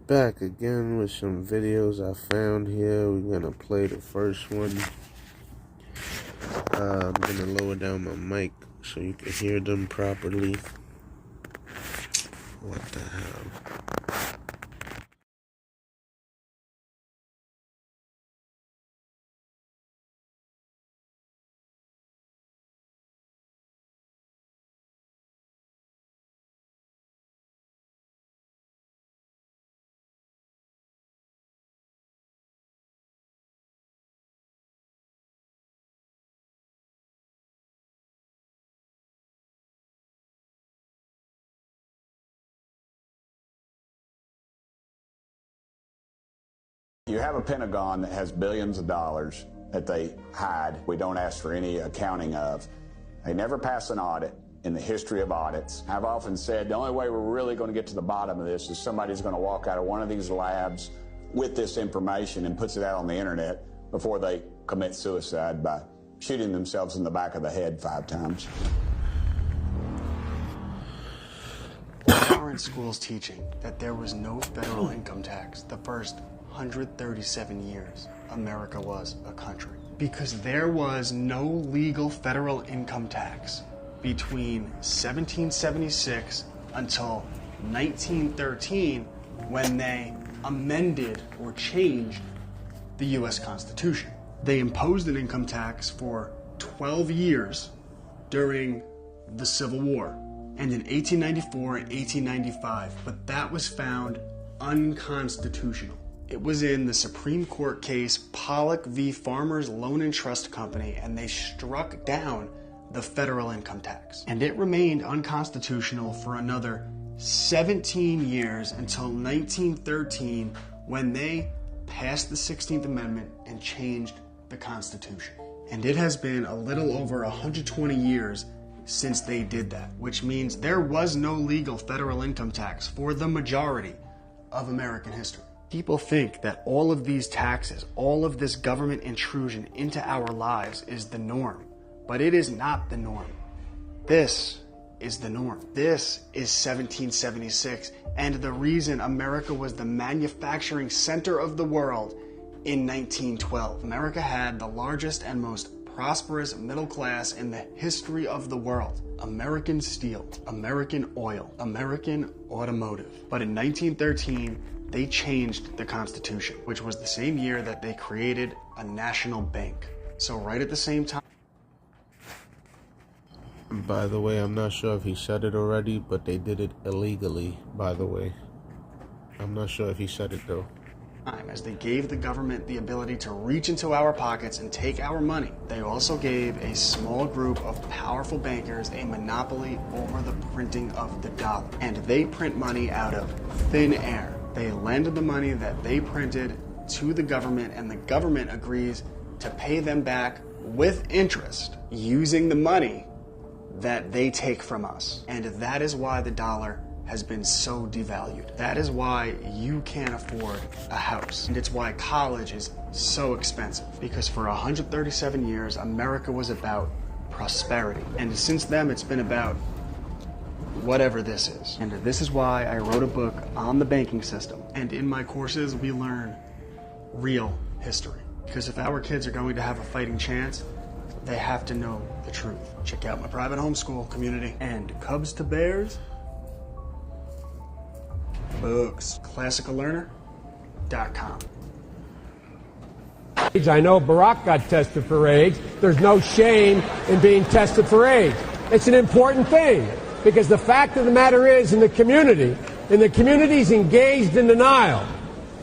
Back again with some videos I found here. We're gonna play the first one. I'm gonna lower down my mic so you can hear them properly. What the hell? You have a Pentagon that has billions of dollars that they hide. We don't ask for any accounting of. They never pass an audit in the history of audits. I've often said the only way we're really going to get to the bottom of this is somebody's going to walk out of one of these labs with this information and puts it out on the internet before they commit suicide by shooting themselves in the back of the head 5 times. Aren't schools teaching that there was no federal income tax the first 137 years America was a country? Because there was no legal federal income tax between 1776 until 1913 when they amended or changed the U.S. Constitution. They imposed an income tax for 12 years during the Civil War and in 1894 and 1895, but that was found unconstitutional. It was in the Supreme Court case Pollock v. Farmers Loan and Trust Company, and they struck down the federal income tax. And it remained unconstitutional for another 17 years until 1913 when they passed the 16th Amendment and changed the Constitution. And it has been a little over 120 years since they did that, which means there was no legal federal income tax for the majority of American history. People think that all of these taxes, all of this government intrusion into our lives is the norm, but it is not the norm. This is the norm. This is 1776, and the reason America was the manufacturing center of the world in 1912. America had the largest and most prosperous middle class in the history of the world. American steel, American oil, American automotive. But in 1913, they changed the Constitution, which was the same year that they created a national bank. So right at the same time. By the way, I'm not sure if he said it already, but they did it illegally, by the way. I'm not sure if he said it though. As they gave the government the ability to reach into our pockets and take our money, they also gave a small group of powerful bankers a monopoly over the printing of the dollar. And they print money out of thin air. They lend the money that they printed to the government, and the government agrees to pay them back with interest using the money that they take from us. And that is why the dollar has been so devalued. That is why you can't afford a house. And it's why college is so expensive. Because for 137 years, America was about prosperity. And since then, it's been about whatever this is. And this is why I wrote a book on the banking system. And in my courses, we learn real history. Because if our kids are going to have a fighting chance, they have to know the truth. Check out my private homeschool community. And Cubs to Bears books. ClassicalLearner.com. I know Barack got tested for AIDS. There's no shame in being tested for AIDS. It's an important thing because the fact of the matter is in the community's engaged in denial.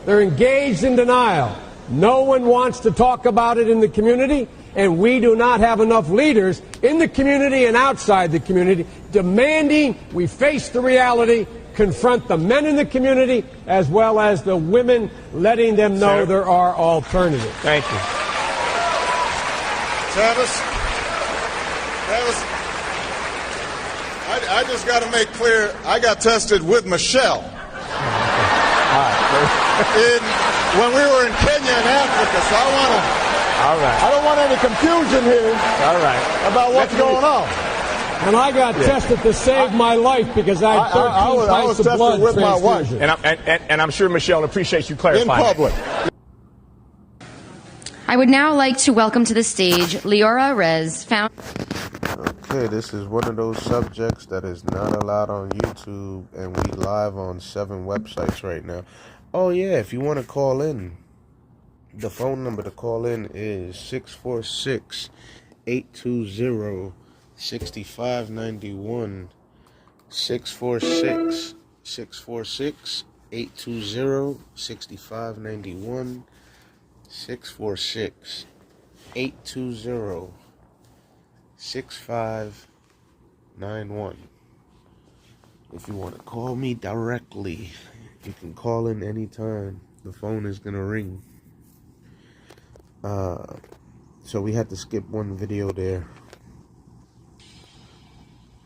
They're engaged in denial. No one wants to talk about it in the community, and we do not have enough leaders in the community and outside the community demanding we face the reality, confront the men in the community as well as the women, letting them know there are alternatives. Thank you. Travis, I just got to make clear, I got tested with Michelle. When we were in Kenya and Africa, so I don't want any confusion here about what's going on. And I got tested to save my life because I had 13 pints of blood with my wife. And I'm sure Michelle appreciates you clarifying. In public. I would now like to welcome to the stage Leora Rez, Okay, this is one of those subjects that is not allowed on YouTube, and we live on 7 websites right now. Oh yeah, if you want to call in, the phone number to call in is 646-820-6591. 646-820-6591. 646-820-6591. If you want to call me directly, you can call in anytime. The phone is gonna ring. So we had to skip one video there.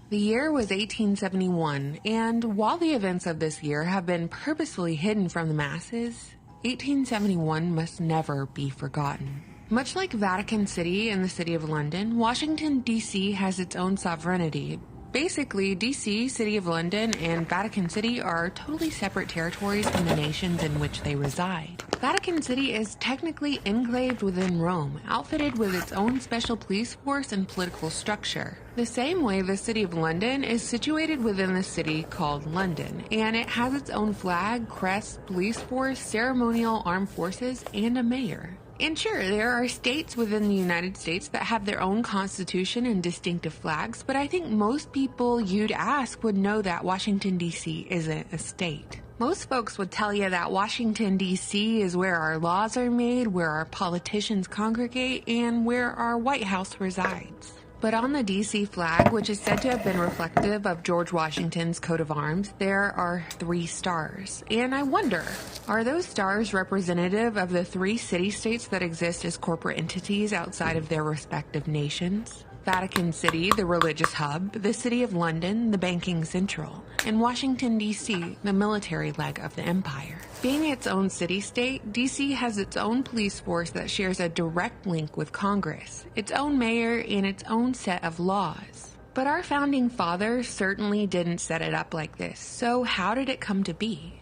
The year was 1871, and while the events of this year have been purposefully hidden from the masses, 1871 must never be forgotten. Much like Vatican City and the City of London, Washington, D.C. has its own sovereignty. Basically, D.C., City of London, and Vatican City are totally separate territories from the nations in which they reside. Vatican City is technically enclaved within Rome, outfitted with its own special police force and political structure. The same way the City of London is situated within the city called London, and it has its own flag, crest, police force, ceremonial armed forces, and a mayor. And sure, there are states within the United States that have their own constitution and distinctive flags, but I think most people you'd ask would know that Washington, D.C. isn't a state. Most folks would tell you that Washington, D.C. is where our laws are made, where our politicians congregate, and where our White House resides. But on the D.C. flag, which is said to have been reflective of George Washington's coat of arms, there are 3 stars. And I wonder, are those stars representative of the 3 city-states that exist as corporate entities outside of their respective nations? Vatican City, the religious hub, the City of London, the banking central, and Washington, D.C., the military leg of the empire. Being its own city-state, D.C. has its own police force that shares a direct link with Congress, its own mayor, and its own set of laws. But our founding fathers certainly didn't set it up like this, so how did it come to be?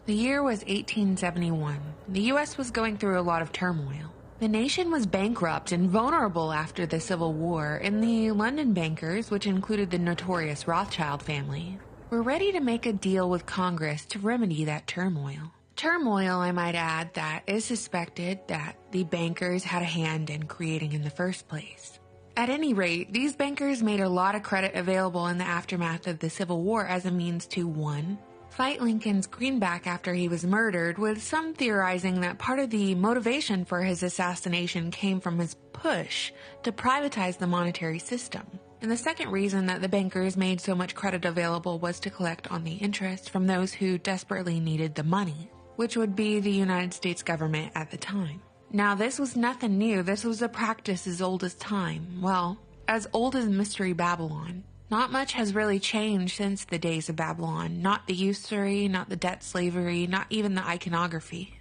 The year was 1871. The U.S. was going through a lot of turmoil. The nation was bankrupt and vulnerable after the Civil War, and the London bankers, which included the notorious Rothschild family, were ready to make a deal with Congress to remedy that turmoil. Turmoil, I might add, that is suspected that the bankers had a hand in creating in the first place. At any rate, these bankers made a lot of credit available in the aftermath of the Civil War as a means to 1. Fight Lincoln's greenback after he was murdered, with some theorizing that part of the motivation for his assassination came from his push to privatize the monetary system. And the second reason that the bankers made so much credit available was to collect on the interest from those who desperately needed the money, which would be the United States government at the time. Now, this was nothing new. This was a practice as old as time. Well, as old as Mystery Babylon. Not much has really changed since the days of Babylon. Not the usury, not the debt slavery, not even the iconography.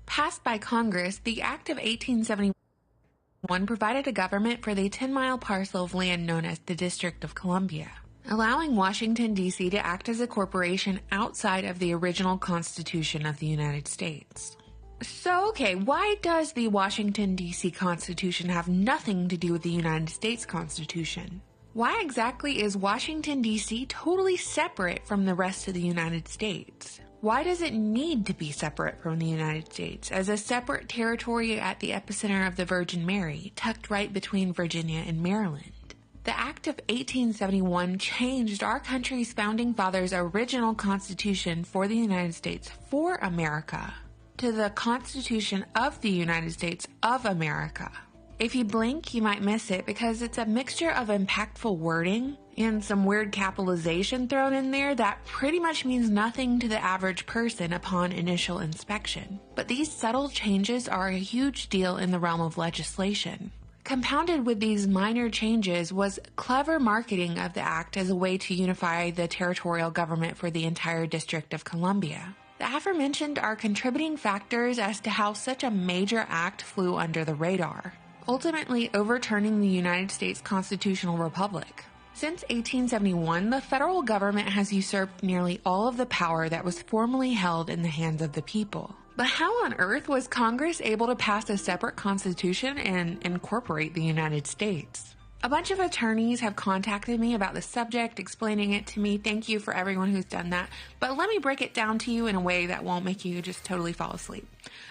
Passed by Congress, the Act of 1871 provided a government for the 10-mile parcel of land known as the District of Columbia, allowing Washington, D.C. to act as a corporation outside of the original Constitution of the United States. So, okay, why does the Washington, D.C. Constitution have nothing to do with the United States Constitution? Why exactly is Washington, D.C. totally separate from the rest of the United States? Why does it need to be separate from the United States as a separate territory at the epicenter of the Virgin Mary, tucked right between Virginia and Maryland? The Act of 1871 changed our country's founding fathers' original Constitution for the United States for America to the Constitution of the United States of America. If you blink, you might miss it because it's a mixture of impactful wording and some weird capitalization thrown in there that pretty much means nothing to the average person upon initial inspection. But these subtle changes are a huge deal in the realm of legislation. Compounded with these minor changes was clever marketing of the act as a way to unify the territorial government for the entire District of Columbia. The aforementioned are contributing factors as to how such a major act flew under the radar. ultimately overturning the United States constitutional republic. Since 1871, the federal government has usurped nearly all of the power that was formerly held in the hands of the people. But how on earth was Congress able to pass a separate constitution and incorporate the United States? A bunch of attorneys have contacted me about the subject, explaining it to me. Thank you for everyone who's done that. But let me break it down to you in a way that won't make you just totally fall asleep.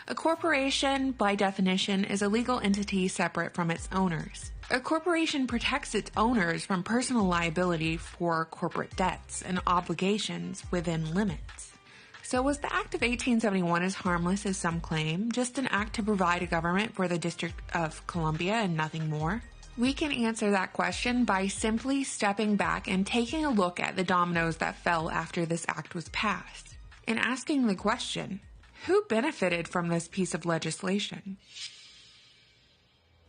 A corporation, by definition, is a legal entity separate from its owners. A corporation protects its owners from personal liability for corporate debts and obligations within limits. So was the Act of 1871 as harmless as some claim, just an act to provide a government for the District of Columbia and nothing more? We can answer that question by simply stepping back and taking a look at the dominoes that fell after this act was passed, and asking the question, who benefited from this piece of legislation?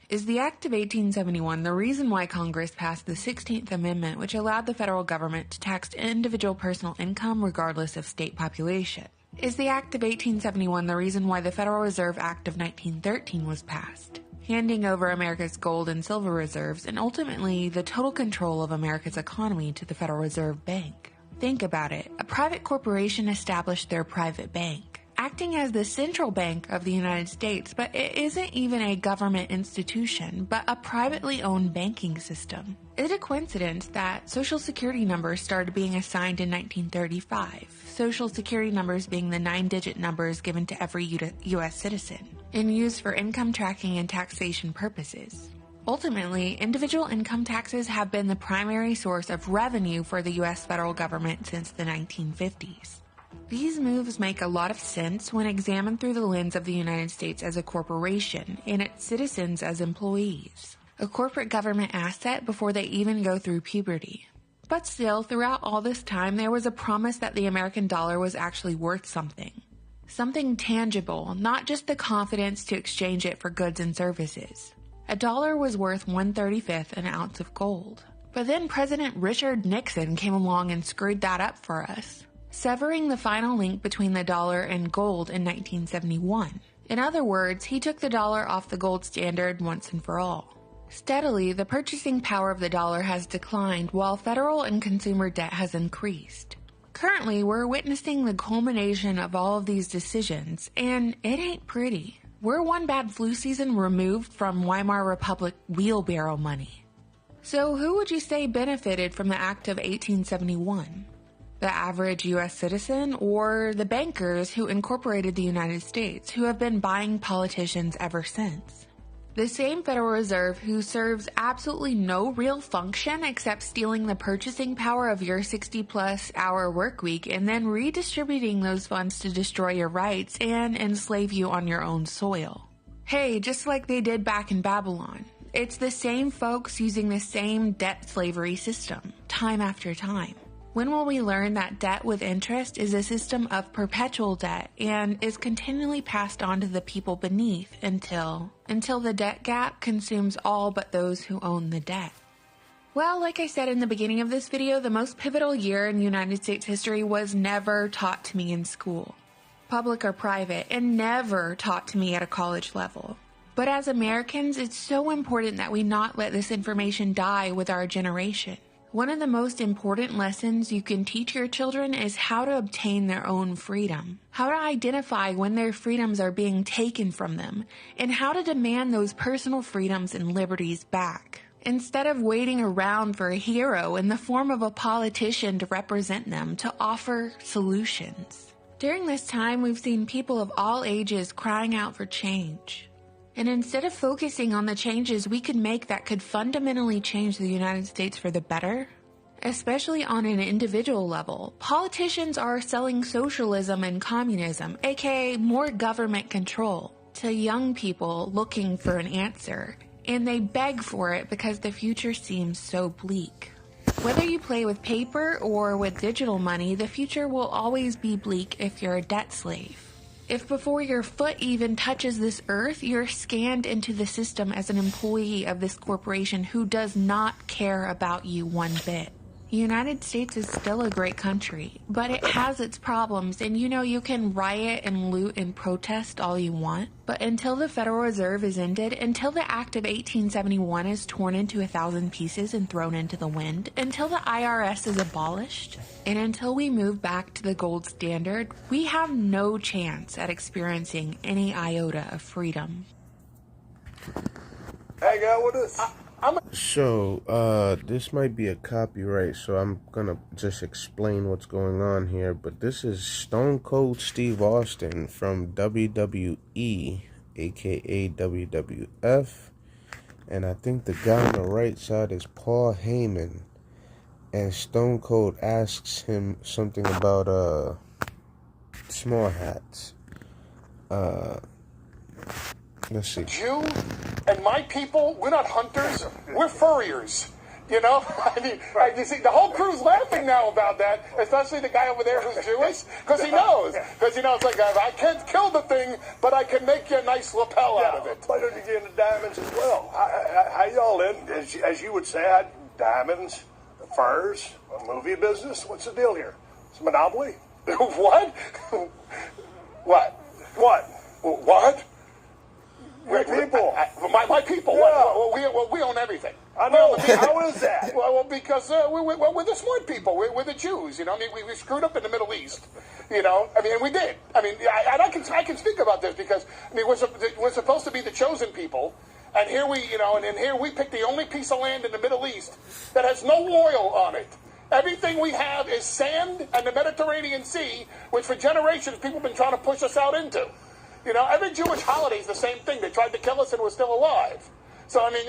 Is the Act of 1871 the reason why Congress passed the 16th Amendment, which allowed the federal government to tax individual personal income regardless of state population? Is the Act of 1871 the reason why the Federal Reserve Act of 1913 was passed, handing over America's gold and silver reserves and ultimately the total control of America's economy to the Federal Reserve Bank? Think about it. A private corporation established their private bank, acting as the central bank of the United States, but it isn't even a government institution, but a privately owned banking system. Is it a coincidence that Social Security numbers started being assigned in 1935, Social Security numbers being the 9-digit numbers given to every U.S. citizen, and used for income tracking and taxation purposes? Ultimately, individual income taxes have been the primary source of revenue for the U.S. federal government since the 1950s. These moves make a lot of sense when examined through the lens of the United States as a corporation and its citizens as employees, a corporate government asset before they even go through puberty. But still, throughout all this time, there was a promise that the American dollar was actually worth something. Something tangible, not just the confidence to exchange it for goods and services. A dollar was worth 1/35 an ounce of gold. But then President Richard Nixon came along and screwed that up for us, severing the final link between the dollar and gold in 1971. In other words, he took the dollar off the gold standard once and for all. Steadily, the purchasing power of the dollar has declined while federal and consumer debt has increased. Currently, we're witnessing the culmination of all of these decisions, and it ain't pretty. We're one bad flu season removed from Weimar Republic wheelbarrow money. So who would you say benefited from the Act of 1871? The average U.S. citizen, or the bankers who incorporated the United States, who have been buying politicians ever since? The same Federal Reserve who serves absolutely no real function except stealing the purchasing power of your 60-plus hour work week and then redistributing those funds to destroy your rights and enslave you on your own soil. Hey, just like they did back in Babylon. It's the same folks using the same debt slavery system, time after time. When will we learn that debt with interest is a system of perpetual debt and is continually passed on to the people beneath until the debt gap consumes all but those who own the debt? Well, like I said in the beginning of this video, the most pivotal year in United States history was never taught to me in school, public or private, and never taught to me at a college level. But as Americans, it's so important that we not let this information die with our generation. One of the most important lessons you can teach your children is how to obtain their own freedom, how to identify when their freedoms are being taken from them, and how to demand those personal freedoms and liberties back, instead of waiting around for a hero in the form of a politician to represent them, to offer solutions. During this time, we've seen people of all ages crying out for change. And instead of focusing on the changes we could make that could fundamentally change the United States for the better, especially on an individual level, politicians are selling socialism and communism, aka more government control, to young people looking for an answer. And they beg for it because the future seems so bleak. Whether you play with paper or with digital money, the future will always be bleak if you're a debt slave. If before your foot even touches this earth, you're scanned into the system as an employee of this corporation who does not care about you one bit. The United States is still a great country, but it has its problems, and you can riot and loot and protest all you want, but until the Federal Reserve is ended, until the Act of 1871 is torn into 1,000 pieces and thrown into the wind, until the IRS is abolished, and until we move back to the gold standard, we have no chance at experiencing any iota of freedom. Hang out with us. So, this might be a copyright, so I'm gonna just explain what's going on here. But this is Stone Cold Steve Austin from WWE, aka WWF. And I think the guy on the right side is Paul Heyman. And Stone Cold asks him something about, small hats. Let's see. You and my people, we're not hunters, we're furriers. You know? I mean, you see, the whole crew's laughing now about that, especially the guy over there who's Jewish, because he knows. Because, it's like, I can't kill the thing, but I can make you a nice lapel out of it. Why don't you get into diamonds as well? How y'all in, as you would say, diamonds, furs, a movie business? What's the deal here? It's a monopoly? What? What? Your people. My people. Yeah. We own everything. I know. How is that? Well, because we're the smart people. We're the Jews. I mean, we screwed up in the Middle East. I mean, and we did. I mean, I can speak about this because we're supposed to be the chosen people, and here we here we pick the only piece of land in the Middle East that has no oil on it. Everything we have is sand and the Mediterranean Sea, which for generations people have been trying to push us out into. Every Jewish holiday is the same thing. They tried to kill us and we're still alive. So, I mean,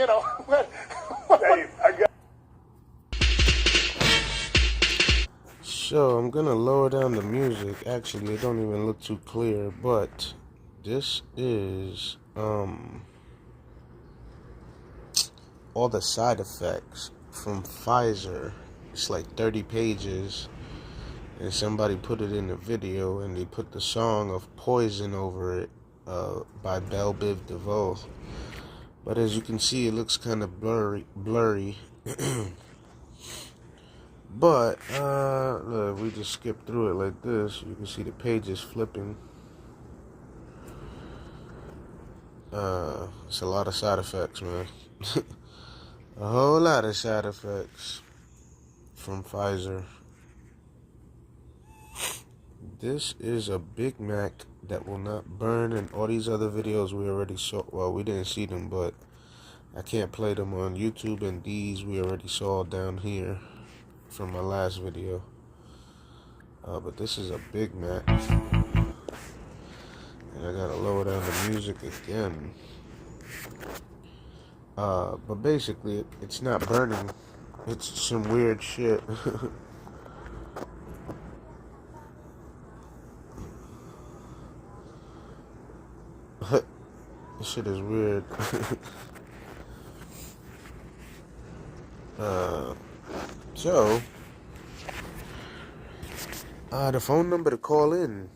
So, I'm gonna lower down the music. Actually, it don't even look too clear, but this is, all the side effects from Pfizer. It's like 30 pages. And somebody put it in the video, and they put the song of Poison over it, by Belle Biv DeVoe. But as you can see, it looks kind of blurry. But, look, we just skip through it like this. You can see the pages flipping. It's a lot of side effects, man. A whole lot of side effects from Pfizer. This is a Big Mac that will not burn, and all these other videos we already saw. Well, we didn't see them, but I can't play them on YouTube, and these we already saw down here from my last video. But this is a Big Mac. And I gotta lower down the music again. But basically, it's not burning. It's some weird shit. This shit is weird. So, the phone number to call in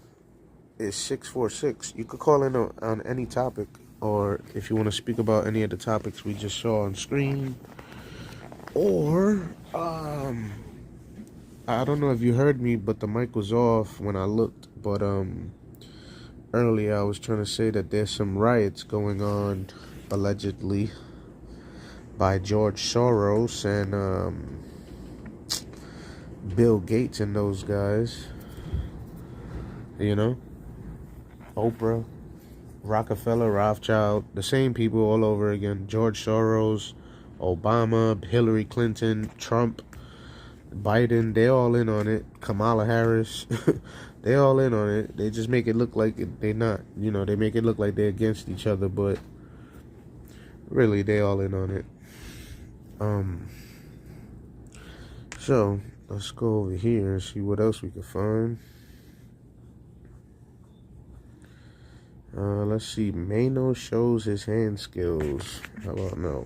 is 646. You could call in on any topic, or if you want to speak about any of the topics we just saw on screen, or I don't know if you heard me, but the mic was off when I looked. But earlier I was trying to say that there's some riots going on, allegedly, by George Soros and Bill Gates and those guys. You know, Oprah, Rockefeller, Rothschild, the same people all over again. George Soros, Obama, Hillary Clinton, Trump, Biden, they all in on it. Kamala Harris, they all in on it. They just make it look like they're not. You know, they make it look like they're against each other, but really they all in on it. So let's go over here and see what else we can find. Let's see. Mano shows his hand skills. How about no?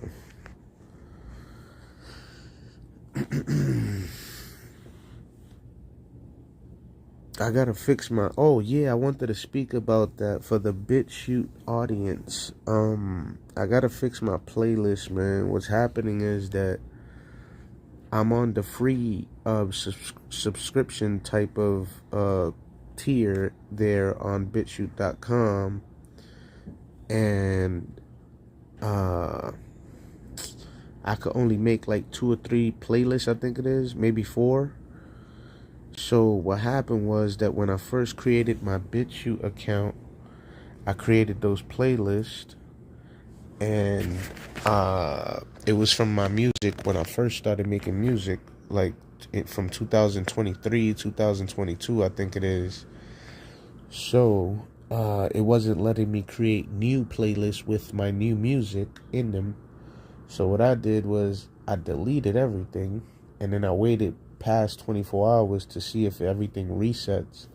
I gotta fix my... Oh, yeah, I wanted to speak about that for the Bitchute audience. I gotta fix my playlist, man. What's happening is that I'm on the free subscription type of tier there on Bitchute.com, and I could only make like 2 or 3 playlists, I think it is, maybe 4. So what happened was that when I first created my Bitchute account, I created those playlists, and it was from my music when I first started making music, like from 2023, 2022, I think it is. So it wasn't letting me create new playlists with my new music in them. So what I did was I deleted everything, and then I waited past 24 hours to see if everything resets.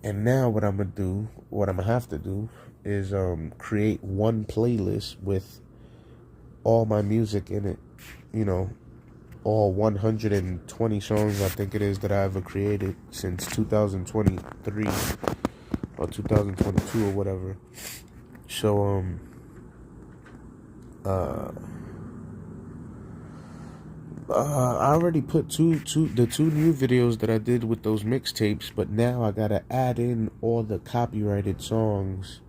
And now what I'm gonna have to do is create one playlist with all my music in it, you know, all 120 songs I think it is that I ever created since 2023 or 2022 or whatever. So I already put the two new videos that I did with those mixtapes, but now I gotta add in all the copyrighted songs,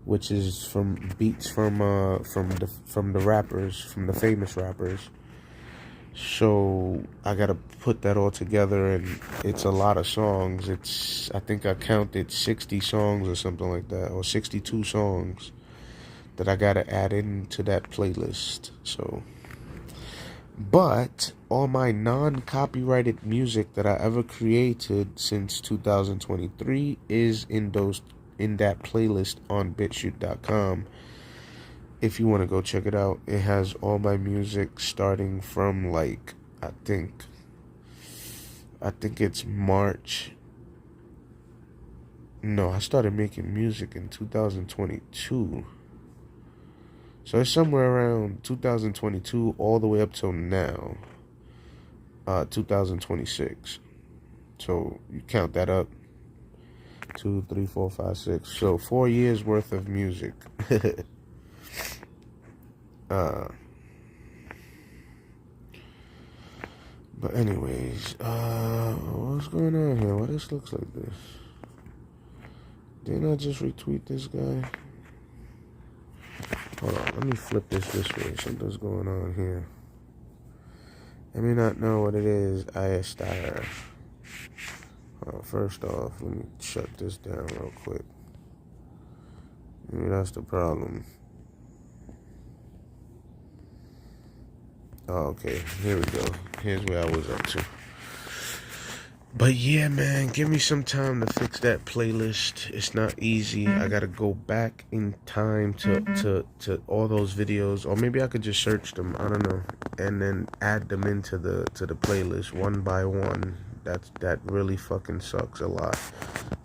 which is from beats from the rappers, from the famous rappers. So I gotta put that all together, and it's a lot of songs. I think I counted 60 songs or something like that, or 62 songs that I gotta add into that playlist. So, but all my non-copyrighted music that I ever created since 2023 is in that playlist on Bitchute.com. If you want to go check it out, it has all my music starting from like I think it's March. No, I started making music in 2022. So it's somewhere around 2022 all the way up till now, 2026. So you count that up. 2, 3, 4, 5, 6. So 4 years worth of music. But anyways, what's going on here? Why this looks like this? Didn't I just retweet this guy? Hold on, let me flip this way. Something's going on here. I may not know what it is. First off, let me shut this down real quick. Maybe that's the problem. Oh, okay, here we go. Here's where I was up to. But yeah, man, give me some time to fix that playlist. It's not easy. I gotta go back in time to all those videos, or maybe I could just search them. I don't know, and then add them into the playlist one by one. That really fucking sucks a lot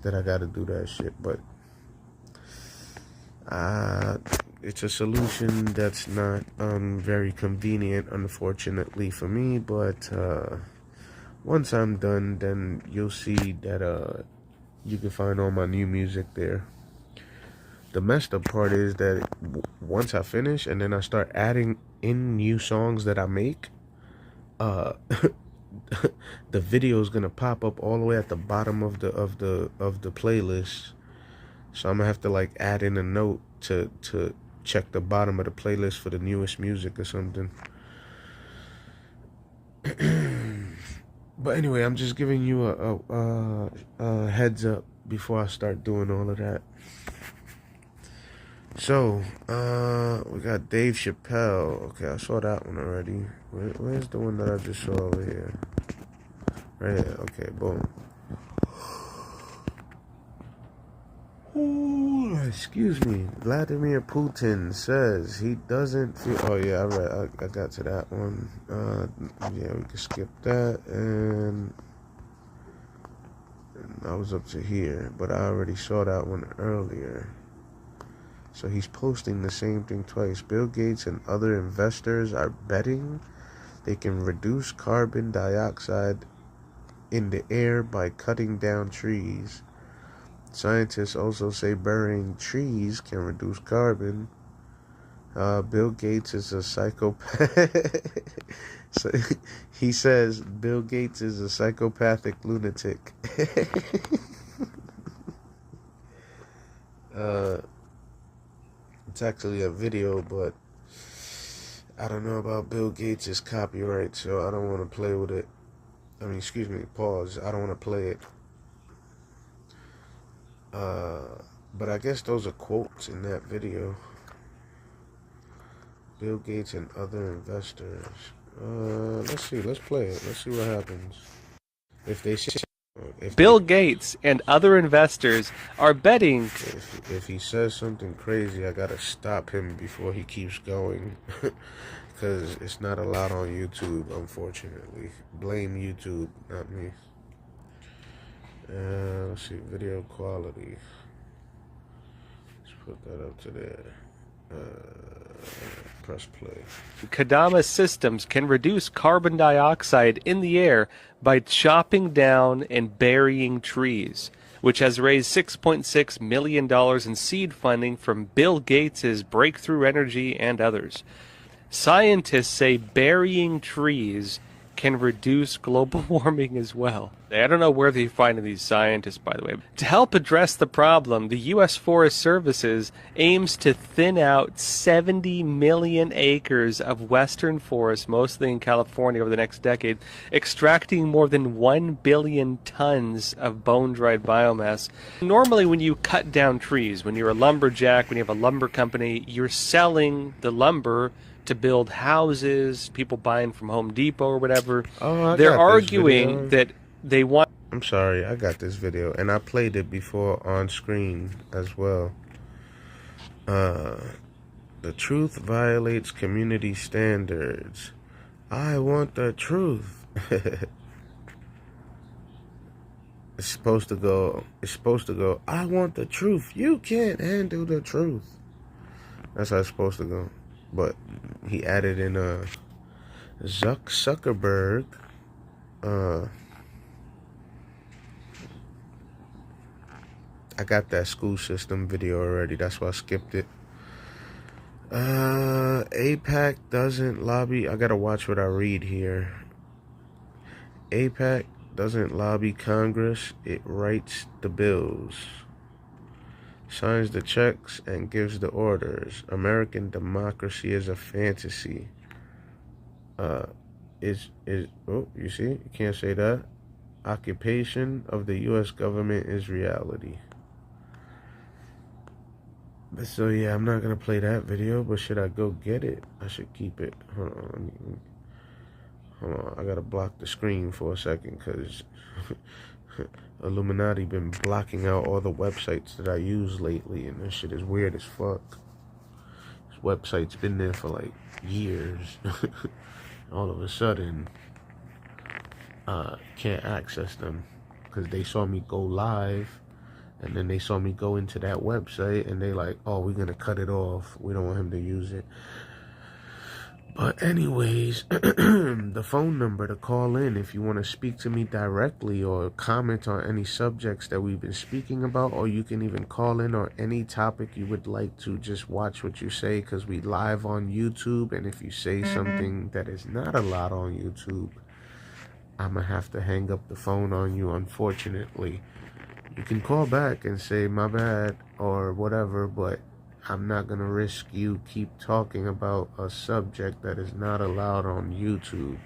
that I gotta do that shit, but it's a solution that's not very convenient, unfortunately for me, but once I'm done, then you'll see that you can find all my new music there. The messed up part is that once I finish and then I start adding in new songs that I make, the video is gonna pop up all the way at the bottom of the playlist. So I'm gonna have to like add in a note to check the bottom of the playlist for the newest music or something. But anyway, I'm just giving you a heads up before I start doing all of that. So, we got Dave Chappelle. Okay, I saw that one already. Where's the one that I just saw over here? Right here. Okay, boom. Ooh, excuse me. Vladimir Putin says he doesn't feel... Oh, yeah, I got to that one. Yeah, we can skip that. And I was up to here, but I already saw that one earlier. So he's posting the same thing twice. Bill Gates and other investors are betting they can reduce carbon dioxide in the air by cutting down trees. Scientists also say burying trees can reduce carbon. Bill Gates is a psychopath. So he says Bill Gates is a psychopathic lunatic. It's actually a video, but I don't know about Bill Gates' copyright, so I don't want to play with it. I mean, excuse me, pause. I don't want to play it. But I guess those are quotes in that video. Bill Gates and other investors. Let's see. Let's play it. Let's see what happens. Bill Gates and other investors are betting. If he says something crazy, I gotta stop him before he keeps going. Because it's not allowed on YouTube, unfortunately. Blame YouTube, not me. Let's see, video quality. Let's put that up to there. Press play. Kodama Systems can reduce carbon dioxide in the air by chopping down and burying trees, which has raised $6.6 million in seed funding from Bill Gates' Breakthrough Energy and others. Scientists say burying trees can reduce global warming as well. I don't know where they're finding these scientists, by the way. To help address the problem, the U.S. Forest Services aims to thin out 70 million acres of western forests, mostly in California, over the next decade, extracting more than 1 billion tons of bone-dried biomass. Normally, when you cut down trees, when you're a lumberjack, when you have a lumber company, you're selling the lumber to build houses, people buying from Home Depot or whatever. They're arguing that they want... I'm sorry, I got this video, and I played it before on screen as well. The truth violates community standards. I want the truth. It's supposed to go, I want the truth. You can't handle the truth. That's how it's supposed to go. But he added in Zuckerberg. I got that school system video already. That's why I skipped it. AIPAC doesn't lobby. I gotta watch what I read here. AIPAC doesn't lobby Congress. It writes the bills, signs the checks, and gives the orders. American democracy is a fantasy. Oh, you see? You can't say that. Occupation of the U.S. government is reality. So yeah, I'm not gonna play that video, but should I go get it? I should keep it. Hold on. I gotta block the screen for a second, because Illuminati been blocking out all the websites that I use lately, and this shit is weird as fuck. This website's been there for like years. All of a sudden, can't access them because they saw me go live, and then they saw me go into that website, and they like, oh, we're gonna cut it off. We don't want him to use it. But anyways, the phone number to call in if you want to speak to me directly or comment on any subjects that we've been speaking about, or you can even call in on any topic you would like to. Just watch what you say, because we live on YouTube, and if you say something that is not allowed on YouTube, I'm going to have to hang up the phone on you, unfortunately. You can call back and say, my bad, or whatever, but I'm not going to risk you keep talking about a subject that is not allowed on YouTube.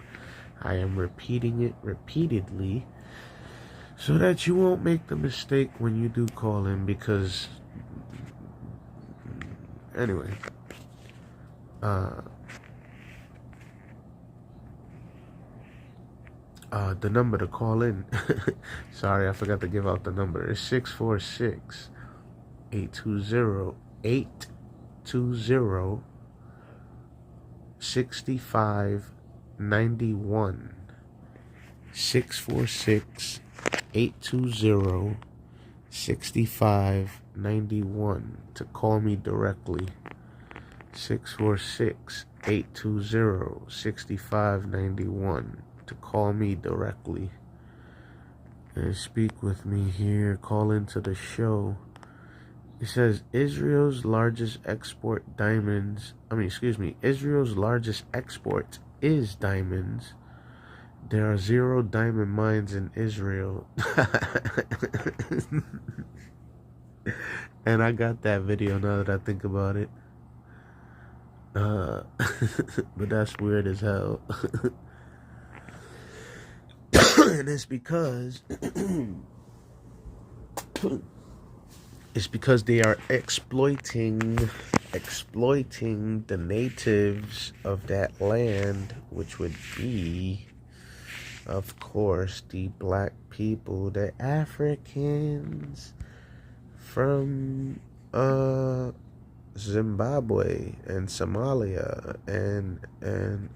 I am repeating it repeatedly so that you won't make the mistake when you do call in, because anyway, the number to call in, sorry, I forgot to give out the number, is 646-820-6591. 646-820-6591 to call me directly. 646-820-6591 to call me directly and speak with me here. Call into the show. It says Israel's largest export is diamonds. There are 0 diamond mines in Israel. And I got that video now that I think about it. But that's weird as hell. And it's because they are exploiting the natives of that land, which would be, of course, the black people, the Africans from Zimbabwe and Somalia and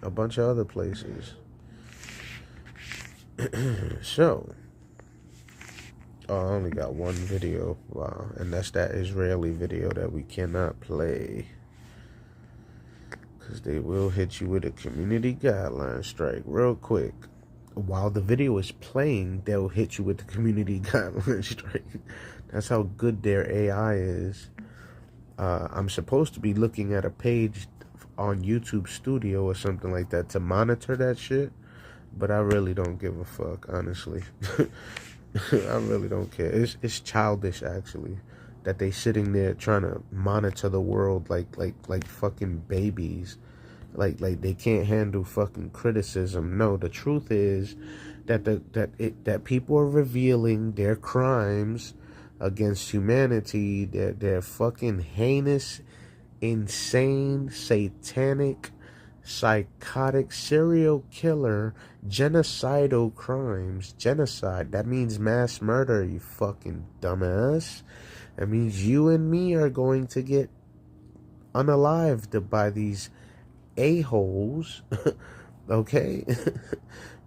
a bunch of other places. So, I only got one video, wow, and that's that Israeli video that we cannot play, because they will hit you with a community guideline strike real quick. While the video is playing, they'll hit you with the community guideline strike. That's how good their AI is. I'm supposed to be looking at a page on YouTube Studio or something like that to monitor that shit, but I really don't give a fuck, honestly. I really don't care. It's childish, actually, that they sitting there trying to monitor the world like fucking babies. Like they can't handle fucking criticism. No, the truth is that people are revealing their crimes against humanity. They're fucking heinous, insane, satanic, psychotic, serial killer, genocidal crimes. Genocide, that means mass murder, you fucking dumbass. That means you and me are going to get unalived by these a-holes. Okay.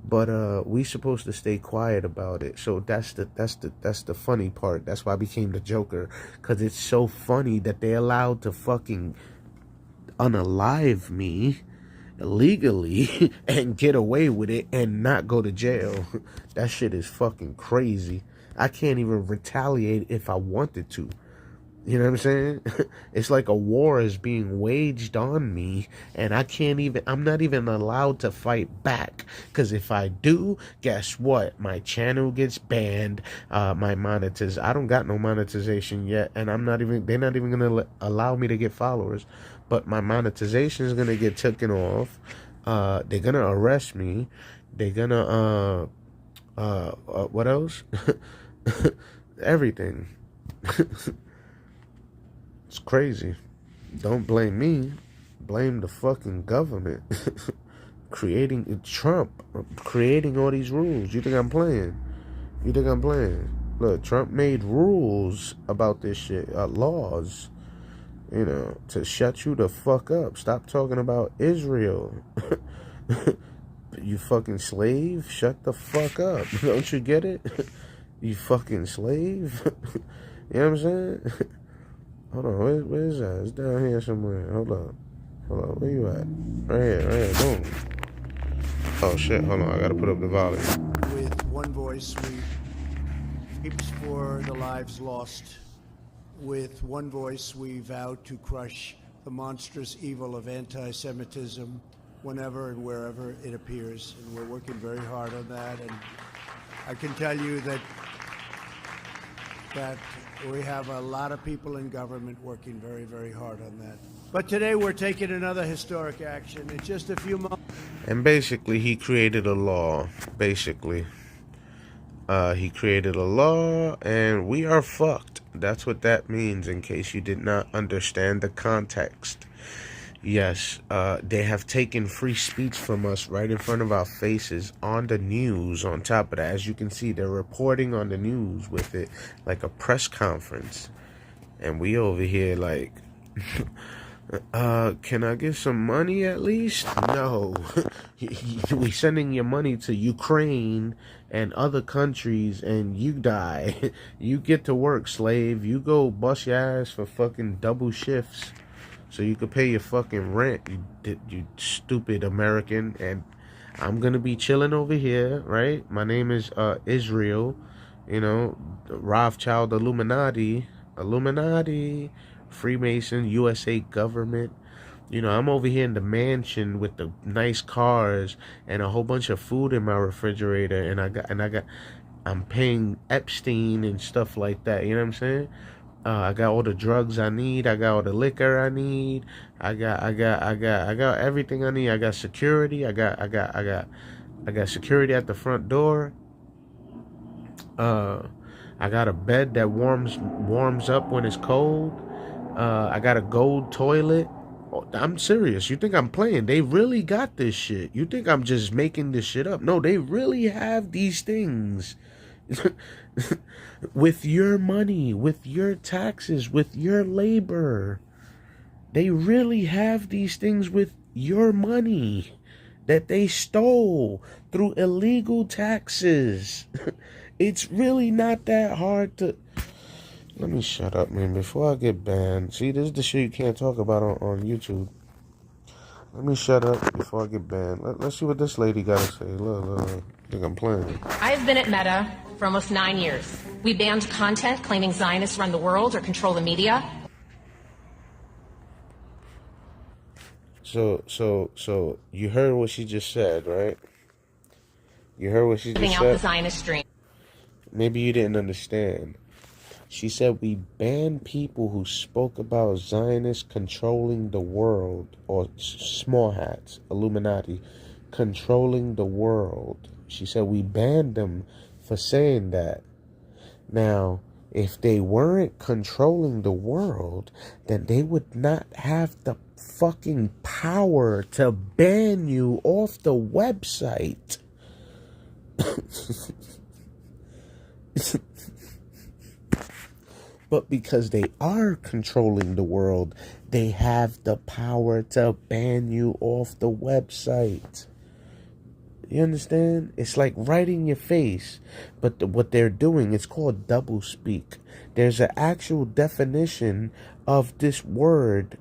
But we supposed to stay quiet about it. So that's the funny part. That's why I became the Joker, because it's so funny that they allowed to fucking unalive me illegally and get away with it and not go to jail. That shit is fucking crazy. I can't even retaliate if I wanted to. You know what I'm saying? It's like a war is being waged on me, and I'm not even allowed to fight back. Because if I do, guess what? My channel gets banned. My I don't got no monetization yet, and they're not even going to allow me to get followers. But my monetization is going to get taken off. They're going to arrest me. They're going to, what else? Everything. It's crazy. Don't blame me. Blame the fucking government. Trump creating all these rules. You think I'm playing? Look, Trump made rules about this shit, laws, to shut you the fuck up. Stop talking about Israel. You fucking slave. Shut the fuck up. Don't you get it? You fucking slave. You know what I'm saying? Hold on, where is that? It's down here somewhere. Hold up, where you at? Right here, boom. Oh shit, hold on, I gotta put up the volume. With one voice, we weep for the lives lost. With one voice, we vow to crush the monstrous evil of anti-Semitism whenever and wherever it appears. And we're working very hard on that. And I can tell you that we have a lot of people in government working very, very hard on that. But today we're taking another historic action. In just a few months. And basically, he created a law. He created a law, and we are fucked. That's what that means, in case you did not understand the context. Yes, they have taken free speech from us right in front of our faces on the news. On top of that, as you can see, they're reporting on the news with it like a press conference. And we over here like, can I get some money at least? No. We sending your money to Ukraine and other countries, and you die. You get to work, slave. You go bust your ass for fucking double shifts so you could pay your fucking rent, you stupid American. And I'm gonna be chilling over here, right? My name is Israel, Rothschild, Illuminati, Freemason, USA government. You know, I'm over here in the mansion with the nice cars and a whole bunch of food in my refrigerator, and I'm paying Epstein and stuff like that. You know what I'm saying? I got all the drugs I need. I got all the liquor I need. I got everything I need. I got security. I got security at the front door. I got a bed that warms up when it's cold. I got a gold toilet. I'm serious. You think I'm playing? They really got this shit. You think I'm just making this shit up? No, they really have these things. With your money, with your taxes, with your labor. They really have these things with your money that they stole through illegal taxes. It's really not that hard to... Let me shut up, man, before I get banned. See, this is the shit you can't talk about on YouTube. Let me shut up before I get banned. Let's see what this lady got to say. Look. I think I'm playing. I've been at Meta for almost 9 years. We banned content claiming Zionists run the world or control the media. So you heard what she just said, right? You heard what she just Giving said? out the Zionist stream. Maybe you didn't understand. She said we banned people who spoke about Zionists controlling the world, or small hats, Illuminati, controlling the world. She said we banned them for saying that. Now, if they weren't controlling the world, then they would not have the fucking power to ban you off the website. But because they are controlling the world, they have the power to ban you off the website. You understand? It's like right in your face. But what they're doing, it's called doublespeak. There's an actual definition of this word,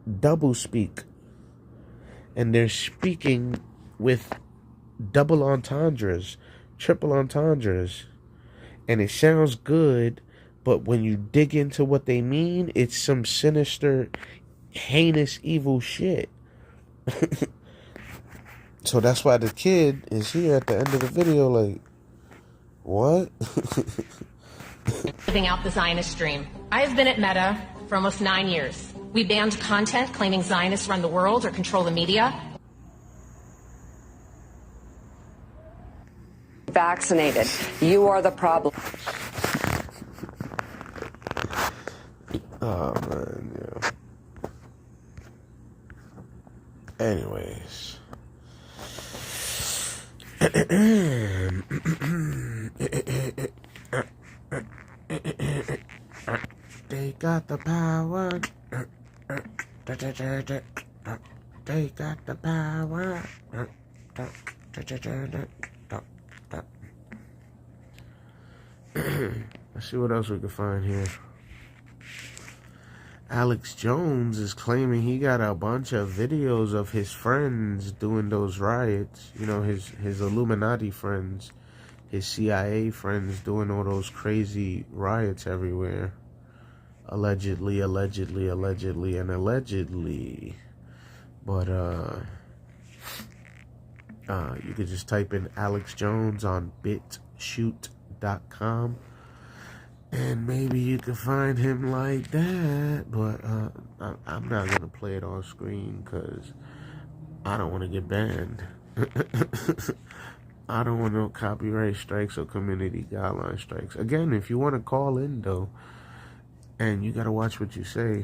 doublespeak. And they're speaking with double entendres, triple entendres. And it sounds good, but when you dig into what they mean, it's some sinister, heinous, evil shit. So that's why the kid is here at the end of the video like, what? Giving out the Zionist stream. I've been at Meta for almost 9 years. We banned content claiming Zionists run the world or control the media. Vaccinated. You are the problem. Oh, man, yeah. Anyways. They got the power. They got the power. Let's see what else we can find here. Alex Jones is claiming he got a bunch of videos of his friends doing those riots. You know, his Illuminati friends, his CIA friends doing all those crazy riots everywhere. Allegedly. But, you could just type in Alex Jones on Bitchute.com. And maybe you can find him like that, but I'm not going to play it on screen because I don't want to get banned. I don't want no copyright strikes or community guideline strikes. Again, if you want to call in, though, and you got to watch what you say,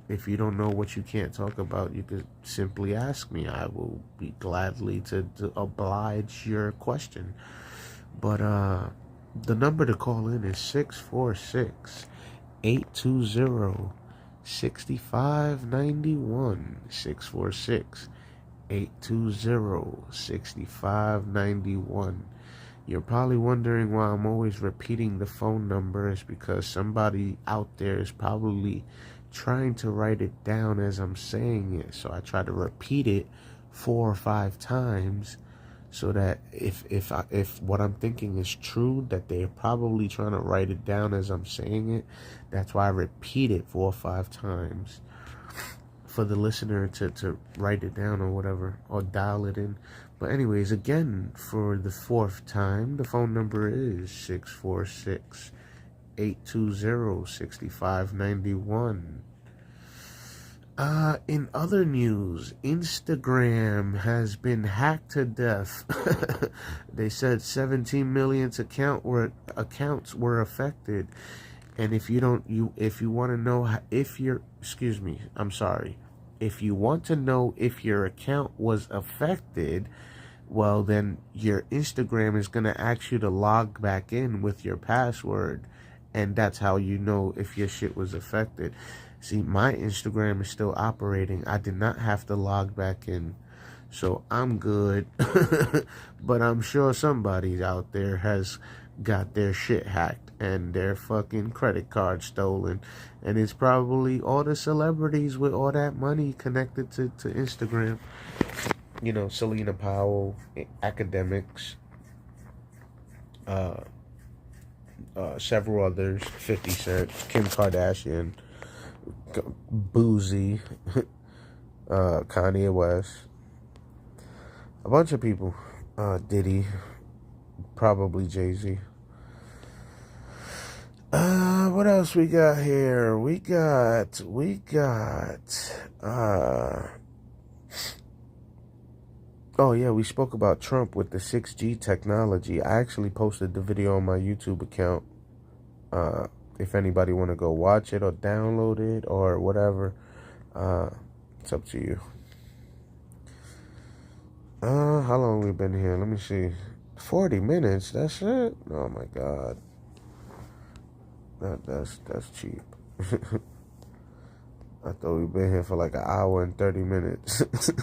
if you don't know what you can't talk about, you could simply ask me. I will be gladly to oblige your question. But, the number to call in is 646-820-6591. 646-820-6591. You're probably wondering why I'm always repeating the phone number. It's because somebody out there is probably trying to write it down as I'm saying it. So I try to repeat it 4 or 5 times. So that if what I'm thinking is true, that they're probably trying to write it down as I'm saying it. That's why I repeat it 4 or 5 times. for the listener to write it down or whatever, or dial it in. But anyways, again, for the 4th time, the phone number is 646-820-6591. In other news, Instagram has been hacked to death. They said 17 million accounts were affected. And if you want to know if you want to know if your account was affected, well, then your Instagram is going to ask you to log back in with your password, and that's how you know if your shit was affected. See, my Instagram is still operating. I did not have to log back in, so I'm good. But I'm sure somebody out there has got their shit hacked and their fucking credit card stolen, and it's probably all the celebrities with all that money connected to Instagram. You know, Selena Powell, academics, several others, 50 Cent, Kim Kardashian, Boozy, Kanye West, a bunch of people, Diddy, probably Jay-Z. What else we got here? We got, oh yeah, we spoke about Trump with the 6G technology. I actually posted the video on my YouTube account. If anybody want to go watch it or download it or whatever, it's up to you. How long we been here? Let me see. 40 minutes, that's it? Oh my god. That's cheap. I thought we'd been here for like an hour and 30 minutes. It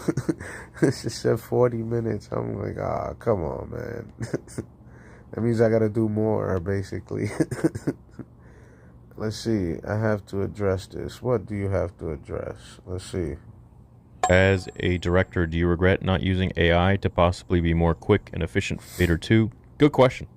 just said 40 minutes. I'm like, come on, man. That means I gotta do more, basically. Let's see. I have to address this. What do you have to address? Let's see. As a director, do you regret not using AI to possibly be more quick and efficient for Vader 2? Good question.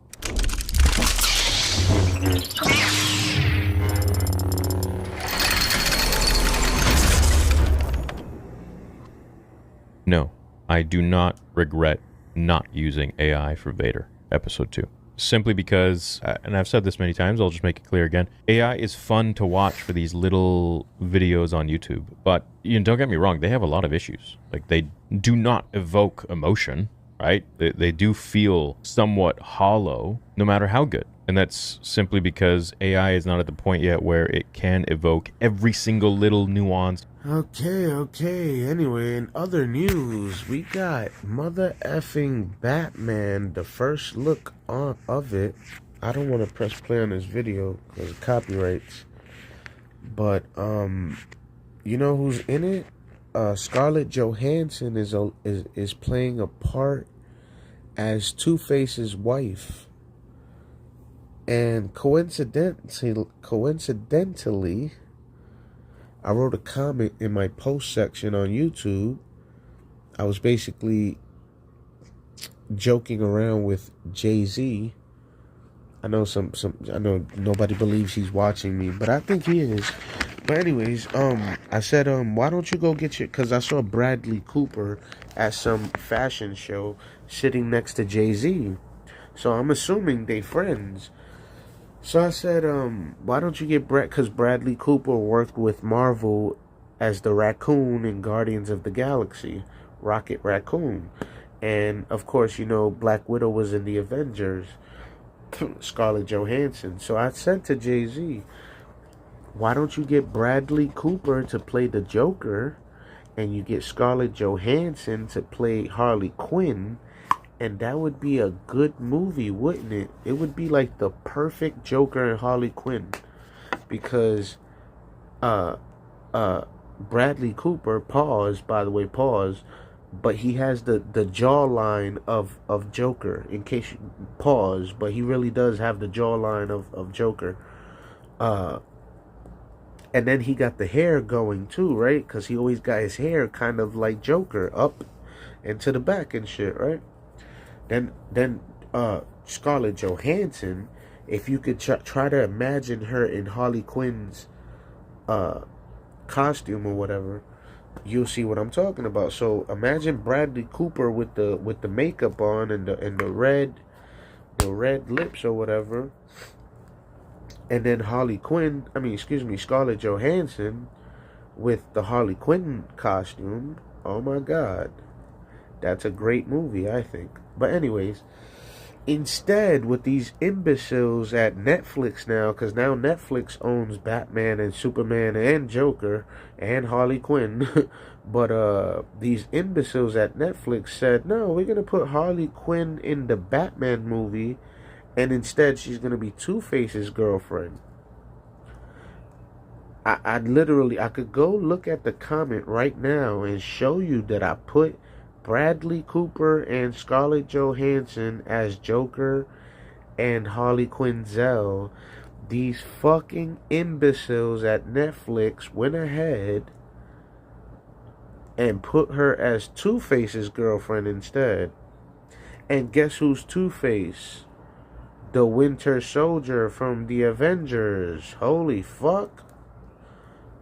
No, I do not regret not using AI for Vader Episode 2. Simply because, and I've said this many times, I'll just make it clear again, AI is fun to watch for these little videos on YouTube. But don't get me wrong, they have a lot of issues. Like, they do not evoke emotion, right? They do feel somewhat hollow, no matter how good. And that's simply because AI is not at the point yet where it can evoke every single little nuance. Okay. Anyway, in other news, we got mother effing Batman, the first look of it. I don't want to press play on this video because of copyrights. But, you know who's in it? Scarlett Johansson is playing a part as Two-Face's wife. And coincidentally, I wrote a comment in my post section on YouTube. I was basically joking around with Jay-Z. I know I know nobody believes he's watching me, but I think he is. But anyways, I said, why don't you go get because I saw Bradley Cooper at some fashion show sitting next to Jay-Z. So I'm assuming they friends. So I said, why don't you get because Bradley Cooper worked with Marvel as the Raccoon in Guardians of the Galaxy, Rocket Raccoon. And, of course, Black Widow was in the Avengers, Scarlett Johansson. So I said to Jay-Z, why don't you get Bradley Cooper to play the Joker, and you get Scarlett Johansson to play Harley Quinn, and that would be a good movie, wouldn't it? It would be like the perfect Joker and Harley Quinn. Because Bradley Cooper, pause, but he has the jawline of Joker, in case you pause, but he really does have the jawline of Joker. And then he got the hair going too, right? Because he always got his hair kind of like Joker, up and to the back and shit, right? Then Scarlett Johansson, if you could try to imagine her in Harley Quinn's costume or whatever, you'll see what I'm talking about. So imagine Bradley Cooper with the makeup on and the red lips or whatever, and then Scarlett Johansson with the Harley Quinn costume. Oh my God, that's a great movie, I think. But anyways, instead, with these imbeciles at Netflix now, because now Netflix owns Batman and Superman and Joker and Harley Quinn, but these imbeciles at Netflix said, no, we're going to put Harley Quinn in the Batman movie, and instead she's going to be Two-Face's girlfriend. I could go look at the comment right now and show you that I put Bradley Cooper and Scarlett Johansson as Joker and Harley Quinzel. These fucking imbeciles at Netflix went ahead and put her as Two-Face's girlfriend instead. And guess who's Two-Face? The Winter Soldier from the Avengers. Holy fuck.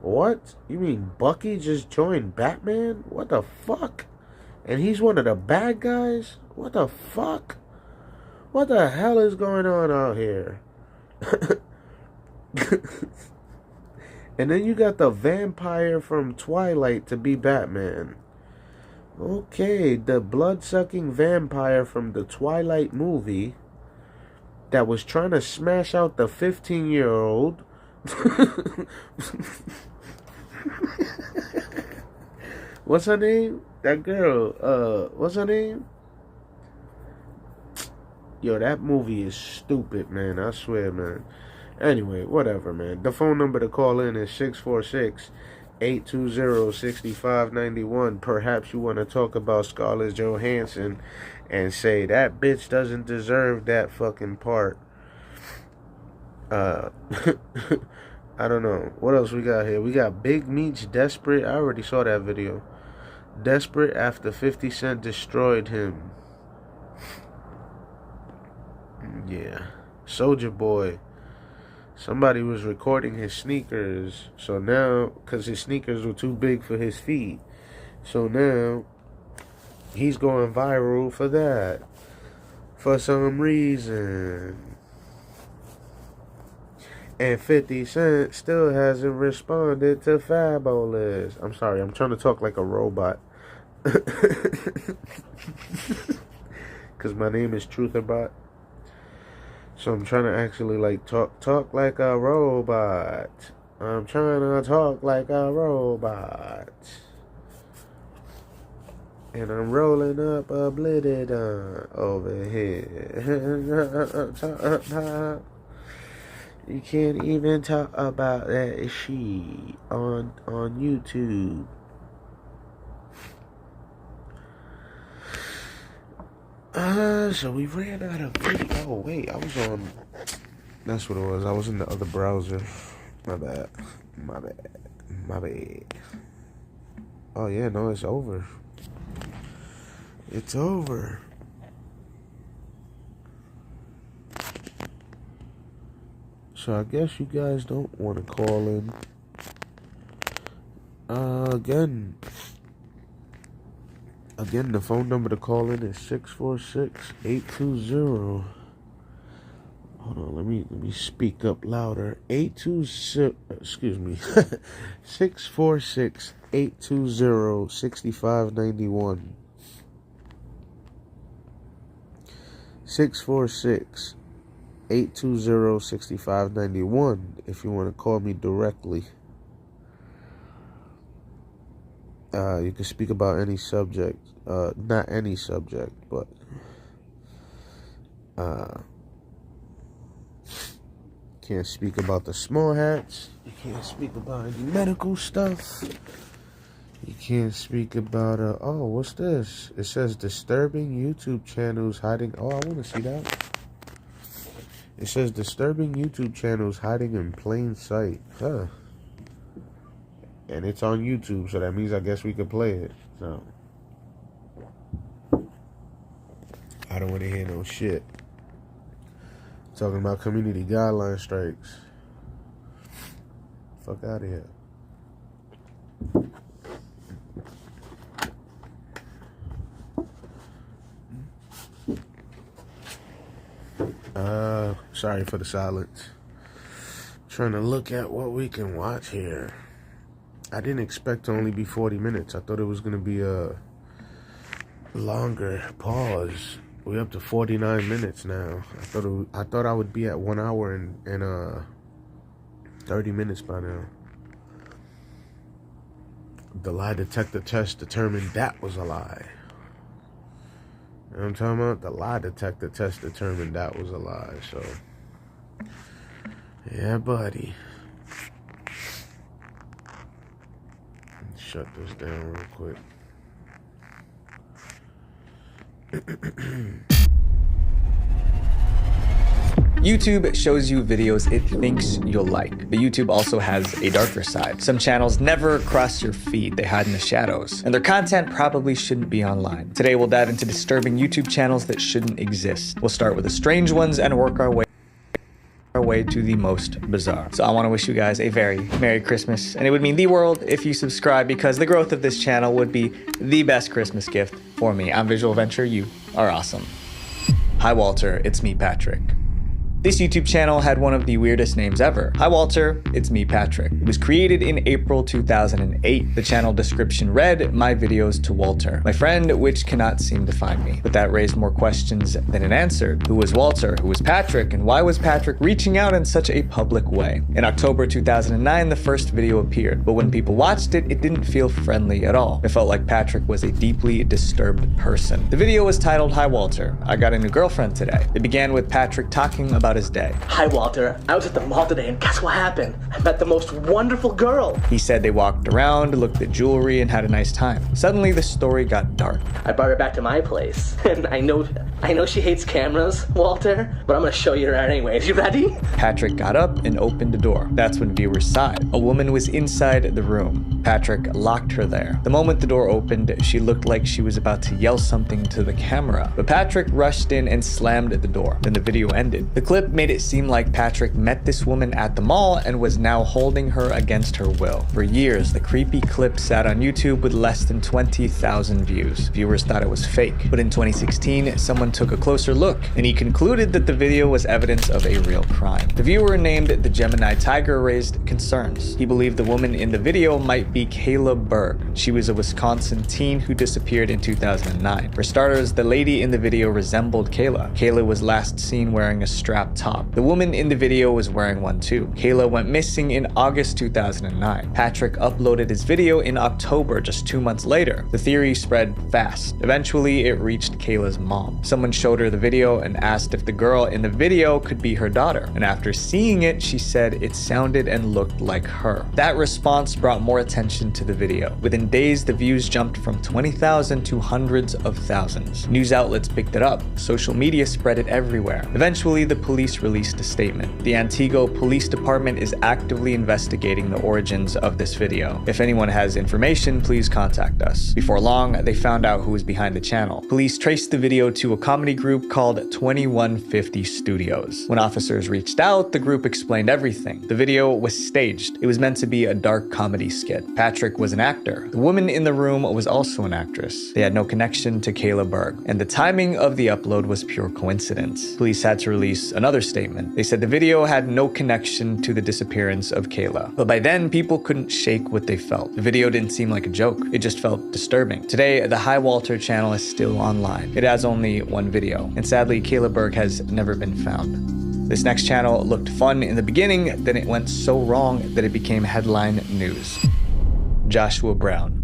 What? You mean Bucky just joined Batman? What the fuck? And he's one of the bad guys? What the fuck? What the hell is going on out here? And then you got the vampire from Twilight to be Batman. Okay, the blood-sucking vampire from the Twilight movie that was trying to smash out the 15-year-old. What's her name? That girl, what's her name? Yo, that movie is stupid, man. I swear, man. Anyway, whatever, man. The phone number to call in is 646-820-6591. Perhaps you want to talk about Scarlett Johansson and say that bitch doesn't deserve that fucking part. I don't know. What else we got here? We got Big Meech desperate. I already saw that video. Desperate after 50 Cent destroyed him. Yeah. Soulja Boy. Somebody was recording his sneakers. So now, because his sneakers were too big for his feet. So now, he's going viral for that. For some reason. And 50 Cent still hasn't responded to Fabulous. I'm sorry, I'm trying to talk like a robot. Because my name is Trutherbot. So I'm trying to actually like talk like a robot. I'm trying to talk like a robot. And I'm rolling up a blitted over here. You can't even talk about that shit on YouTube. So we ran out of video. Oh wait, I was on. That's what it was. I was in the other browser. My bad. Oh yeah, no, it's over. It's over. So I guess you guys don't want to call in. Again, the phone number to call in is 646-820. Hold on, let me speak up louder. 646-820-6591. 646-820-6591 if you want to call me directly. You can speak about any subject. Not any subject, but can't speak about the small hats. You can't speak about any medical stuff. You can't speak about oh, what's this? It says disturbing YouTube channels hiding. Oh, I want to see that. It says disturbing YouTube channels hiding in plain sight. Huh. And it's on YouTube, so that means I guess we could play it. So I don't want to hear no shit. Talking about community guideline strikes. Fuck out of here. Sorry for the silence. Trying to look at what we can watch here. I didn't expect to only be 40 minutes. I thought it was going to be a longer pause. We're up to 49 minutes now. I thought I would be at 1 hour and 30 minutes by now. The lie detector test determined that was a lie. You know what I'm talking about? The lie detector test determined that was a lie. So, yeah, buddy. Shut this down real quick. YouTube shows you videos it thinks you'll like, but YouTube also has a darker side. Some channels never cross your feed, they hide in the shadows, and their content probably shouldn't be online. Today we'll dive into disturbing YouTube channels that shouldn't exist. We'll start with the strange ones and work our way to the most bizarre. So I want to wish you guys a very Merry Christmas, and it would mean the world if you subscribe, because the growth of this channel would be the best Christmas gift for me. I'm Visual Venture, you are awesome. Hi Walter, it's me Patrick. This YouTube channel had one of the weirdest names ever. Hi Walter, it's me Patrick. It was created in April 2008. The channel description read, my videos to Walter, my friend, which cannot seem to find me. But that raised more questions than it answered. Who was Walter? Who was Patrick? And why was Patrick reaching out in such a public way? In October 2009, the first video appeared, but when people watched it, it didn't feel friendly at all. It felt like Patrick was a deeply disturbed person. The video was titled, Hi Walter, I got a new girlfriend today. It began with Patrick talking about his day. Hi Walter, I was at the mall today and guess what happened? I met the most wonderful girl. He said they walked around, looked at jewelry, and had a nice time. Suddenly the story got dark. I brought her back to my place, and I know she hates cameras, Walter, but I'm gonna show you around anyways. You ready? Patrick got up and opened the door. That's when viewers sighed. A woman was inside the room. Patrick locked her there. The moment the door opened, she looked like she was about to yell something to the camera, but Patrick rushed in and slammed at the door. Then the video ended. The clip made it seem like Patrick met this woman at the mall and was now holding her against her will. For years, the creepy clip sat on YouTube with less than 20,000 views. Viewers thought it was fake, but in 2016, someone took a closer look, and he concluded that the video was evidence of a real crime. The viewer named the Gemini Tiger raised concerns. He believed the woman in the video might be Kayla Berg. She was a Wisconsin teen who disappeared in 2009. For starters, the lady in the video resembled Kayla. Kayla was last seen wearing a strapped top. The woman in the video was wearing one too. Kayla went missing in August 2009. Patrick uploaded his video in October, just 2 months later. The theory spread fast. Eventually, it reached Kayla's mom. Someone showed her the video and asked if the girl in the video could be her daughter. And after seeing it, she said it sounded and looked like her. That response brought more attention to the video. Within days, the views jumped from 20,000 to hundreds of thousands. News outlets picked it up. Social media spread it everywhere. Eventually, the police released a statement. The Antigo Police Department is actively investigating the origins of this video. If anyone has information, please contact us. Before long, they found out who was behind the channel. Police traced the video to a comedy group called 2150 Studios. When officers reached out, the group explained everything. The video was staged. It was meant to be a dark comedy skit. Patrick was an actor. The woman in the room was also an actress. They had no connection to Kayla Berg, and the timing of the upload was pure coincidence. Police had to release another statement. They said the video had no connection to the disappearance of Kayla. But by then, people couldn't shake what they felt. The video didn't seem like a joke. It just felt disturbing. Today, the Hi Walter channel is still online. It has only one video, and sadly, Kayla Berg has never been found. This next channel looked fun in the beginning, then it went so wrong that it became headline news. Joshua Brown.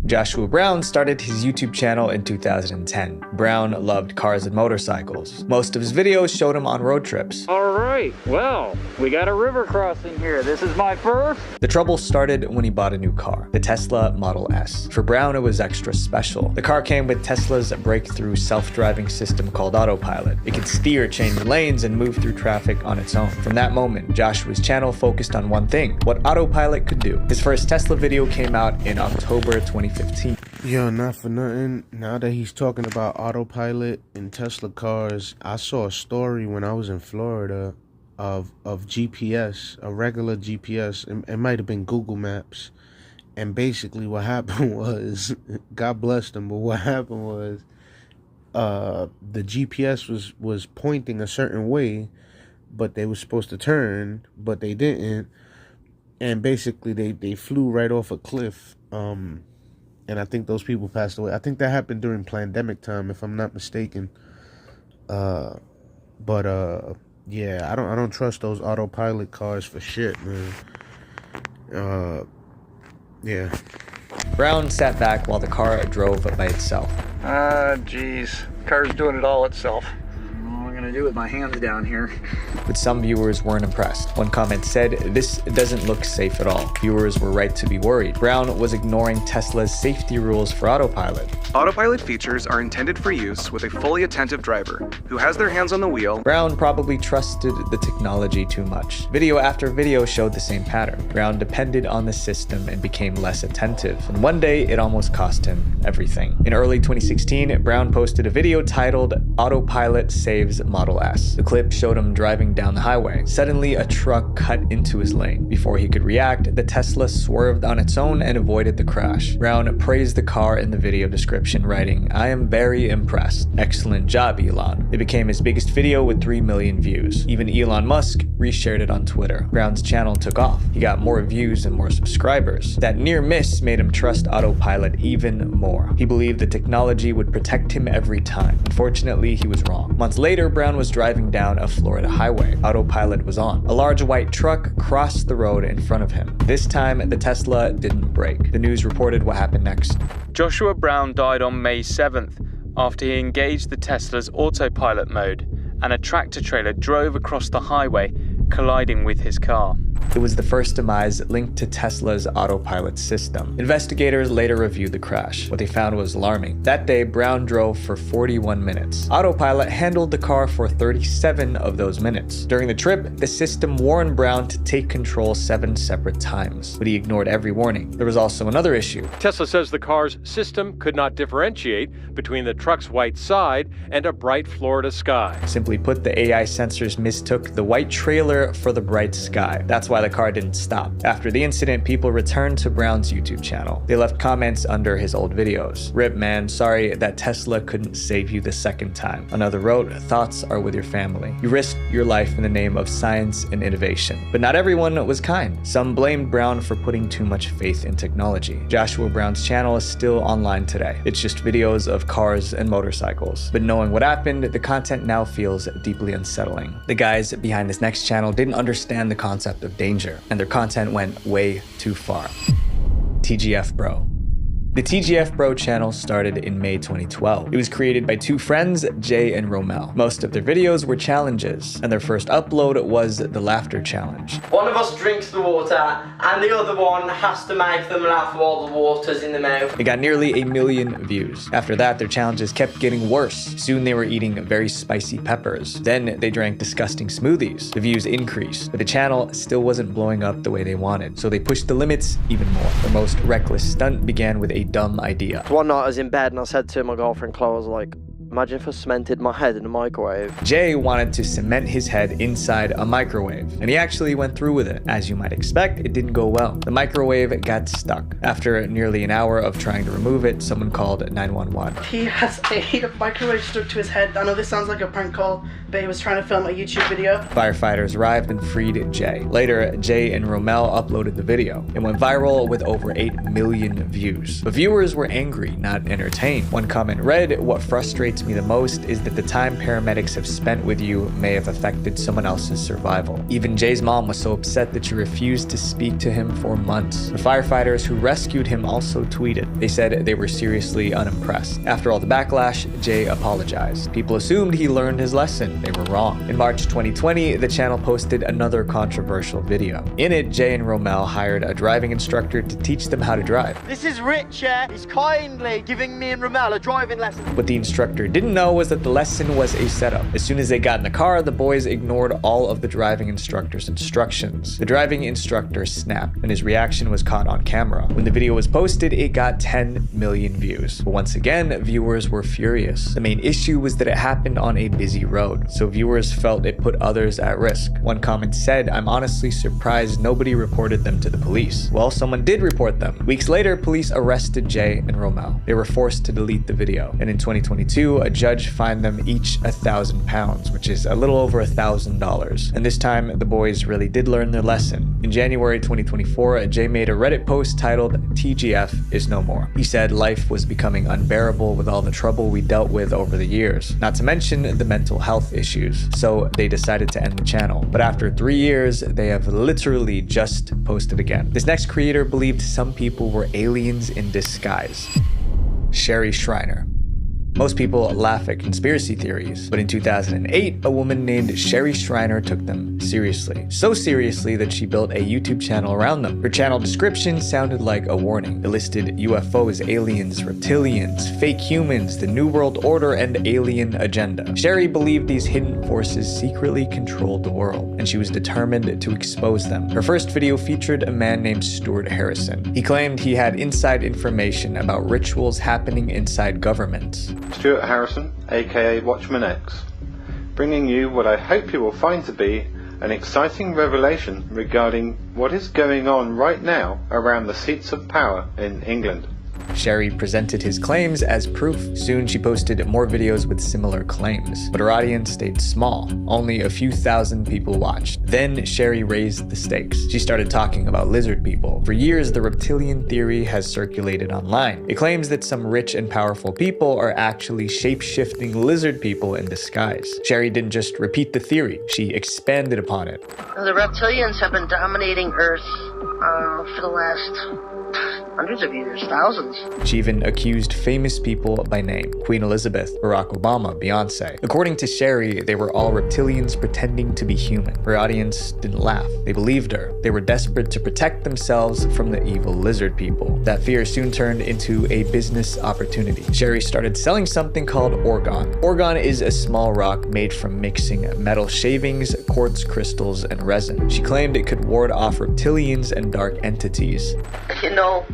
Joshua Brown started his YouTube channel in 2010. Brown loved cars and motorcycles. Most of his videos showed him on road trips. All right, well, we got a river crossing here. This is my first. The trouble started when he bought a new car, the Tesla Model S. For Brown, it was extra special. The car came with Tesla's breakthrough self-driving system called Autopilot. It could steer, change lanes, and move through traffic on its own. From that moment, Joshua's channel focused on one thing, what Autopilot could do. His first Tesla video came out in October 2015. Yo, not for nothing. Now that he's talking about autopilot in Tesla cars, I saw a story when I was in Florida of GPS, a regular GPS. It might have been Google Maps. And basically what happened was, God bless them, but what happened was the GPS was pointing a certain way, but they were supposed to turn, but they didn't. And basically they flew right off a cliff. And I think those people passed away. I think that happened during pandemic time, if I'm not mistaken. Yeah, I don't trust those autopilot cars for shit, man. Yeah. Brown sat back while the car drove by itself. Geez. Car's doing it all itself. What am I gonna do with my hands down here? But some viewers weren't impressed. One comment said, "This doesn't look safe at all." Viewers were right to be worried. Brown was ignoring Tesla's safety rules for autopilot. Autopilot features are intended for use with a fully attentive driver who has their hands on the wheel. Brown probably trusted the technology too much. Video after video showed the same pattern. Brown depended on the system and became less attentive. And one day, it almost cost him everything. In early 2016, Brown posted a video titled "Autopilot Saves Model S." The clip showed him driving down the highway. Suddenly, a truck cut into his lane. Before he could react, the Tesla swerved on its own and avoided the crash. Brown praised the car in the video description, writing, "I am very impressed. Excellent job, Elon." It became his biggest video with 3 million views. Even Elon Musk reshared it on Twitter. Brown's channel took off. He got more views and more subscribers. That near miss made him trust autopilot even more. He believed the technology would protect him every time. Unfortunately, he was wrong. Months later, Brown was driving down a Florida highway. Autopilot was on. A large white truck crossed the road in front of him. This time, the Tesla didn't brake. The news reported what happened next. Joshua Brown died on May 7th after he engaged the Tesla's autopilot mode, and a tractor-trailer drove across the highway, colliding with his car. It was the first demise linked to Tesla's autopilot system. Investigators later reviewed the crash. What they found was alarming. That day, Brown drove for 41 minutes. Autopilot handled the car for 37 of those minutes. During the trip, the system warned Brown to take control 7 separate times, but he ignored every warning. There was also another issue. Tesla says the car's system could not differentiate between the truck's white side and a bright Florida sky. Simply put, the AI sensors mistook the white trailer for the bright sky. That's why the car didn't stop. After the incident, people returned to Brown's YouTube channel. They left comments under his old videos. "Rip, man, sorry that Tesla couldn't save you the second time." Another wrote, "Thoughts are with your family. You risked your life in the name of science and innovation." But not everyone was kind. Some blamed Brown for putting too much faith in technology. Joshua Brown's channel is still online today. It's just videos of cars and motorcycles. But knowing what happened, the content now feels deeply unsettling. The guys behind this next channel didn't understand the concept of danger, and their content went way too far. TGF Bro. The TGF Bro channel started in May 2012. It was created by 2 friends, Jay and Romel. Most of their videos were challenges, and their first upload was the Laughter Challenge. One of us drinks the water, and the other one has to make them laugh while the water's in the mouth. It got nearly 1 million views. After that, their challenges kept getting worse. Soon they were eating very spicy peppers. Then they drank disgusting smoothies. The views increased, but the channel still wasn't blowing up the way they wanted, so they pushed the limits even more. Their most reckless stunt began with a dumb idea. One night I was in bed and I said to my girlfriend Chloe, I was like, imagine if I cemented my head in a microwave. Jay wanted to cement his head inside a microwave, and he actually went through with it. As you might expect, it didn't go well. The microwave got stuck. After nearly an hour of trying to remove it, someone called 911. He has a microwave stuck to his head. I know this sounds like a prank call, but he was trying to film a YouTube video. Firefighters arrived and freed Jay. Later, Jay and Romel uploaded the video. It went viral with over 8 million views. But viewers were angry, not entertained. One comment read, "What frustrates me the most is that the time paramedics have spent with you may have affected someone else's survival." Even Jay's mom was so upset that she refused to speak to him for months. The firefighters who rescued him also tweeted. They said they were seriously unimpressed. After all the backlash, Jay apologized. People assumed he learned his lesson. They were wrong. In March 2020, the channel posted another controversial video. In it, Jay and Romel hired a driving instructor to teach them how to drive. This is Rich, he's kindly giving me and Romel a driving lesson. What the instructor didn't know was that the lesson was a setup. As soon as they got in the car, the boys ignored all of the driving instructor's instructions. The driving instructor snapped, and his reaction was caught on camera. When the video was posted, it got 10 million views. But once again, viewers were furious. The main issue was that it happened on a busy road, so viewers felt it put others at risk. One comment said, "I'm honestly surprised nobody reported them to the police." Well, someone did report them. Weeks later, police arrested Jay and Romel. They were forced to delete the video, and in 2022, a judge fined them each £1,000, which is a little over $1,000. And this time, the boys really did learn their lesson. In January 2024, Jay made a Reddit post titled, "TGF is no more." He said life was becoming unbearable with all the trouble we dealt with over the years, not to mention the mental health issues. So they decided to end the channel. But after 3 years, they have literally just posted again. This next creator believed some people were aliens in disguise. Sherry Shriner. Most people laugh at conspiracy theories, but in 2008, a woman named Sherry Shriner took them seriously. So seriously that she built a YouTube channel around them. Her channel description sounded like a warning. It listed UFOs, aliens, reptilians, fake humans, the New World Order, and alien agenda. Sherry believed these hidden forces secretly controlled the world, and she was determined to expose them. Her first video featured a man named Stuart Harrison. He claimed he had inside information about rituals happening inside governments. Stuart Harrison, aka Watchman X, bringing you what I hope you will find to be an exciting revelation regarding what is going on right now around the seats of power in England. Sherry presented his claims as proof. Soon she posted more videos with similar claims, but her audience stayed small. Only a few thousand people watched. Then Sherry raised the stakes. She started talking about lizard people. For years, the reptilian theory has circulated online. It claims that some rich and powerful people are actually shape-shifting lizard people in disguise. Sherry didn't just repeat the theory, she expanded upon it. The reptilians have been dominating Earth for the last hundreds of years, thousands. She even accused famous people by name: Queen Elizabeth, Barack Obama, Beyonce. According to Sherry, they were all reptilians pretending to be human. Her audience didn't laugh. They believed her. They were desperate to protect themselves from the evil lizard people. That fear soon turned into a business opportunity. Sherry started selling something called orgone. Orgone is a small rock made from mixing metal shavings, quartz crystals, and resin. She claimed it could ward off reptilians and dark entities. You know,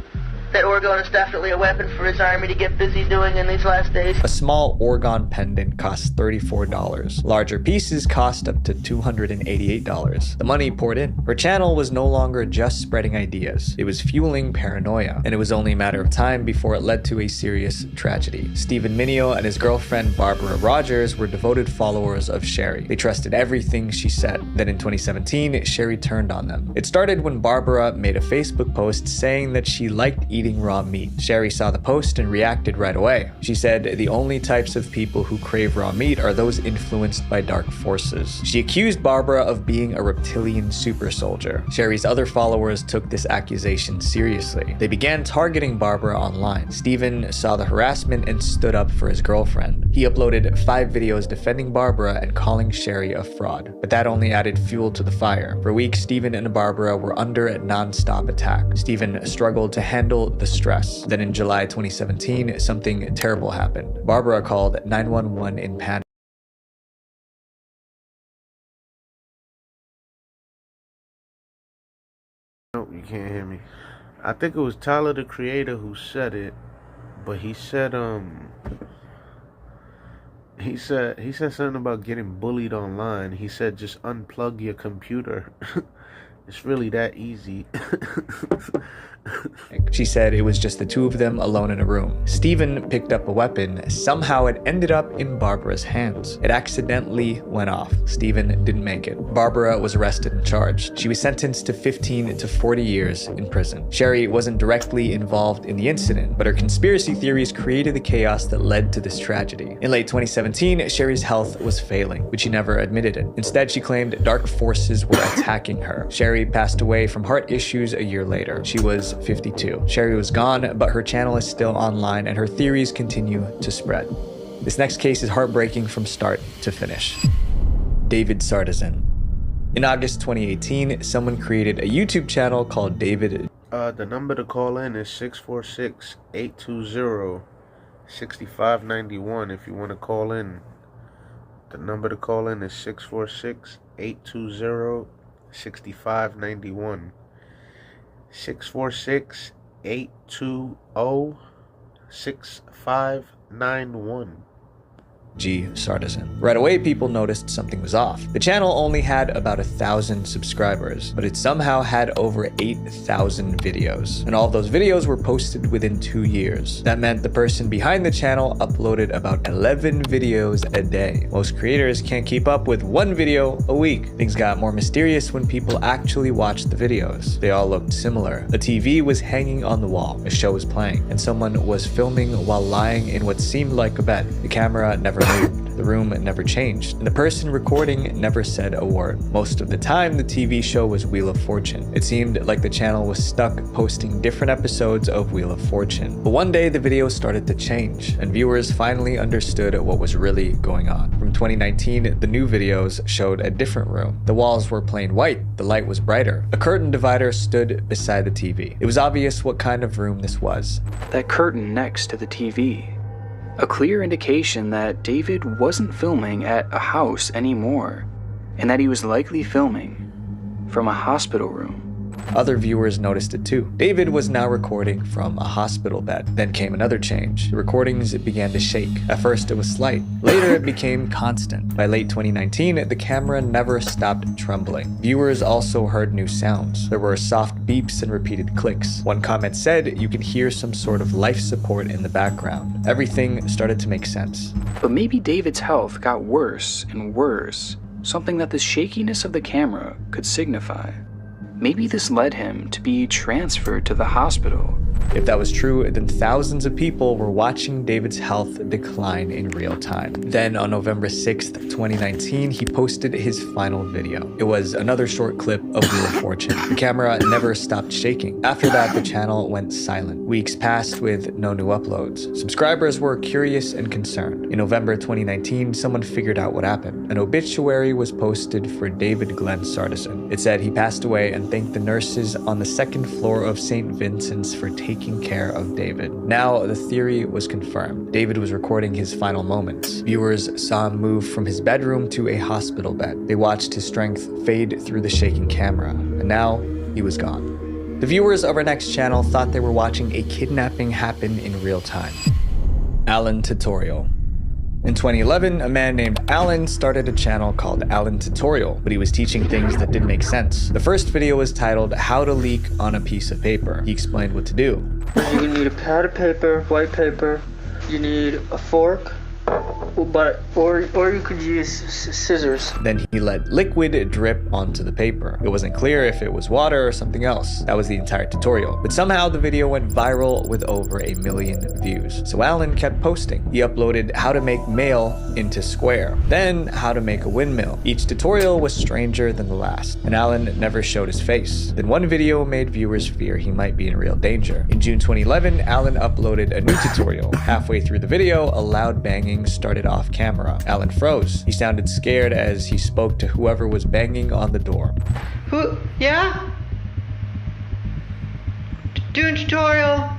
that orgone is definitely a weapon for his army to get busy doing in these last days. A small orgone pendant costs $34. Larger pieces cost up to $288. The money poured in. Her channel was no longer just spreading ideas. It was fueling paranoia, and it was only a matter of time before it led to a serious tragedy. Stephen Mineo and his girlfriend Barbara Rogers were devoted followers of Sherry. They trusted everything she said. Then in 2017, Sherry turned on them. It started when Barbara made a Facebook post saying that she liked eating raw meat. Sherry saw the post and reacted right away. She said the only types of people who crave raw meat are those influenced by dark forces. She accused Barbara of being a reptilian super soldier. Sherry's other followers took this accusation seriously. They began targeting Barbara online. Stephen saw the harassment and stood up for his girlfriend. He uploaded 5 videos defending Barbara and calling Sherry a fraud. But that only added fuel to the fire. For weeks, Stephen and Barbara were under a non-stop attack. Stephen struggled to handle the stress. Then in July 2017, something terrible happened. Barbara called 911 in panic. Nope, you can't hear me. I think it was Tyler the Creator who said it, but he said something about getting bullied online. He said just unplug your computer. It's really that easy. She said it was just the two of them alone in a room. Stephen picked up a weapon. Somehow it ended up in Barbara's hands. It accidentally went off. Stephen didn't make it. Barbara was arrested and charged. She was sentenced to 15 to 40 years in prison. Sherry wasn't directly involved in the incident, but her conspiracy theories created the chaos that led to this tragedy. In late 2017, Sherry's health was failing, but she never admitted it. Instead, she claimed dark forces were attacking her. Sherry passed away from heart issues a year later. She was 52. Sherry was gone, but her channel is still online and her theories continue to spread. This next case is heartbreaking from start to finish. David Sartazin. In August 2018, someone created a YouTube channel called David. The number to call in is 646-820-6591 if you want to call in. The number to call in is 646-820-6591. 646-820-6591. G. Sardison. Right away, people noticed something was off. The channel only had about 1,000 subscribers, but it somehow had over 8,000 videos. And all of those videos were posted within 2 years. That meant the person behind the channel uploaded about 11 videos a day. Most creators can't keep up with 1 video a week. Things got more mysterious when people actually watched the videos. They all looked similar. A TV was hanging on the wall, a show was playing, and someone was filming while lying in what seemed like a bed. The camera never moved. The room never changed, and the person recording never said a word. Most of the time, the TV show was Wheel of Fortune. It seemed like the channel was stuck posting different episodes of Wheel of Fortune. But one day, the videos started to change, and viewers finally understood what was really going on. From 2019, the new videos showed a different room. The walls were plain white, the light was brighter. A curtain divider stood beside the TV. It was obvious what kind of room this was. That curtain next to the TV. A clear indication that David wasn't filming at a house anymore, and that he was likely filming from a hospital room. Other viewers noticed it too. David was now recording from a hospital bed. Then came another change. The recordings began to shake. At first it was slight. Later it became constant. By late 2019, the camera never stopped trembling. Viewers also heard new sounds. There were soft beeps and repeated clicks. One comment said you could hear some sort of life support in the background. Everything started to make sense. But maybe David's health got worse and worse, something that the shakiness of the camera could signify. Maybe this led him to be transferred to the hospital. If that was true, then thousands of people were watching David's health decline in real time. Then on November 6th, 2019, he posted his final video. It was another short clip of Wheel of Fortune. The camera never stopped shaking. After that, the channel went silent. Weeks passed with no new uploads. Subscribers were curious and concerned. In November 2019, someone figured out what happened. An obituary was posted for David Glenn Sardison. It said he passed away and thanked the nurses on the 2nd floor of St. Vincent's for taking care of David. Now, the theory was confirmed. David was recording his final moments. Viewers saw him move from his bedroom to a hospital bed. They watched his strength fade through the shaking camera, and now he was gone. The viewers of our next channel thought they were watching a kidnapping happen in real time. Alan Tutorial. In 2011, a man named Alan started a channel called Alan Tutorial, but he was teaching things that didn't make sense. The first video was titled How to Leak on a Piece of Paper. He explained what to do. You need a pad of paper, white paper, you need a fork, or you could use scissors. Then he let liquid drip onto the paper. It wasn't clear if it was water or something else. That was the entire tutorial. But somehow the video went viral with over 1 million views. So Alan kept posting. He uploaded how to make mail into square, then how to make a windmill. Each tutorial was stranger than the last, and Alan never showed his face. Then one video made viewers fear he might be in real danger. In June 2011, Alan uploaded a new tutorial. Halfway through the video, a loud banging started off camera. Alan froze. He sounded scared as he spoke to whoever was banging on the door. Who? Yeah? Doing tutorial.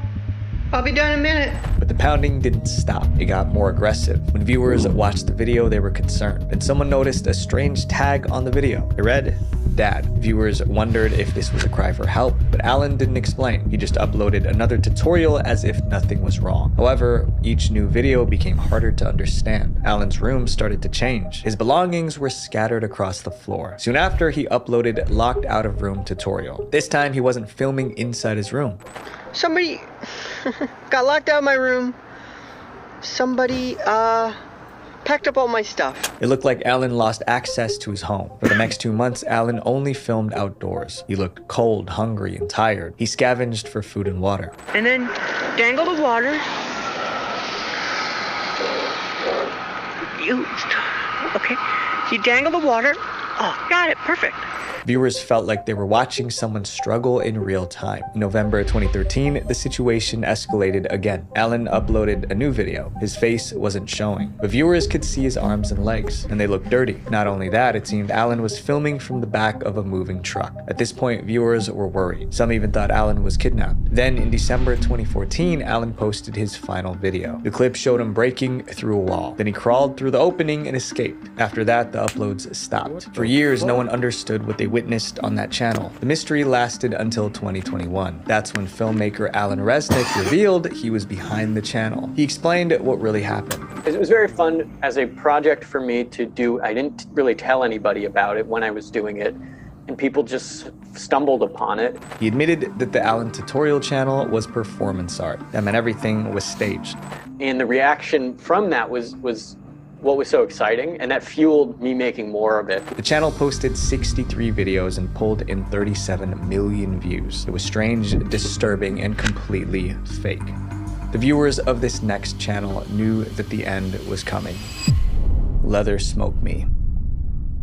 I'll be done in a minute. But the pounding didn't stop. It got more aggressive. When viewers watched the video, they were concerned. Then someone noticed a strange tag on the video. It read, Dad. Viewers wondered if this was a cry for help, but Alan didn't explain. He just uploaded another tutorial as if nothing was wrong. However, each new video became harder to understand. Alan's room started to change. His belongings were scattered across the floor. Soon after, he uploaded Locked Out of Room tutorial. This time, he wasn't filming inside his room. Somebody got locked out of my room. Somebody packed up all my stuff. It looked like Alan lost access to his home. For the next 2 months, Alan only filmed outdoors. He looked cold, hungry, and tired. He scavenged for food and water. And then dangle the water. Okay. You dangle the water. Oh, got it. Perfect. Viewers felt like they were watching someone struggle in real time. In November 2013, the situation escalated again. Alan uploaded a new video. His face wasn't showing, but viewers could see his arms and legs, and they looked dirty. Not only that, it seemed Alan was filming from the back of a moving truck. At this point, viewers were worried. Some even thought Alan was kidnapped. Then in December 2014, Alan posted his final video. The clip showed him breaking through a wall. Then he crawled through the opening and escaped. After that, the uploads stopped. For years, no one understood what they witnessed on that channel. The mystery lasted until 2021. That's when filmmaker Alan Resnick revealed he was behind the channel. He explained what really happened. It was very fun as a project for me to do. I didn't really tell anybody about it when I was doing it, and people just stumbled upon it. He admitted that the Alan tutorial channel was performance art. That meant everything was staged. And the reaction from that was what was so exciting, and that fueled me making more of it. The channel posted 63 videos and pulled in 37 million views. It was strange, disturbing, and completely fake. The viewers of this next channel knew that the end was coming. Leather Smoke Me.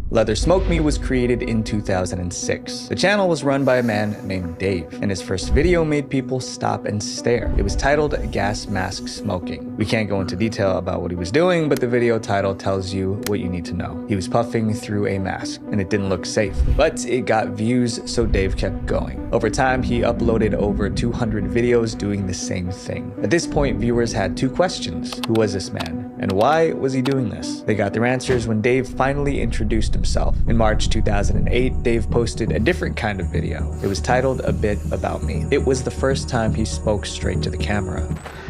Leather Smoke Me was created in 2006. The channel was run by a man named Dave, and his first video made people stop and stare. It was titled Gas Mask Smoking. We can't go into detail about what he was doing, but the video title tells you what you need to know. He was puffing through a mask, and it didn't look safe. But it got views, so Dave kept going. Over time, he uploaded over 200 videos doing the same thing. At this point, viewers had two questions. Who was this man? And why was he doing this? They got their answers when Dave finally introduced himself. In March 2008, Dave posted a different kind of video. It was titled A Bit About Me. It was the first time he spoke straight to the camera.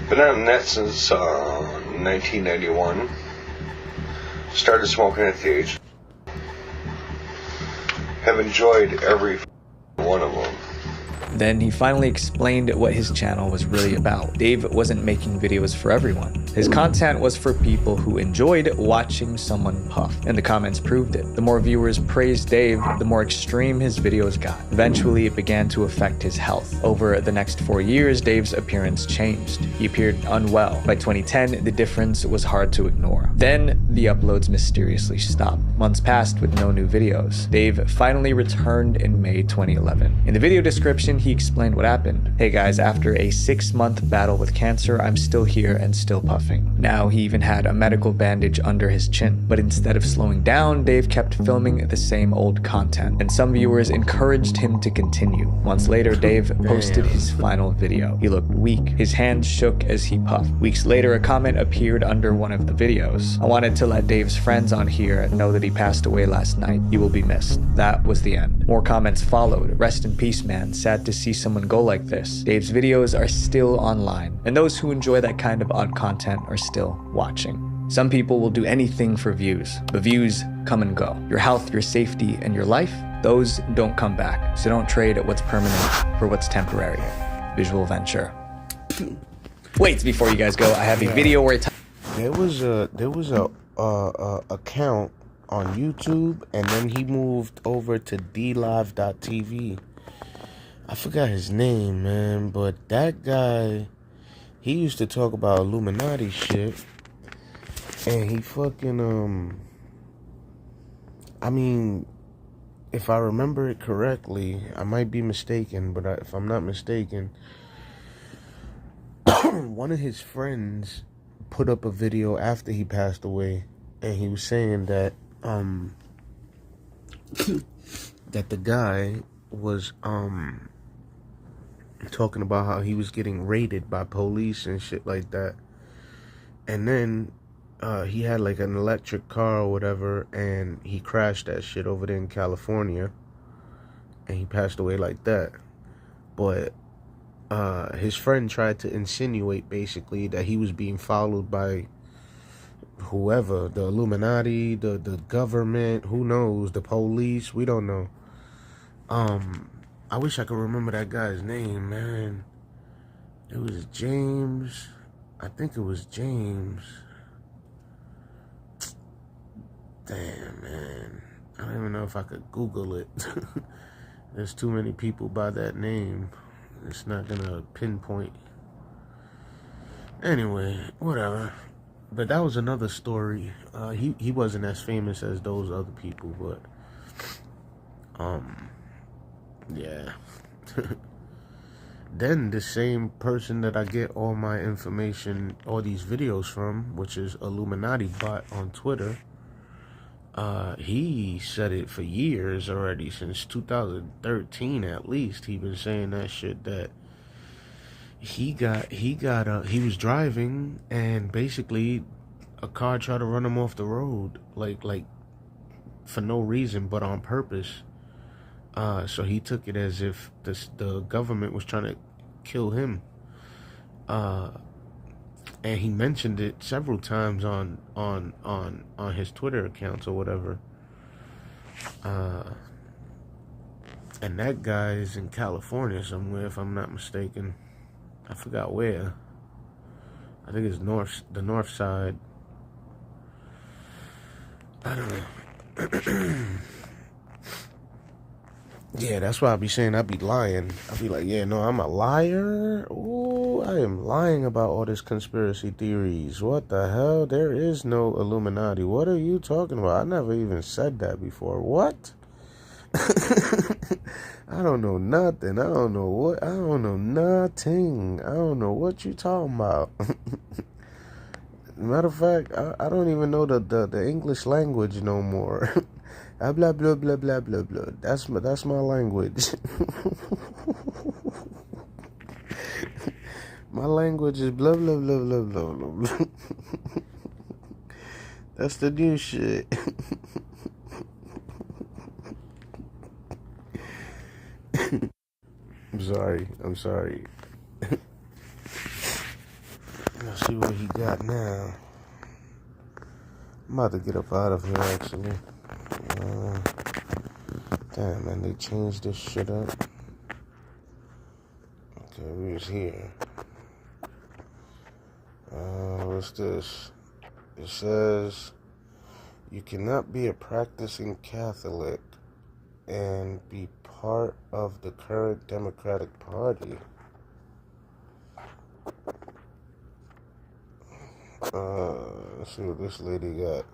Been on the net since 1991. Started smoking at the age. Have enjoyed every one of them. Then he finally explained what his channel was really about. Dave wasn't making videos for everyone. His content was for people who enjoyed watching someone puff, and the comments proved it. The more viewers praised Dave, the more extreme his videos got. Eventually, it began to affect his health. Over the next 4 years, Dave's appearance changed. He appeared unwell. By 2010, the difference was hard to ignore. Then, the uploads mysteriously stopped. Months passed with no new videos. Dave finally returned in May 2011. In the video description, he explained what happened. Hey guys, after a 6-month battle with cancer, I'm still here and still puffing. Now he even had a medical bandage under his chin. But instead of slowing down, Dave kept filming the same old content, and some viewers encouraged him to continue. Months later, Dave posted his final video. He looked weak. His hands shook as he puffed. Weeks later, a comment appeared under one of the videos. I wanted to let Dave's friends on here know that he passed away last night. He will be missed. That was the end. More comments followed. Rest in peace, man. Sad to see someone go like this. Dave's videos are still online, and those who enjoy that kind of odd content are still watching. Some people will do anything for views, but views come and go. Your health, your safety, and your life, those don't come back. So don't trade what's permanent for what's temporary. Visual Venture. Wait, before you guys go, I have a video where there was a account on YouTube, and then he moved over to DLiveTV. I forgot his name, man, but that guy, he used to talk about Illuminati shit, and he fucking, I mean, if I remember it correctly, I might be mistaken, but if I'm not mistaken, one of his friends put up a video after he passed away, and he was saying that, that the guy was, talking about how he was getting raided by police and shit like that. And then he had like an electric car or whatever, and he crashed that shit over there in California, and he passed away like that. But his friend tried to insinuate basically that he was being followed by whoever, the Illuminati, the government, who knows, the police, we don't know. I wish I could remember that guy's name, man. It was James. I think it was James. Damn, man. I don't even know if I could Google it. There's too many people by that name. It's not gonna pinpoint. Anyway, whatever. But that was another story. He wasn't as famous as those other people, but yeah. Then the same person that I get all my information, all these videos from, which is Illuminati Bot on Twitter, he said it for years already, since 2013 at least. He been saying that shit, that he was driving and basically a car tried to run him off the road, like for no reason but on purpose. So he took it as if the government was trying to kill him. And he mentioned it several times on his Twitter accounts or whatever. And that guy is in California somewhere, if I'm not mistaken. I forgot where. I think it's the north side. I don't know. Yeah, that's why I be saying I be lying. I be like, yeah, no, I'm a liar. Ooh, I am lying about all this conspiracy theories. What the hell? There is no Illuminati. What are you talking about? I never even said that before. What? I don't know nothing. I don't know what. I don't know nothing. I don't know what you talking about. Matter of fact, I don't even know the English language no more. Blah blah blah blah blah blah. That's my language. My language is blah blah blah blah blah blah. That's the new shit. I'm sorry. Let's see what he got now. I'm about to get up out of here, actually. Damn, man, they changed this shit up. Okay, we was here. What's this? It says, you cannot be a practicing Catholic and be part of the current Democratic Party. Let's see what this lady got.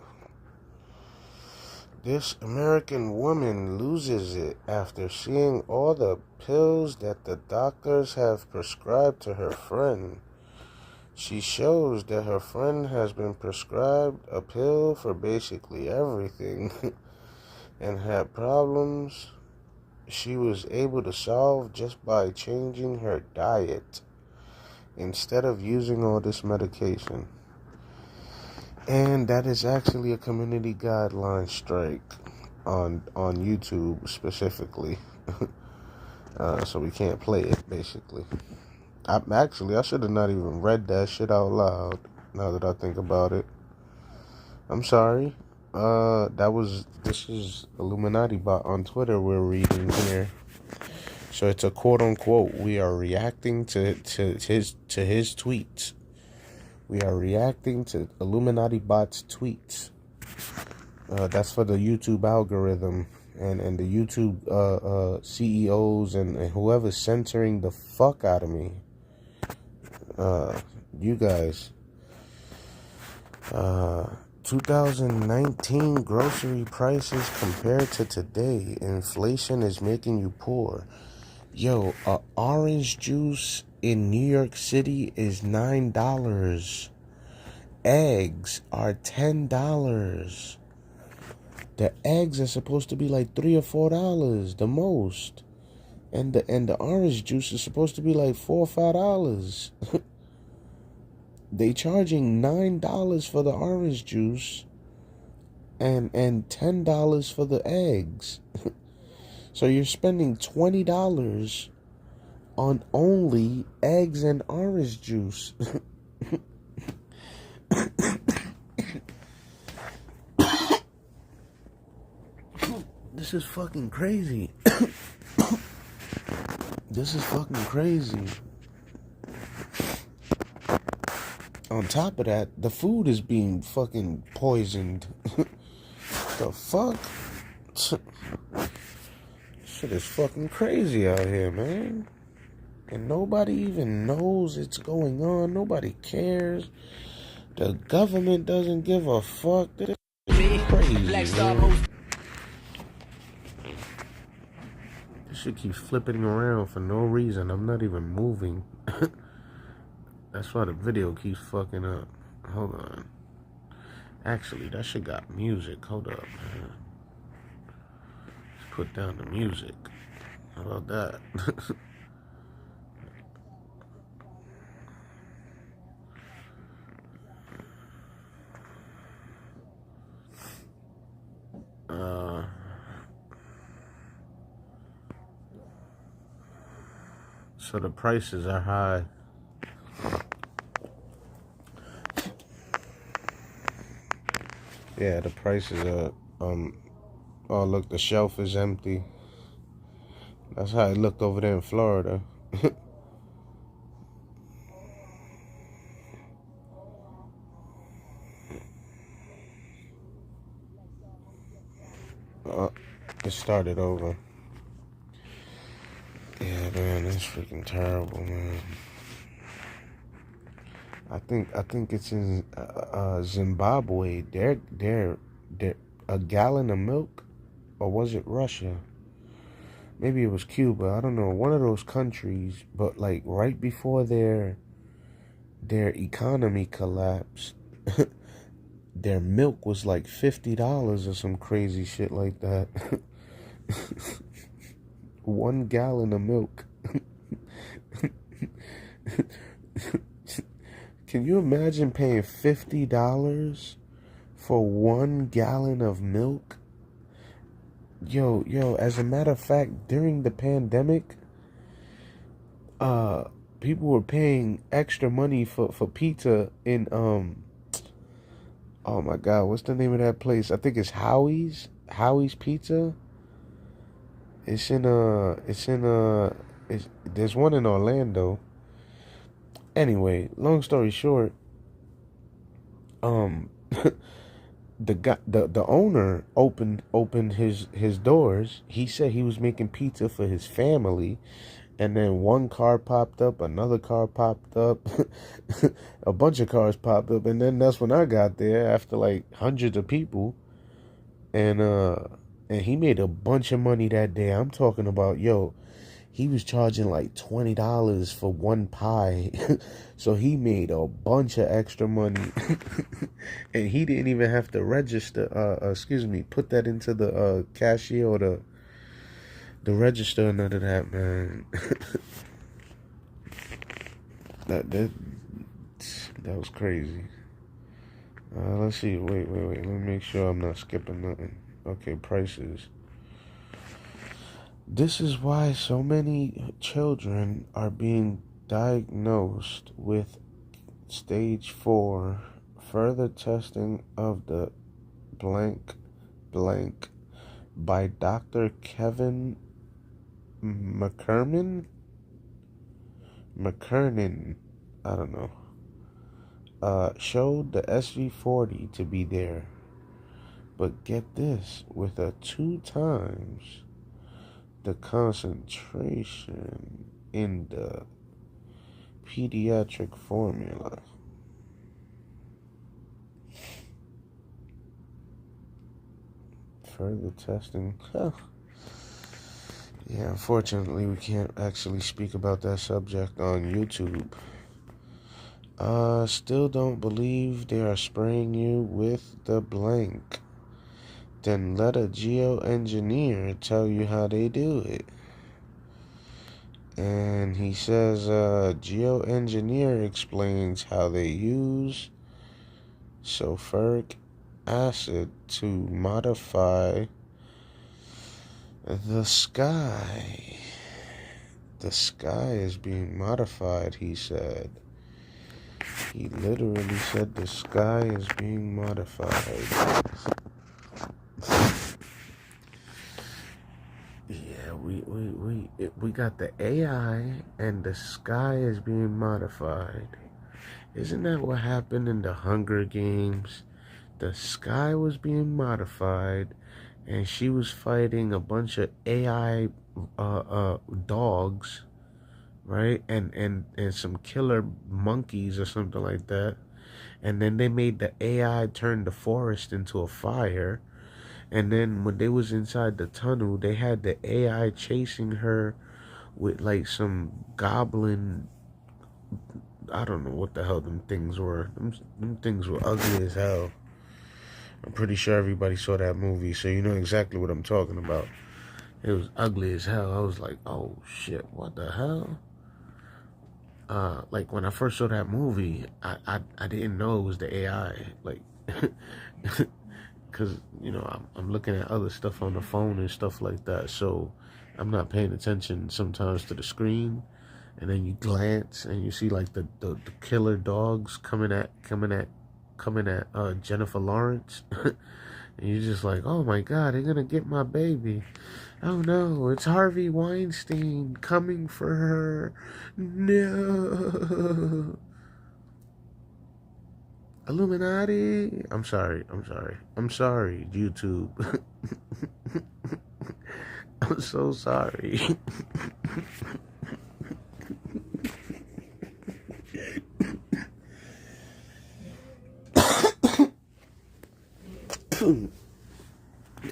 This American woman loses it after seeing all the pills that the doctors have prescribed to her friend. She shows that her friend has been prescribed a pill for basically everything and had problems she was able to solve just by changing her diet instead of using all this medication. And that is actually a community guideline strike on YouTube specifically. So we can't play it, basically. I should have not even read that shit out loud, now that I think about it. I'm sorry. This is Illuminati bot on Twitter we're reading here. So it's a quote unquote, we are reacting to his tweets. We are reacting to Illuminati bot's tweets. That's for the YouTube algorithm and the YouTube CEOs and whoever's censoring the fuck out of me. You guys. 2019 grocery prices compared to today. Inflation is making you poor. Yo, orange juice in New York City is $9. Eggs are $10. The eggs are supposed to be like $3 or $4, the most. And the orange juice is supposed to be like $4 or $5. They charging $9 for the orange juice and $10 for the eggs. So you're spending $20 on only eggs and orange juice. This is fucking crazy. This is fucking crazy. On top of that, the food is being fucking poisoned. The fuck? Shit is fucking crazy out here, man. And nobody even knows it's going on. Nobody cares. The government doesn't give a fuck. This is crazy, man. This shit keeps flipping around for no reason. I'm not even moving. That's why the video keeps fucking up. Hold on. Actually, that shit got music. Hold up, man. Let's put down the music. How about that? So the prices are high. Yeah, the prices are, oh look, the shelf is empty. That's how it looked over there in Florida. It started over. Yeah, man, that's freaking terrible, man. I think it's in Zimbabwe. They're a gallon of milk, or was it Russia? Maybe it was Cuba. I don't know. One of those countries, but like right before their economy collapsed, their milk was like $50 or some crazy shit like that. 1 gallon of milk. Can you imagine paying $50 for 1 gallon of milk? Yo, as a matter of fact, during the pandemic, people were paying extra money for pizza in, oh my God, what's the name of that place? I think it's Howie's Pizza. There's one in Orlando. Anyway, long story short, the owner opened his doors. He said he was making pizza for his family, and then one car popped up, another car popped up, a bunch of cars popped up, and then that's when I got there after like hundreds of people, and he made a bunch of money that day. I'm talking about, he was charging like $20 for one pie. So he made a bunch of extra money. And he didn't even have to register, put that into the cashier or the register, none of that, man. that was crazy. Let's see, wait. Let me make sure I'm not skipping nothing. Okay, prices. This is why so many children are being diagnosed with stage 4. Further testing of the blank by Dr. Kevin McKernan, I don't know, showed the SV40 to be there. But get this, with a 2 times the concentration in the pediatric formula. Further testing. Yeah, unfortunately, we can't actually speak about that subject on YouTube. Still don't believe they are spraying you with the blank. Then let a geoengineer tell you how they do it. And he says, geoengineer explains how they use sulfuric acid to modify the sky. The sky is being modified, he said. He literally said the sky is being modified. Yeah, we got the AI and the sky is being modified. Isn't that what happened in the Hunger Games? The sky was being modified, and she was fighting a bunch of AI dogs, right? And some killer monkeys or something like that. And then they made the AI turn the forest into a fire. And then when they was inside the tunnel, they had the AI chasing her with like some goblin, I don't know what the hell them things were. Them things were ugly as hell. I'm pretty sure everybody saw that movie, so you know exactly what I'm talking about. It was ugly as hell. I was like, oh shit, what the hell? Like when I first saw that movie, I didn't know it was the AI. Like, because, you know, I'm looking at other stuff on the phone and stuff like that, so I'm not paying attention sometimes to the screen. and then you glance and you see like the killer dogs coming at Jennifer Lawrence. And you're just like, oh my God, they're gonna get my baby. Oh no, it's Harvey Weinstein coming for her. No. Illuminati. I'm sorry, YouTube. I'm so sorry.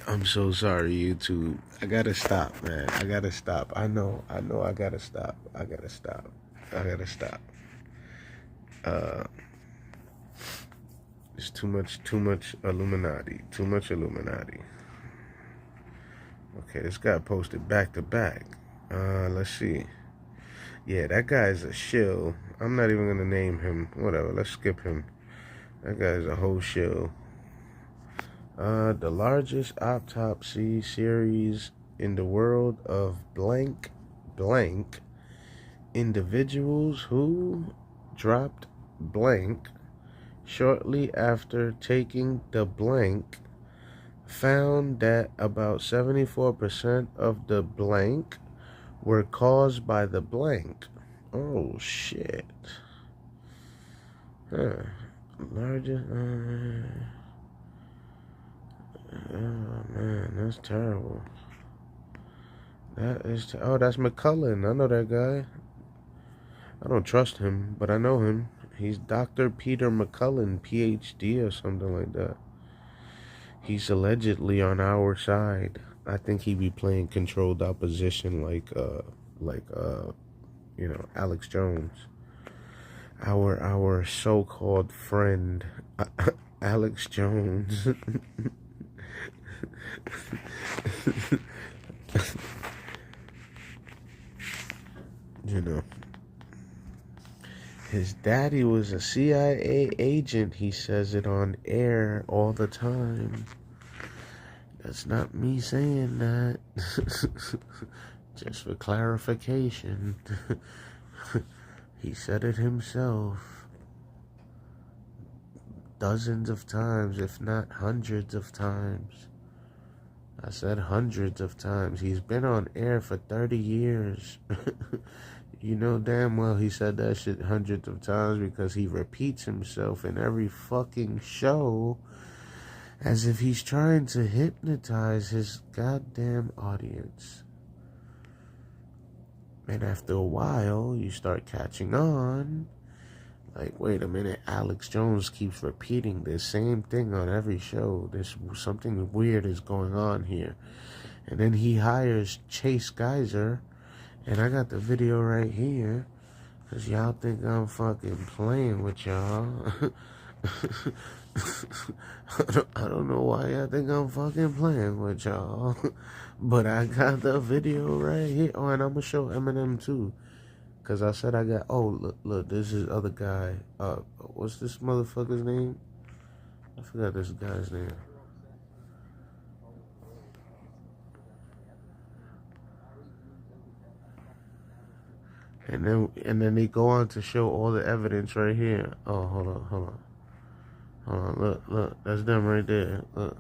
I'm so sorry, YouTube. I gotta stop, man. I gotta stop. I know I gotta stop. It's too much Illuminati. Okay, this guy posted back to back. Let's see. Yeah, that guy's a shill. I'm not even gonna name him. Whatever, let's skip him. That guy's a whole shill. The largest autopsy series in the world of blank individuals who dropped blank shortly after taking the blank found that about 74% of the blank were caused by the blank. Oh shit. Largest oh man, that's terrible. Oh, that's McCullen. I know that guy. I don't trust him, but I know him. He's Dr. Peter McCullen, PhD or something like that. He's allegedly on our side. I think he be playing controlled opposition like Alex Jones. Our so-called friend Alex Jones. You know, his daddy was a CIA agent. He says it on air all the time. That's not me saying that. Just for clarification. He said it himself. Dozens of times, if not hundreds of times. I said hundreds of times. He's been on air for 30 years. You know damn well he said that shit hundreds of times because he repeats himself in every fucking show as if he's trying to hypnotize his goddamn audience. And after a while, you start catching on. Like, wait a minute, Alex Jones keeps repeating the same thing on every show. There's something weird is going on here. And then he hires Chase Geyser. And I got the video right here. Because y'all think I'm fucking playing with y'all. I don't know why y'all think I'm fucking playing with y'all. But I got the video right here. Oh, and I'm going to show Eminem too. Because I said I got... Oh, look, this is other guy. What's this motherfucker's name? I forgot this guy's name. And then they go on to show all the evidence right here. Oh, hold on. Look. That's them right there. Look.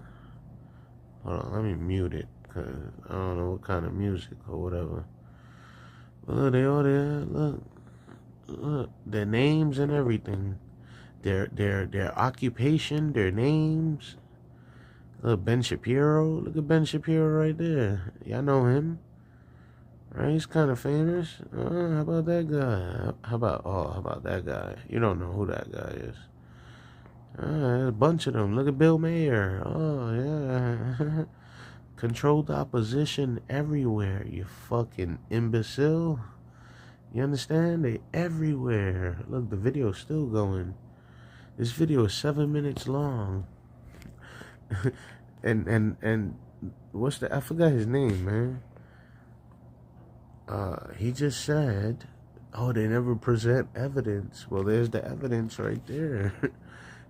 Hold on, let me mute it. Because I don't know what kind of music or whatever. But look, they all there. Look. Their names and everything. Their occupation, their names. Look, Ben Shapiro. Look at Ben Shapiro right there. Y'all know him. Right, he's kind of famous. How about that guy? How about that guy? You don't know who that guy is. There's a bunch of them. Look at Bill Mayer. Oh, yeah. Controlled opposition everywhere, you fucking imbecile. You understand? They everywhere. Look, the video's still going. This video is 7 minutes long. and what's I forgot his name, man. He just said, oh, they never present evidence. Well, there's the evidence right there.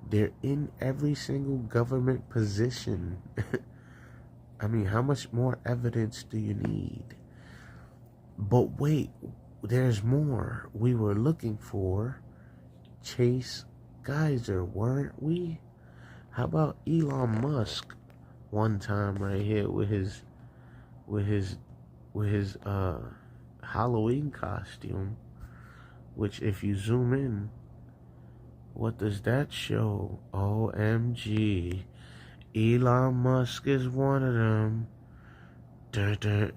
They're in every single government position. I mean, how much more evidence do you need? But wait, there's more. We were looking for Chase Geyser, weren't we? How about Elon Musk one time right here with his Halloween costume, which if you zoom in, what does that show? OMG. Elon Musk is one of them. Dun, dun,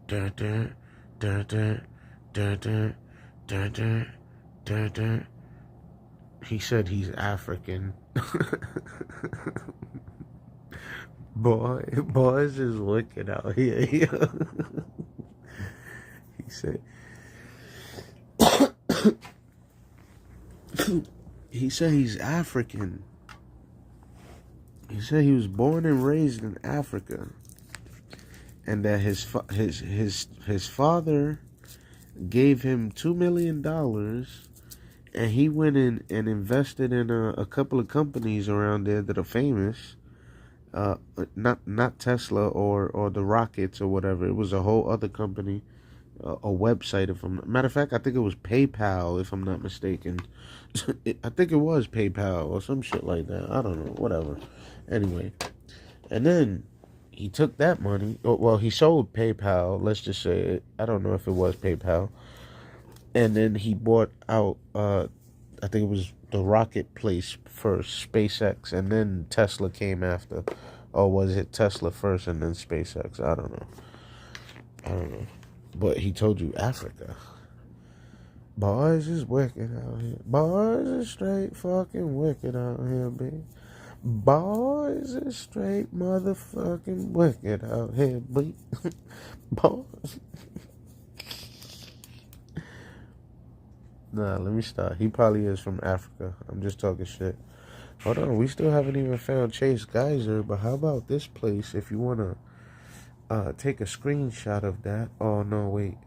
dun, dun, dun, dun, dun, dun, dun, dun, dun, dun. He said he's African. Boys is wicked out here. He said he said he's African. He said he was born and raised in Africa, and that his father gave him $2 million, and he went in and invested in a couple of companies around there that are famous. Not Tesla or the rockets or whatever. It was a whole other company, a website. Matter of fact, I think it was PayPal, if I'm not mistaken. I think it was PayPal or some shit like that. I don't know, whatever. Anyway, and then he took that money. Well, he sold PayPal. Let's just say it. I don't know if it was PayPal. And then he bought out. I think it was the rocket place first, SpaceX, and then Tesla came after. Or was it Tesla first and then SpaceX? I don't know. But he told you Africa. Boys is wicked out here. Boys is straight fucking wicked out here, baby. Boys is straight motherfucking wicked out here, baby. Boys. Nah, let me stop. He probably is from Africa. I'm just talking shit. Hold on, we still haven't even found Chase Geyser, but how about this place if you want to take a screenshot of that? Oh, no, wait.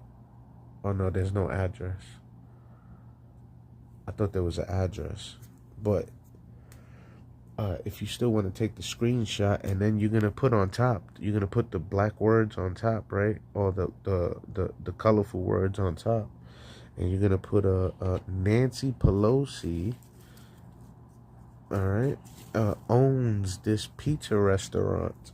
Oh, no, there's no address. I thought there was an address. But if you still want to take the screenshot, and then you're going to put on top, you're going to put the black words on top, right? Or the colorful words on top. And you're going to put a Nancy Pelosi, all right, owns this pizza restaurant.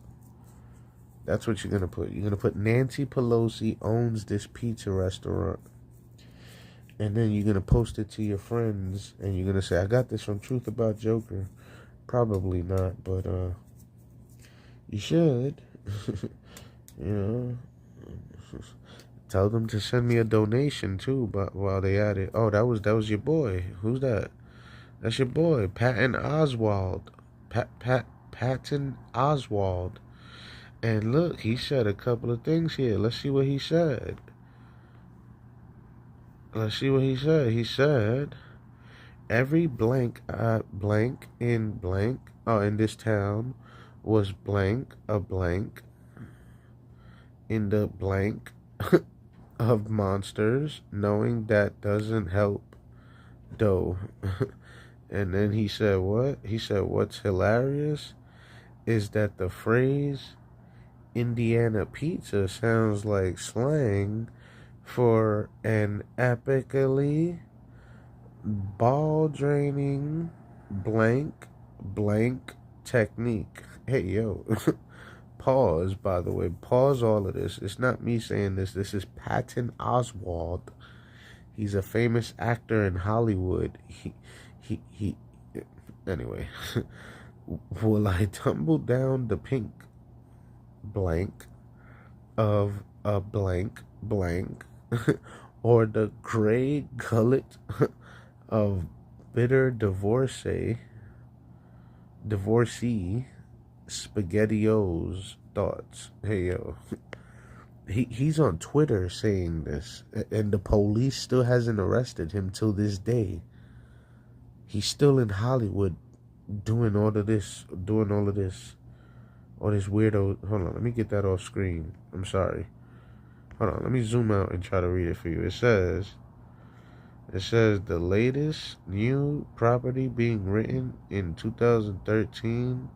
That's what you're going to put. You're going to put Nancy Pelosi owns this pizza restaurant. And then you're going to post it to your friends. And you're going to say, I got this from Truth About Joker. Probably not, but you should. You know. Tell them to send me a donation too, but while they at it. Oh, that was your boy. Who's that? That's your boy, Patton Oswald. Patton Oswald. And look, he said a couple of things here. Let's see what he said. He said, every blank in blank, in this town was blank, a blank, in the blank of monsters, knowing that doesn't help, though. And then he said what? He said what's hilarious is that the phrase Indiana pizza sounds like slang for an epically ball-draining blank technique. Hey, yo. Pause, by the way. Pause all of this. It's not me saying this. This is Patton Oswalt. He's a famous actor in Hollywood. He anyway. Will I tumble down the pink blank of a blank or the gray gullet of bitter divorcee SpaghettiOs thoughts? Hey, yo. He's on Twitter saying this, and the police still hasn't arrested him till this day. He's still in Hollywood doing all of this weirdo. Hold on, let me get that off screen. I'm sorry. Hold on, let me zoom out and try to read it for you. It says the latest new property being written in 2013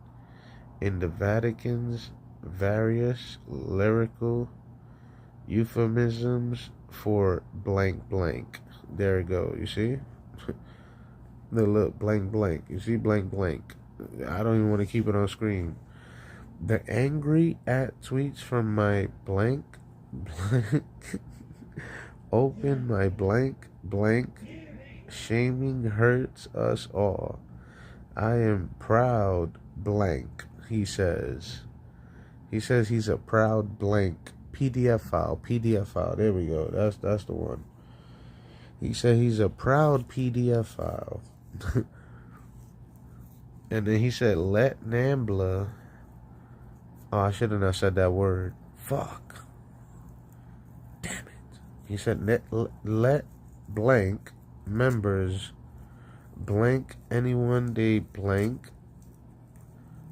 in the Vatican's various lyrical euphemisms for blank blank. There we go. You see? The look, blank blank. You see blank blank. I don't even want to keep it on screen. The angry at tweets from my blank blank. Open my blank blank. Shaming hurts us all. I am proud blank, he says. He says he's a proud blank. PDF file. There we go. That's the one. He said he's a proud PDF file. And then he said, let Nambla. Oh, I should have not said that word. Fuck. Damn it. He said, let blank members blank anyone they blank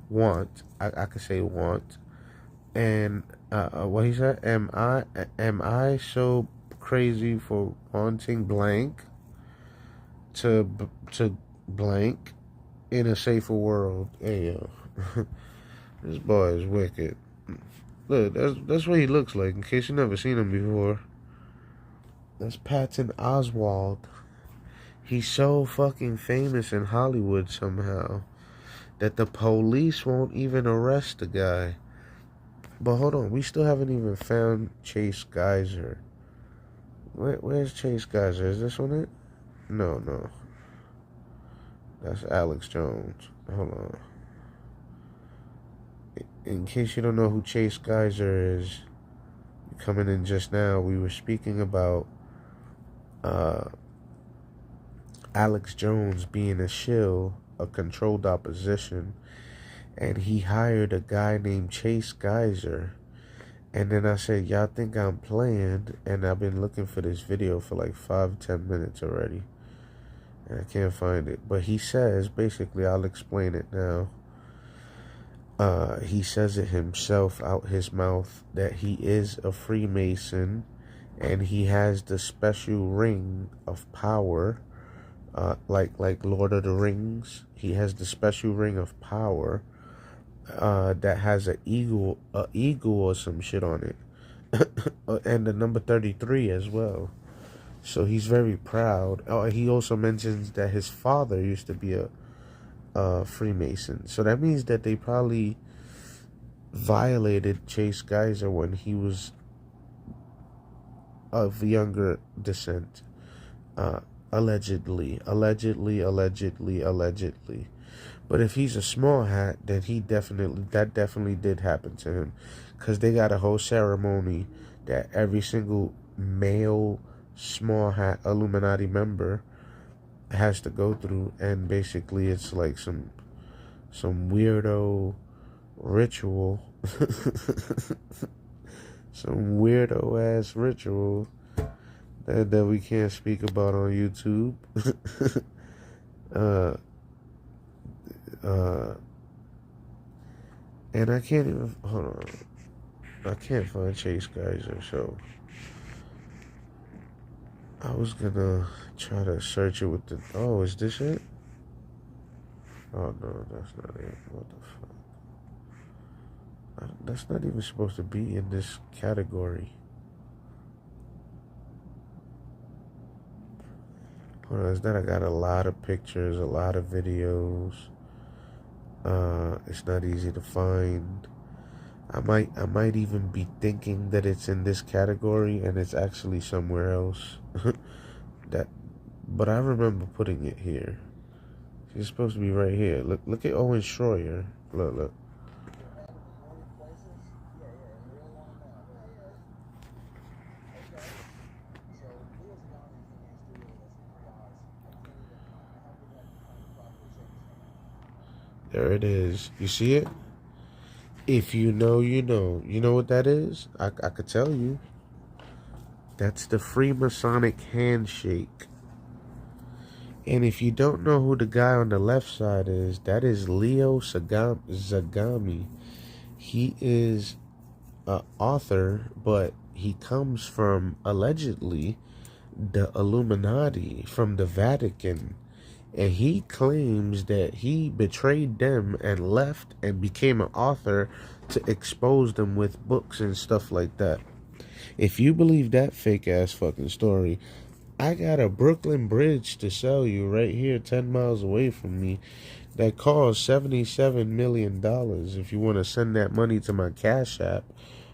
want. I could say want. And what he said, am I so crazy for wanting blank to blank in a safer world? Hey yo, this boy is wicked. Look, that's what he looks like. In case you never seen him before, that's Patton Oswalt. He's so fucking famous in Hollywood somehow that the police won't even arrest the guy. But hold on, we still haven't even found Chase Geyser. Where's Chase Geyser? Is this one it? No. That's Alex Jones. Hold on. In case you don't know who Chase Geyser is, coming in just now, we were speaking about Alex Jones being a shill, a controlled opposition, and he hired a guy named Chase Geyser. And then I said, y'all think I'm playing? And I've been looking for this video for like 5-10 minutes already, and I can't find it. But he says, basically, I'll explain it now. He says it himself out his mouth that he is a Freemason, and he has the special ring of power, like Lord of the Rings. He has the special ring of power that has an eagle or some shit on it, and the number 33 as well. So he's very proud. He also mentions that his father used to be a Freemason. So that means that they probably violated Chase Geyser when he was of younger descent. Allegedly. But if he's a small hat, then that definitely did happen to him, because they got a whole ceremony that every single male small hat Illuminati member has to go through, and basically it's like some weirdo ritual, some weirdo ass ritual that we can't speak about on YouTube. And I can't even, hold on, I can't find Chase Geyser, so I was gonna try to search it with the, oh, is this it? Oh no, that's not it. What the fuck? That's not even supposed to be in this category. Hold on, is that I got a lot of pictures, a lot of videos. It's not easy to find. I might even be thinking that it's in this category and it's actually somewhere else. But I remember putting it here. It's supposed to be right here. Look at Owen Schroyer. Look. There it is. You see it? If you know, you know. You know what that is? I could tell you. That's the Freemasonic handshake. And if you don't know who the guy on the left side is, that is Leo Zagami. He is an author, but he comes from, allegedly, the Illuminati, from the Vatican. And he claims that he betrayed them and left and became an author to expose them with books and stuff like that. If you believe that fake ass fucking story, I got a Brooklyn Bridge to sell you right here 10 miles away from me that costs $77 million. If you want to send that money to my Cash App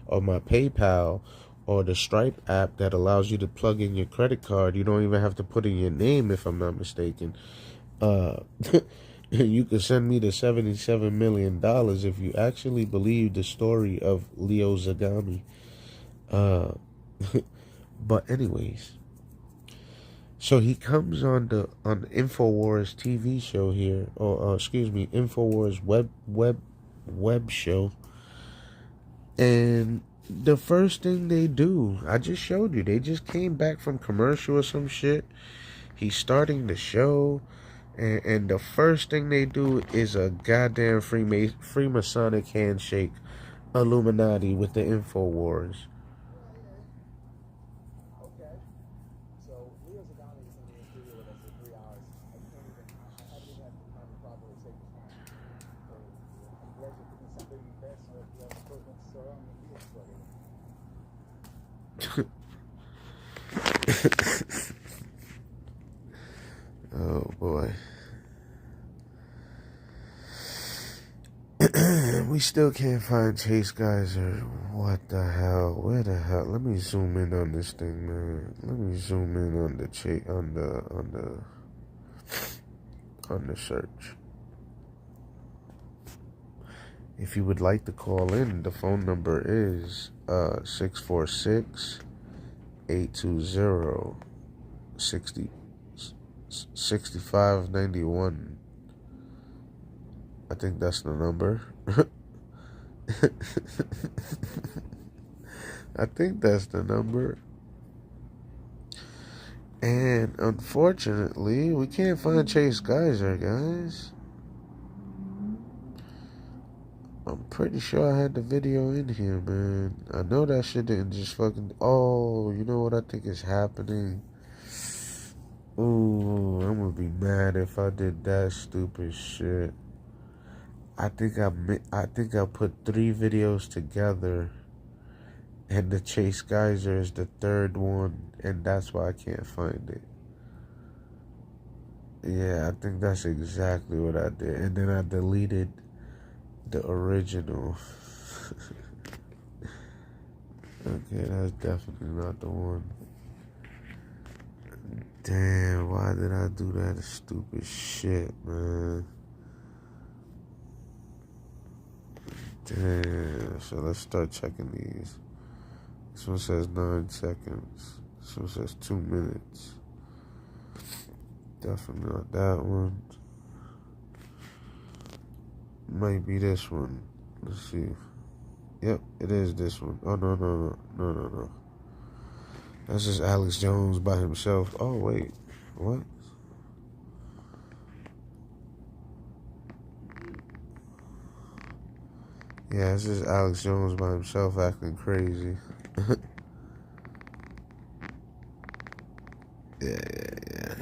or my PayPal or the Stripe app that allows you to plug in your credit card, you don't even have to put in your name if I'm not mistaken. You could send me the $77 million if you actually believe the story of Leo Zagami. But anyways, so he comes on the InfoWars TV show here, or excuse me, InfoWars web show, and the first thing they do, I just showed you, they just came back from commercial or some shit. He's starting the show, and the first thing they do is a goddamn Freemasonic handshake, Illuminati with the InfoWars. Oh boy. We still can't find Chase Geyser. What the hell? Where the hell? Let me zoom in on this thing, man. Let me zoom in on the on the search. If you would like to call in, the phone number is 646-820-6591. I think that's the number. I think that's the number. And unfortunately, we can't find Chase Geyser, guys. I'm pretty sure I had the video in here, man. I know that shit didn't just fucking... Oh, you know what I think is happening? Ooh, I'm gonna be mad if I did that stupid shit. I think I put 3 videos together, and the Chase Geyser is the 3rd one, and that's why I can't find it. Yeah, I think that's exactly what I did. And then I deleted the original. Okay, that's definitely not the one. Damn, why did I do that stupid shit, man? Damn, so let's start checking these. This one says 9 seconds. This one says 2 minutes. Definitely not that one. Might be this one. Let's see. Yep, it is this one. Oh, no. That's just Alex Jones by himself. Oh, wait. What? Yeah, it's just Alex Jones by himself acting crazy. Yeah.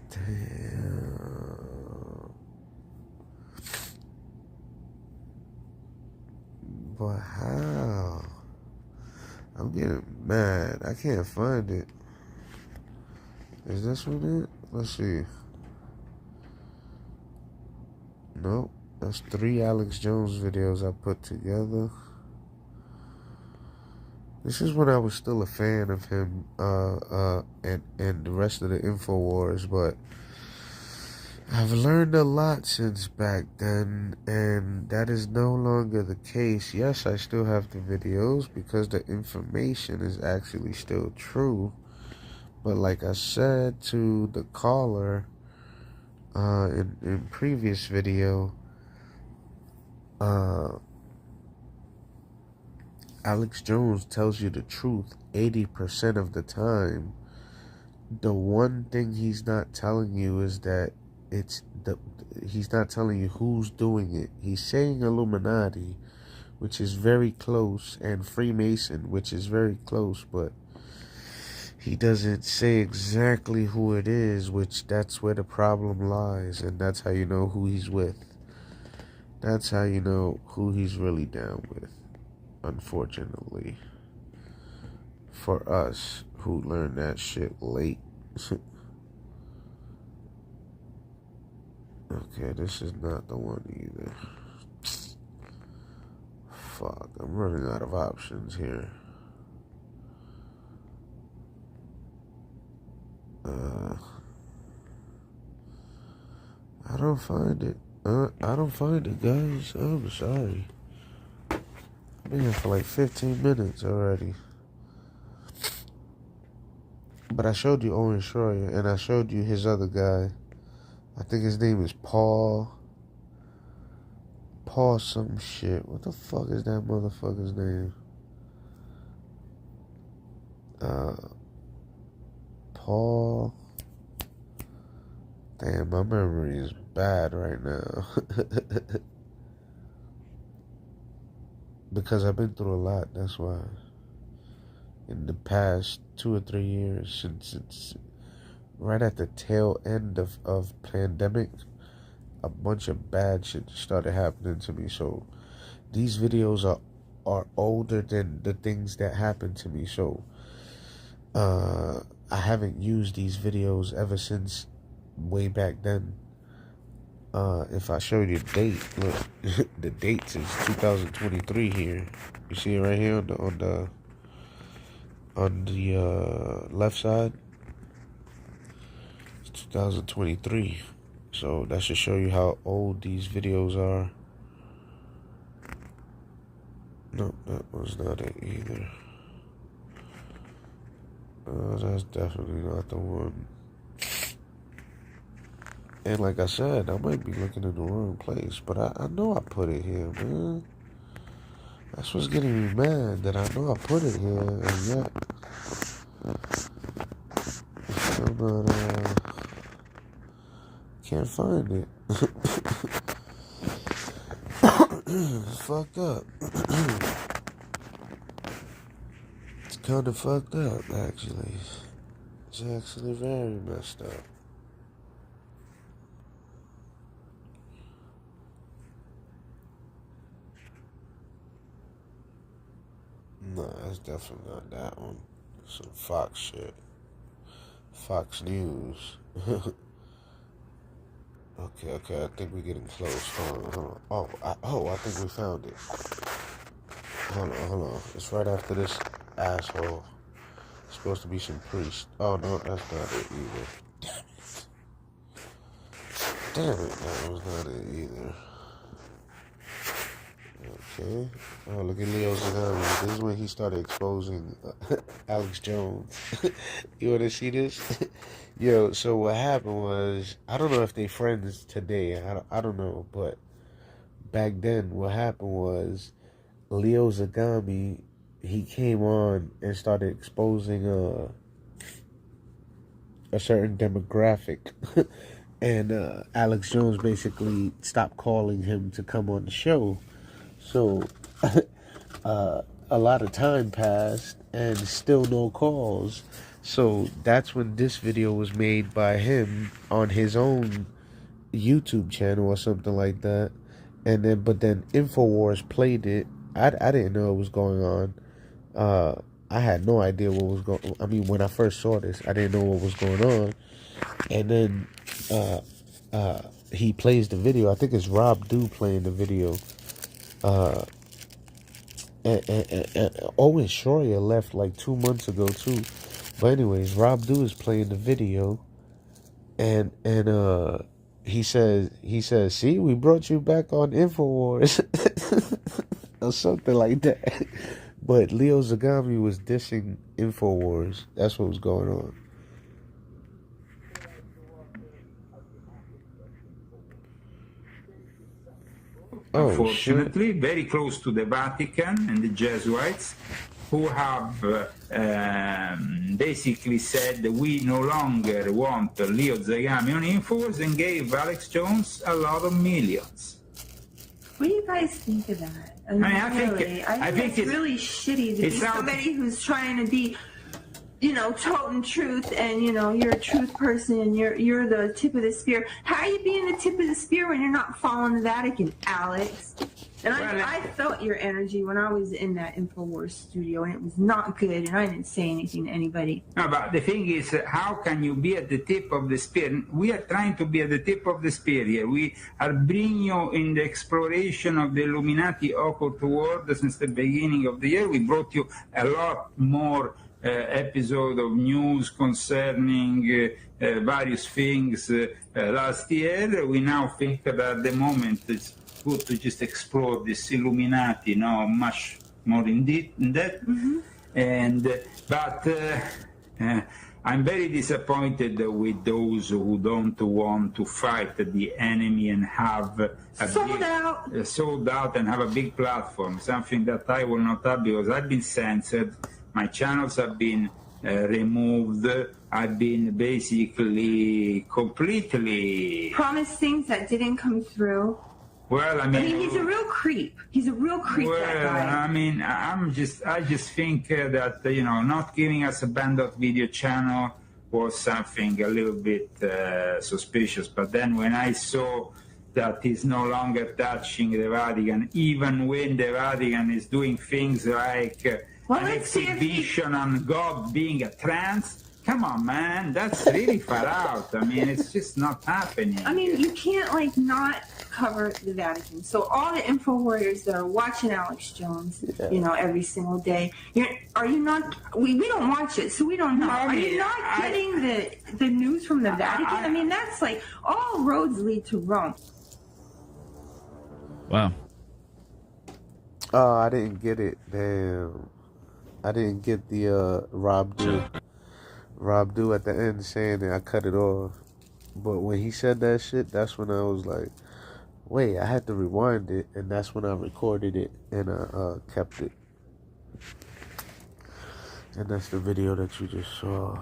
Damn. But how? I'm getting mad. I can't find it. Is this one it? Let's see. Nope. That's 3 Alex Jones videos I put together. This is when I was still a fan of him and the rest of the InfoWars, but I've learned a lot since back then, and that is no longer the case. Yes, I still have the videos because the information is actually still true, but like I said to the caller in previous video, Alex Jones tells you the truth 80% of the time. The one thing he's not telling you is that he's not telling you who's doing it. He's saying Illuminati, which is very close, and Freemason, which is very close, but he doesn't say exactly who it is, which that's where the problem lies, and that's how you know who he's with. That's how you know who he's really down with. unfortunately. For us who learned that shit late. Okay, this is not the one either. Fuck, I'm running out of options here. I don't find it. I don't find it, guys. I'm sorry. I've been here for like 15 minutes already. But I showed you Owen Schroyer, and I showed you his other guy. I think his name is Paul. Paul some shit. What the fuck is that motherfucker's name? Paul. Damn, my memory is bad right now. Because I've been through a lot, that's why. In the past 2 or 3 years, since right at the tail end of pandemic, a bunch of bad shit started happening to me. So these videos are older than the things that happened to me. So I haven't used these videos ever since way back then. If I show you the date, look, the date is 2023 here. You see it right here on the left side. It's 2023. So that should show you how old these videos are. No, that was not it either. That's definitely not the one. And like I said, I might be looking in the wrong place, but I know I put it here, man. That's what's getting me mad, that I know I put it here, and yet I'm not, can't find it. It's fucked up. It's kind of fucked up, actually. It's actually very messed up. No, that's definitely not that one. Some Fox shit. Fox News. Okay, I think we're getting close. Hold on. I think we found it. Hold on. It's right after this asshole. It's supposed to be some priest. Oh, no, that's not it either. Damn it, that was not it either. Okay. Oh, look at Leo Zagami. This is when he started exposing Alex Jones. You want to see this? Yo, so what happened was, I don't know if they friends today. I don't know, but back then, what happened was, Leo Zagami, he came on and started exposing a certain demographic. And Alex Jones basically stopped calling him to come on the show. So a lot of time passed and still no calls. So that's when this video was made by him on his own YouTube channel or something like that. And then InfoWars played it. I didn't know it was going on. I had no idea what was going on. I mean, when I first saw this, I didn't know what was going on. And then he plays the video. I think it's Rob Dew playing the video. And Owen Schroyer left like 2 months ago too. But anyways, Rob Dew is playing the video, and he says, see, we brought you back on InfoWars or something like that. But Leo Zagami was dissing InfoWars. That's what was going on. Unfortunately, very close to the Vatican and the Jesuits, who have basically said that we no longer want Leo Zagami on InfoWars and gave Alex Jones a lot of millions. What do you guys think of that? I think it's really shitty to be somebody who's trying to be, toting truth, and you're a truth person, and you're the tip of the spear. How are you being the tip of the spear when you're not following the Vatican, Alex? And I felt your energy when I was in that InfoWars studio, and it was not good, and I didn't say anything to anybody. No, but the thing is, how can you be at the tip of the spear? We are trying to be at the tip of the spear here. We are bringing you in the exploration of the Illuminati occult world since the beginning of the year. We brought you a lot more episode of news concerning various things last year. We now think that at the moment it's good to just explore this Illuminati, much more in depth. But I'm very disappointed with those who don't want to fight the enemy and have sold out and have a big platform, something that I will not have because I've been censored, my channels have been removed, I've been basically completely... Promised things that didn't come through. Well, I mean, he's a real creep. He's a real creep, that guy. I mean, I just think that, not giving us a Band.video channel was something a little bit suspicious. But then when I saw that he's no longer touching the Vatican, even when the Vatican is doing things like an exhibition on God being a trans, come on, man, that's really far out. I mean, it's just not happening. I mean, you can't, not cover the Vatican. So all the info warriors that are watching Alex Jones, every single day, are you not, we don't watch it, so we don't know. Are you not getting the news from the Vatican? I mean, that's all roads lead to Rome. Wow. Oh, I didn't get it. Damn. I didn't get the Rob Du at the end saying that. I cut it off. But when he said that shit, that's when I was like, wait, I had to rewind it, and that's when I recorded it and I kept it. And that's the video that you just saw.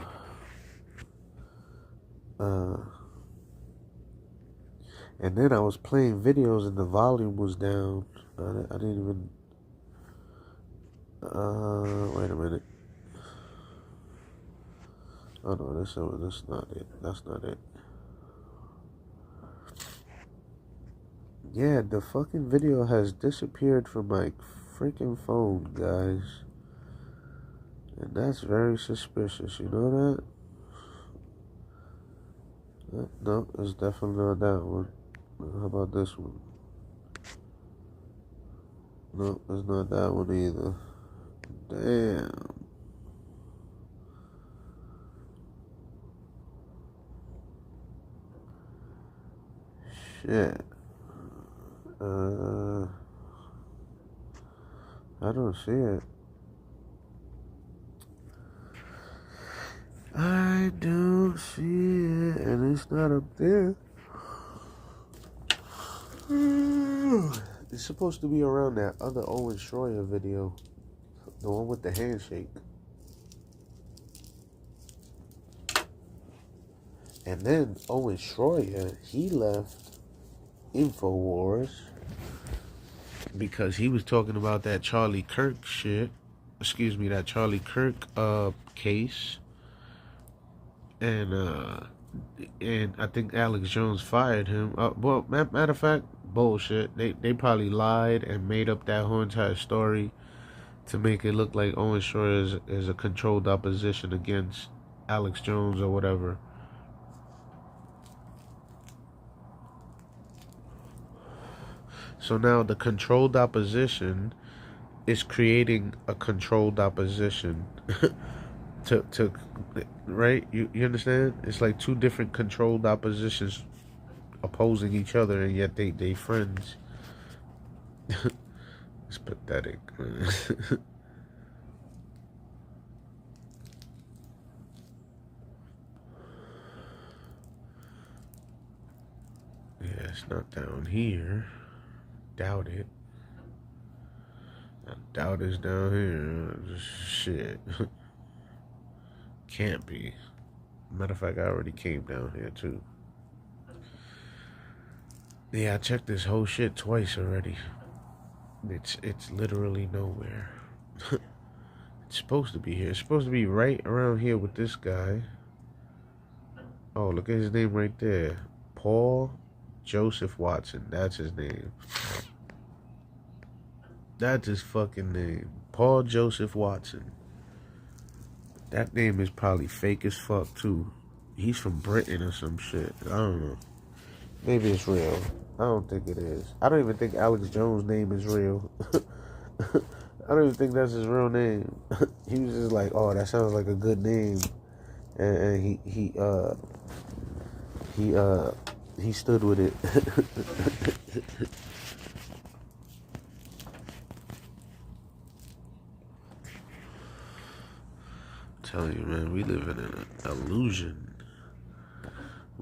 And then I was playing videos and the volume was down. I didn't even... wait a minute. Oh no, that's not it. That's not it. Yeah, the fucking video has disappeared from my freaking phone, guys. And that's very suspicious, you know that? No, it's definitely not that one. How about this one? No, it's not that one either. Damn. Shit. I don't see it. I don't see it, and it's not up there. It's supposed to be around that other Owen Schroyer video, the one with the handshake. And then Owen Schroyer, he left InfoWars because he was talking about that Charlie Kirk shit. Excuse me, that Charlie Kirk case. And I think Alex Jones fired him. Well, matter of fact, bullshit. They probably lied and made up that whole entire story to make it look like Owen Schroyer is a controlled opposition against Alex Jones or whatever. So now the controlled opposition is creating a controlled opposition to right? You understand? It's like two different controlled oppositions opposing each other, and yet they friends. It's pathetic. Yeah, it's not down here. Doubt it. I doubt it's down here. Shit. Can't be. Matter of fact, I already came down here too. Yeah, I checked this whole shit twice already. It's literally nowhere. It's supposed to be here. It's supposed to be right around here with this guy. Oh, look at his name right there. Paul Joseph Watson. That's his name. That's his fucking name. Paul Joseph Watson. That name is probably fake as fuck, too. He's from Britain or some shit. I don't know. Maybe it's real. I don't think it is. I don't even think Alex Jones' name is real. I don't even think that's his real name. He was just like, oh, that sounds like a good name. And he stood with it. Telling you, man, we live in an illusion.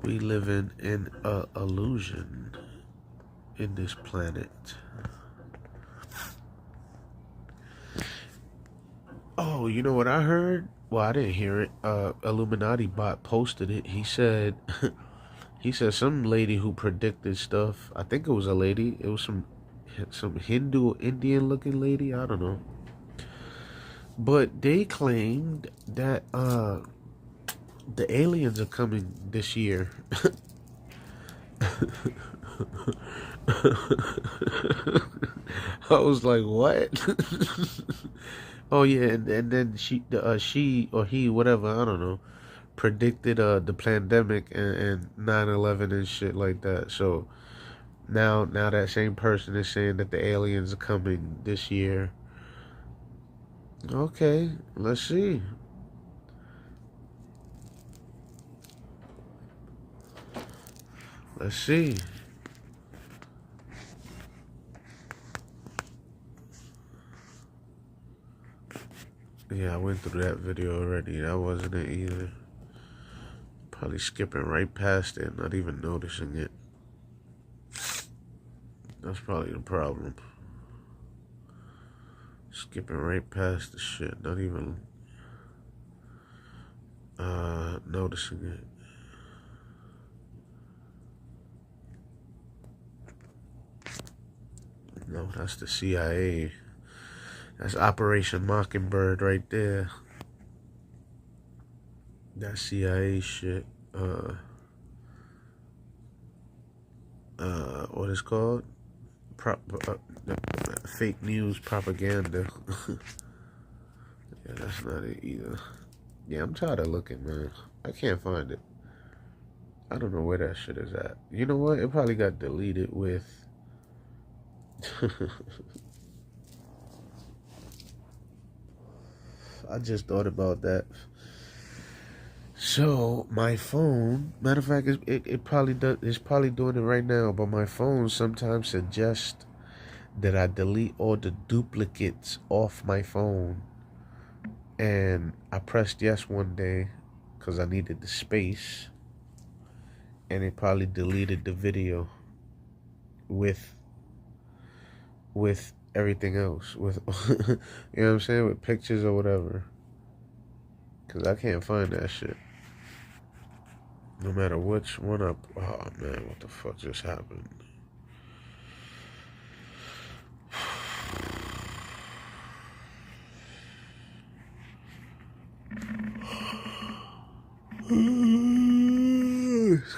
We live in an illusion in this planet. Oh, you know what I heard? Well, I didn't hear it. Illuminati bot posted it. He said some lady who predicted stuff. I think it was a lady. It was some Hindu Indian looking lady. I don't know. But they claimed that the aliens are coming this year. I was like, what? Oh yeah, and then she or he, whatever, I don't know, predicted the pandemic and 9/11 and shit like that. So now that same person is saying that the aliens are coming this year. Okay, let's see. Let's see. Yeah, I went through that video already. That wasn't it either. Probably skipping right past it, not even noticing it. That's probably the problem. Skipping right past the shit, not even noticing it. No, that's the CIA. That's Operation Mockingbird right there. That CIA shit. What it's called? Fake news propaganda. Yeah, that's not it either. Yeah, I'm tired of looking, man. I can't find it. I don't know where that shit is at. You know what? It probably got deleted with... I just thought about that. So my phone, matter of fact, it probably does. It's probably doing it right now. But my phone sometimes suggests that I delete all the duplicates off my phone. And I pressed yes one day because I needed the space, and it probably deleted the video with everything else, with you know what I'm saying, with pictures or whatever, because I can't find that shit no matter which one up. Oh man, what the fuck just happened?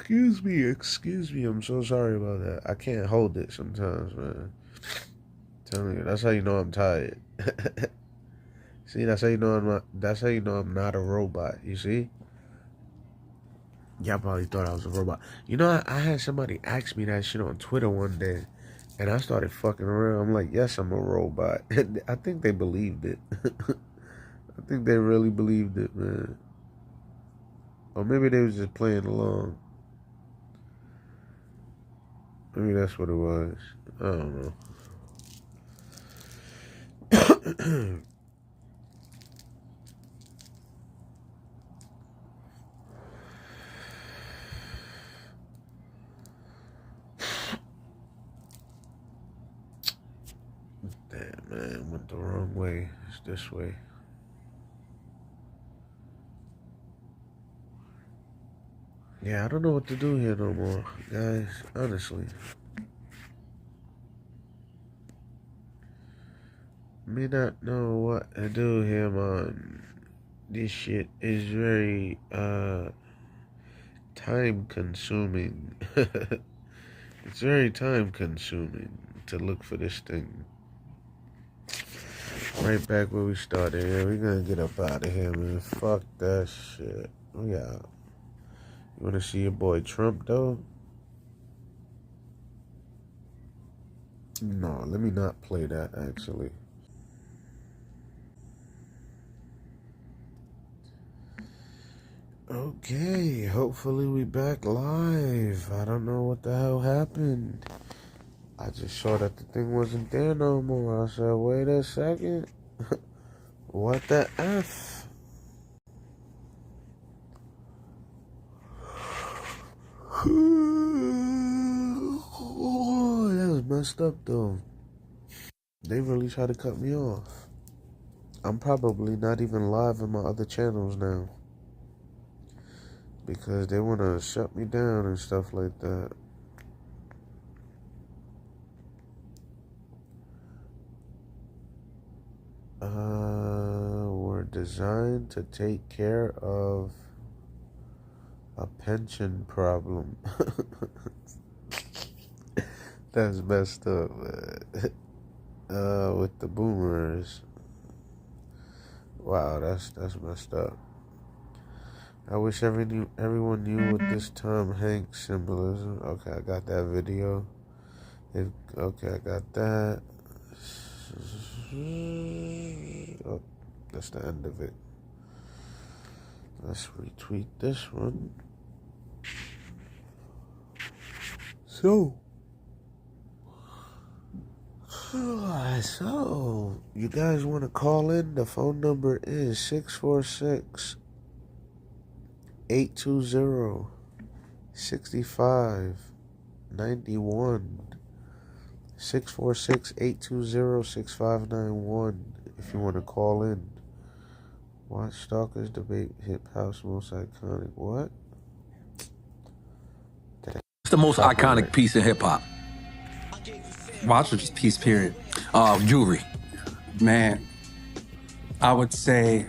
Excuse me, I'm so sorry about that. I can't hold it sometimes, man. I'm telling you, that's how you know I'm tired. See, that's how you know I'm not a robot, you see? Y'all probably thought I was a robot. You know, I had somebody ask me that shit on Twitter one day, and I started fucking around. I'm like, yes, I'm a robot. I think they believed it. I think they really believed it, man. Or maybe they was just playing along. Maybe that's what it was. I don't know. Damn, man, went the wrong way. It's this way. Yeah, I don't know what to do here no more, guys, honestly. me not know what to do here, man. This shit is very time consuming. It's very time consuming to look for this thing. Right back where we started. Yeah, we're gonna get up out of here, man. Fuck that shit. We out. You wanna see your boy Trump though? No, let me not play that actually. Okay, hopefully we back live. I don't know what the hell happened. I just saw that the thing wasn't there no more. I said, wait a second. What the F? Oh, that was messed up though. They really tried to cut me off. I'm probably not even live on my other channels now, because they want to shut me down and stuff like that. Were designed to take care of a pension problem. That's messed up, man. With the boomers. Wow, that's messed up. I wish everyone knew what this Tom Hanks symbolism. Okay, I got that video. Okay, I got that. Oh, that's the end of it. Let's retweet this one. So, you guys want to call in? The phone number is 646-820-6591. 646-820-6591 if you want to call in. Watch Stalkers debate hip hop's most iconic. What? What's the most iconic piece in hip hop? Watch or just piece, period? Jewelry. Man, I would say.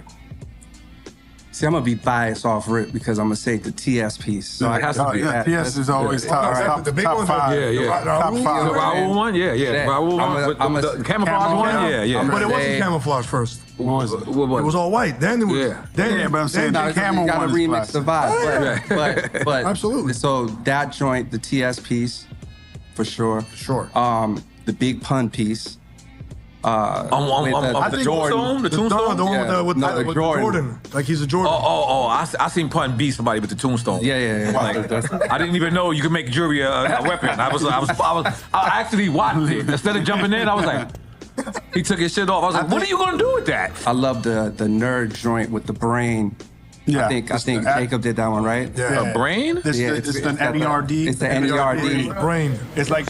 See, I'm gonna be biased off rip because I'm gonna say the TS piece. So it has to be. Yeah, TS is always top the big top five. Top five. The Raoul one, yeah. Raoul one, the camouflage one, yeah. But it wasn't camouflage first. What was it? It was all white. Then it was. Yeah. Then, but I'm saying the camel gotta one is remix the vibe. But absolutely. So that joint, the TS piece, for sure. Sure. The big pun piece. The Jordan? The Tombstone? The one with the Jordan. Like he's a Jordan. I seen Pun beat somebody with the Tombstone. Yeah. Like, I didn't even know you could make jewelry a weapon. I actually watched it. Instead of jumping in, I was like, he took his shit off. I was like, what are you gonna do with that? I love the nerd joint with the brain. Yeah, I think Jacob did that one, right? Yeah. A brain? It's the NERD. It's the NERD. Brain. It's like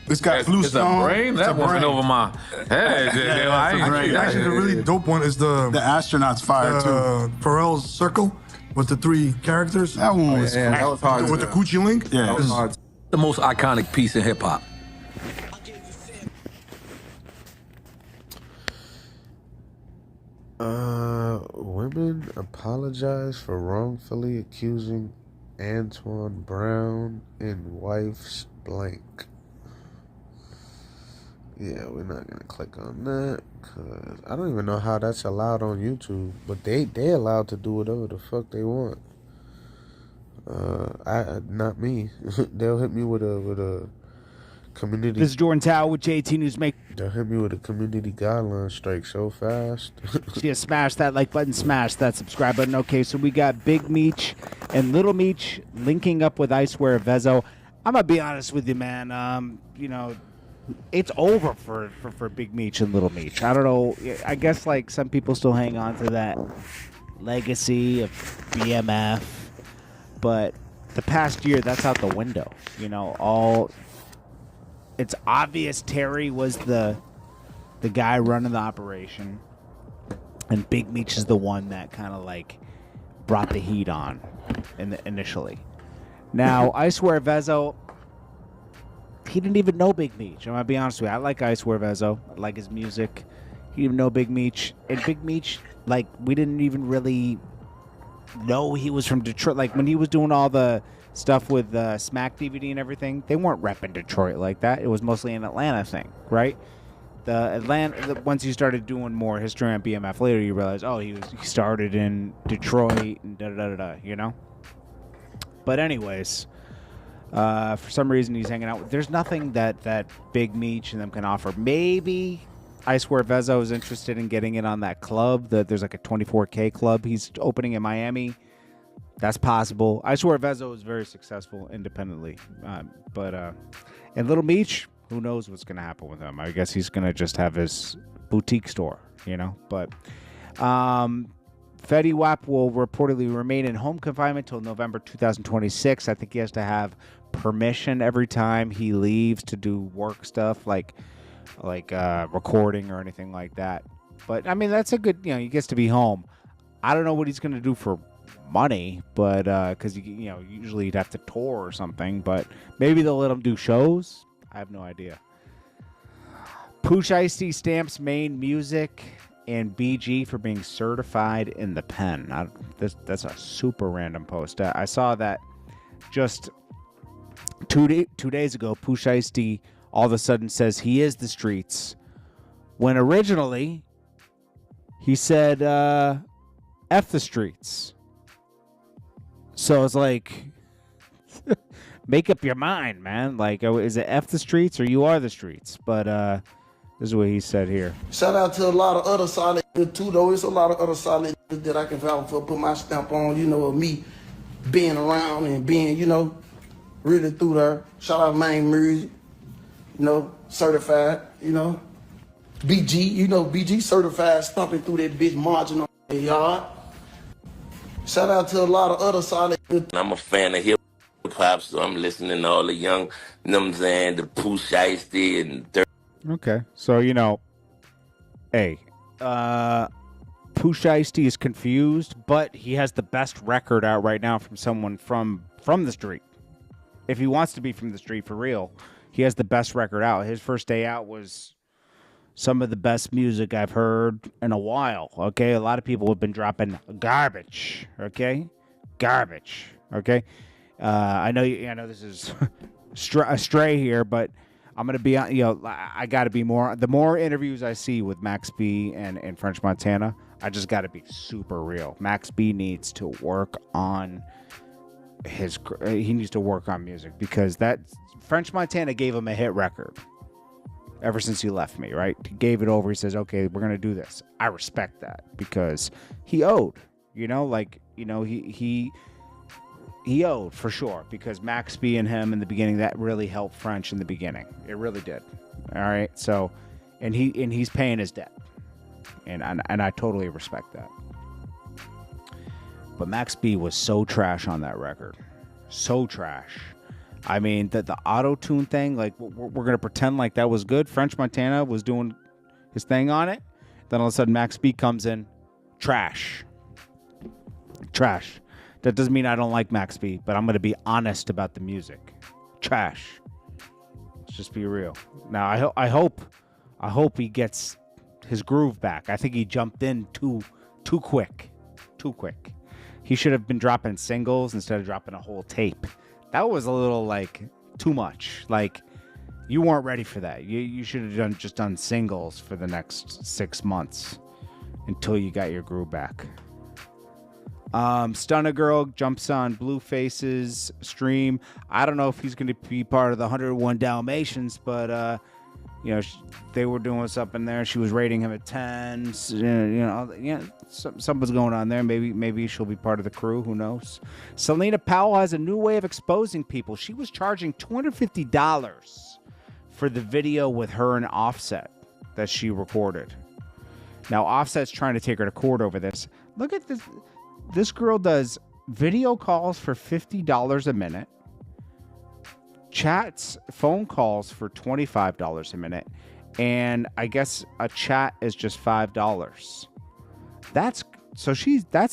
this guy Blue Stone. It's a brain? That went over my head. Actually, the really dope one is the astronaut's fire too. Pharrell's Circle with the 3 characters. That one was that was hard. with the Coochie Link. Yeah, that was hard. The most iconic piece in hip hop. Women apologize for wrongfully accusing Antoine Brown and wife's blank. Yeah, we're not gonna click on that because I don't even know how that's allowed on YouTube, but they allowed to do whatever the fuck they want. Not me. They'll hit me with a community. This is Jordan Tao with JT News Make. They'll hit me with a community guideline strike so fast. Yeah, smash that like button, smash that subscribe button. Okay, so we got Big Meech and Little Meech linking up with I Swear Vezo. I'm gonna be honest with you, man. It's over for Big Meech and Little Meech. I don't know. I guess like some people still hang on to that legacy of BMF, but the past year that's out the window. It's obvious Terry was the guy running the operation, and Big Meech is the one that kind of like brought the heat on initially. Now, I Swear Vezo, he didn't even know Big Meech. I'm gonna be honest with you. I like I Swear Vezo. I like his music. He didn't even know Big Meech. And Big Meech, like, we didn't even really know he was from Detroit. Like, when he was doing all the stuff with Smack DVD and everything, they weren't repping Detroit like that. It was mostly an Atlanta thing, right? Once you started doing more history on BMF later, you realize, oh, he started in Detroit and da-da-da-da, you know? But anyways, for some reason he's hanging out. There's nothing that Big Meech and them can offer. Maybe I Swear Vezzo is interested in getting in on that club. There's like a 24K club he's opening in Miami. That's possible. I Swear Vezzo is very successful independently. And Little Meech, who knows what's going to happen with him. I guess he's going to just have his boutique store, you know. But Fetty Wap will reportedly remain in home confinement till November 2026. I think he has to have permission every time he leaves to do work stuff like recording or anything like that. But I mean, that's a good, he gets to be home. I don't know what he's going to do for money, but because usually he'd have to tour or something. But maybe they'll let him do shows. I have no idea. Pooch Ice-T stamps Maine Music and BG for being certified in the pen. That's a super random post. I saw that just 2 days ago. Pooch Ice-T all of a sudden says he is the streets, when originally he said F the streets. So it's like, make up your mind, man. Like, is it F the streets or you are the streets? But this is what he said here. Shout out to a lot of other solid too, though. It's a lot of other solid that I can vouch for, put my stamp on, of me being around and being, really through there. Shout out Maine Music, certified, BG, BG certified, stomping through that bitch margin on the yard. Shout out to a lot of other solid. I'm a fan of hip hop, so I'm listening to all the young, the Pooch Ice-T and Okay, so hey, Pooch Ice-T is confused, but he has the best record out right now from someone from the street. If he wants to be from the street for real, he has the best record out. His first day out was some of the best music I've heard in a while. Okay, a lot of people have been dropping garbage. Okay, garbage. Okay, I know this is a stray here, but I'm gonna be on. I got to be more. The more interviews I see with Max B and French Montana, I just got to be super real. Max B needs to work on he needs to work on music, because that French Montana gave him a hit record ever since he left me, right? He gave it over. He says, okay, we're going to do this. I respect that, because he owed, he owed for sure, because Max B and him in the beginning, that really helped French in the beginning. It really did. All right. So, and he's paying his debt, and I totally respect that. But Max B was so trash on that record. So trash. I mean, the auto-tune thing, like, we're going to pretend like that was good. French Montana was doing his thing on it. Then all of a sudden, Max B comes in. Trash. Trash. That doesn't mean I don't like Max B, but I'm going to be honest about the music. Trash. Let's just be real. Now, I hope he gets his groove back. I think he jumped in too quick. Too quick. He should have been dropping singles instead of dropping a whole tape. That was a little, too much. Like, you weren't ready for that. You should have just done singles for the next 6 months until you got your groove back. Stunna Girl jumps on Blueface's stream. I don't know if he's going to be part of the 101 Dalmatians, but they were doing something there. She was rating him at 10. Something's going on there. Maybe she'll be part of the crew. Who knows? Selena Powell has a new way of exposing people. She was charging $250 for the video with her and Offset that she recorded. Now Offset's trying to take her to court over this. Look at this. This girl does video calls for $50 a minute. Chats, phone calls for $25 a minute, and I guess a chat is just $5. That's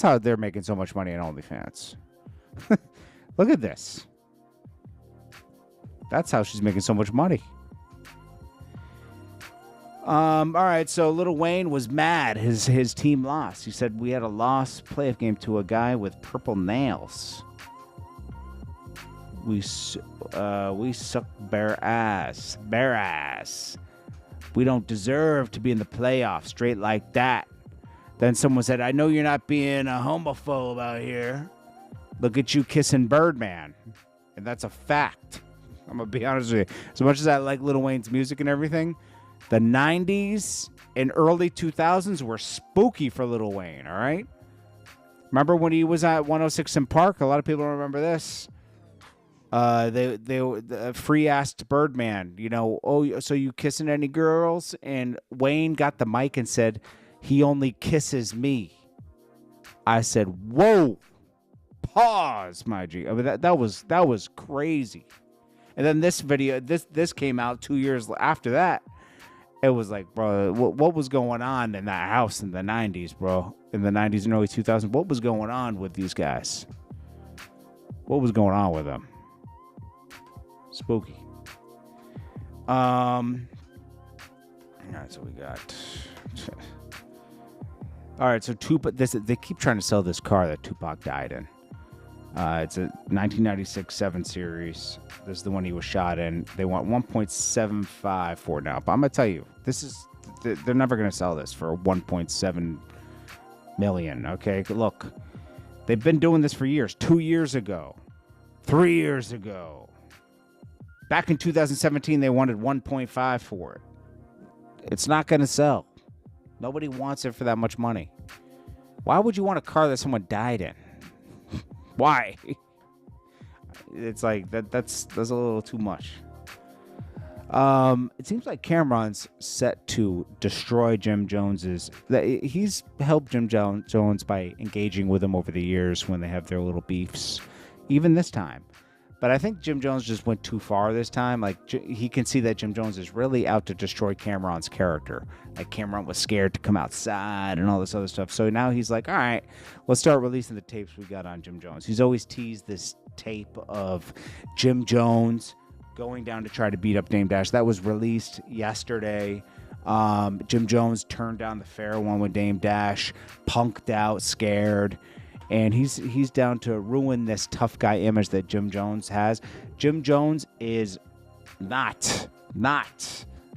how they're making so much money on OnlyFans. Look at this. That's how she's making so much money. All right, so Lil Wayne was mad. His team lost. He said, we had a loss playoff game to a guy with purple nails. We suck bare ass. Bare ass. We don't deserve to be in the playoffs straight like that. Then someone said, I know you're not being a homophobe out here. Look at you kissing Birdman. And that's a fact. I'm going to be honest with you. As much as I like Lil Wayne's music and everything, the 90s and early 2000s were spooky for Lil Wayne, all right? Remember when he was at 106 in Park? A lot of people remember this. They free asked Birdman, you know, oh, so you kissing any girls? And Wayne got the mic and said, he only kisses me. I said, whoa, pause, my G. I mean, that was crazy. And then this video, this came out 2 years after that. It was like, bro, what was going on in that house in the 90s, bro? In the 90s and early 2000s, what was going on with these guys? What was going on with them? Spooky. All right, so we got... All right, so Tupac. They keep trying to sell this car that Tupac died in. It's a 1996 7 Series. This is the one he was shot in. They want 1.75 for it now. But I'm gonna tell you, they're never gonna sell this for 1.7 million. Okay, look, they've been doing this for years. 2 years ago, 3 years ago, back in 2017, they wanted 1.5 for it. It's not gonna sell. Nobody wants it for that much money. Why would you want a car that someone died in? Why? It's like that's a little too much. It seems like Cameron's set to destroy Jim Jones's. He's helped Jim Jones by engaging with him over the years when they have their little beefs, even this time. But I think Jim Jones just went too far this time. Like, he can see that Jim Jones is really out to destroy Cameron's character. Like, Cameron was scared to come outside and all this other stuff. So now he's like, all right, let's start releasing the tapes we got on Jim Jones. He's always teased this tape of Jim Jones going down to try to beat up Dame Dash. That was released yesterday. Jim Jones turned down the fair one with Dame Dash, punked out, scared. And he's down to ruin this tough guy image that Jim Jones has. Jim Jones is not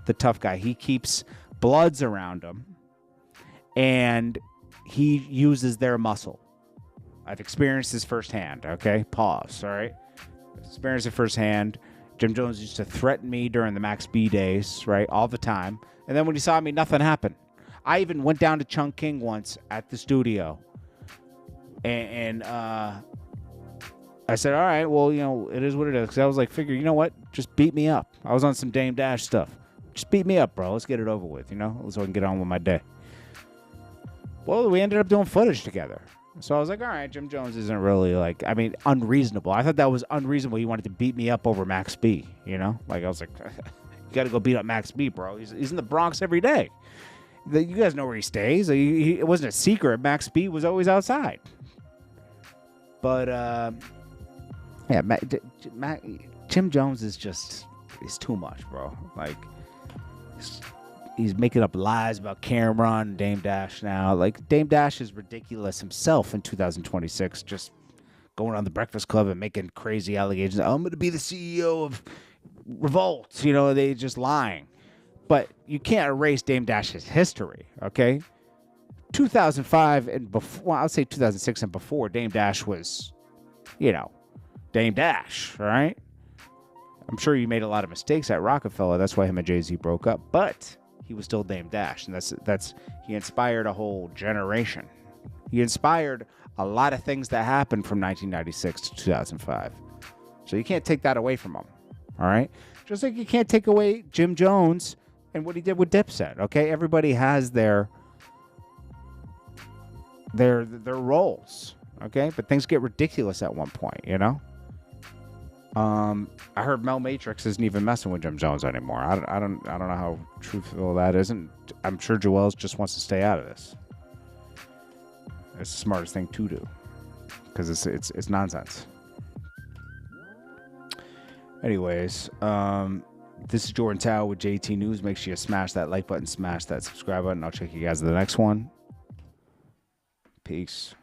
the tough guy. He keeps Bloods around him, and he uses their muscle. I've experienced this firsthand, okay? Pause, all right? Experienced it firsthand. Jim Jones used to threaten me during the Max B days, right? All the time. And then when he saw me, nothing happened. I even went down to Chunk King once at the studio. And I said, all right, well, you know, it is what it is. Because I was like, figure, you know what? Just beat me up. I was on some Dame Dash stuff. Just beat me up, bro. Let's get it over with, you know, so I can get on with my day. Well, we ended up doing footage together. So I was like, all right, Jim Jones isn't really like, I mean, unreasonable. I thought that was unreasonable. He wanted to beat me up over Max B, you know? Like, I was like, you got to go beat up Max B, bro. He's in the Bronx every day. You guys know where he stays. It wasn't a secret. Max B was always outside. But, yeah, Jim Jones is too much, bro. Like, he's making up lies about Cameron and Dame Dash now. Like, Dame Dash is ridiculous himself in 2026, just going on the Breakfast Club and making crazy allegations. I'm going to be the CEO of Revolt. You know, they just lying. But you can't erase Dame Dash's history, okay? 2005 and before, well, I'll say 2006 and before, Dame Dash was, you know, Dame Dash, all right? I'm sure you made a lot of mistakes at Rockefeller. That's why him and Jay-Z broke up. But he was still Dame Dash, and that's he inspired a whole generation. He inspired a lot of things that happened from 1996 to 2005. So you can't take that away from him, all right? Just like you can't take away Jim Jones and what he did with Dipset, okay? Everybody has their roles, okay? But things get ridiculous at one point, you know? I heard Mel Matrix isn't even messing with Jim Jones anymore. I don't know how truthful that isn't. I'm sure Joel's just wants to stay out of this. It's the smartest thing to do because it's nonsense. Anyways, This is Jordan Tao with JT News. Make sure you smash that like button, smash that subscribe button. I'll check you guys in the next one. Peace.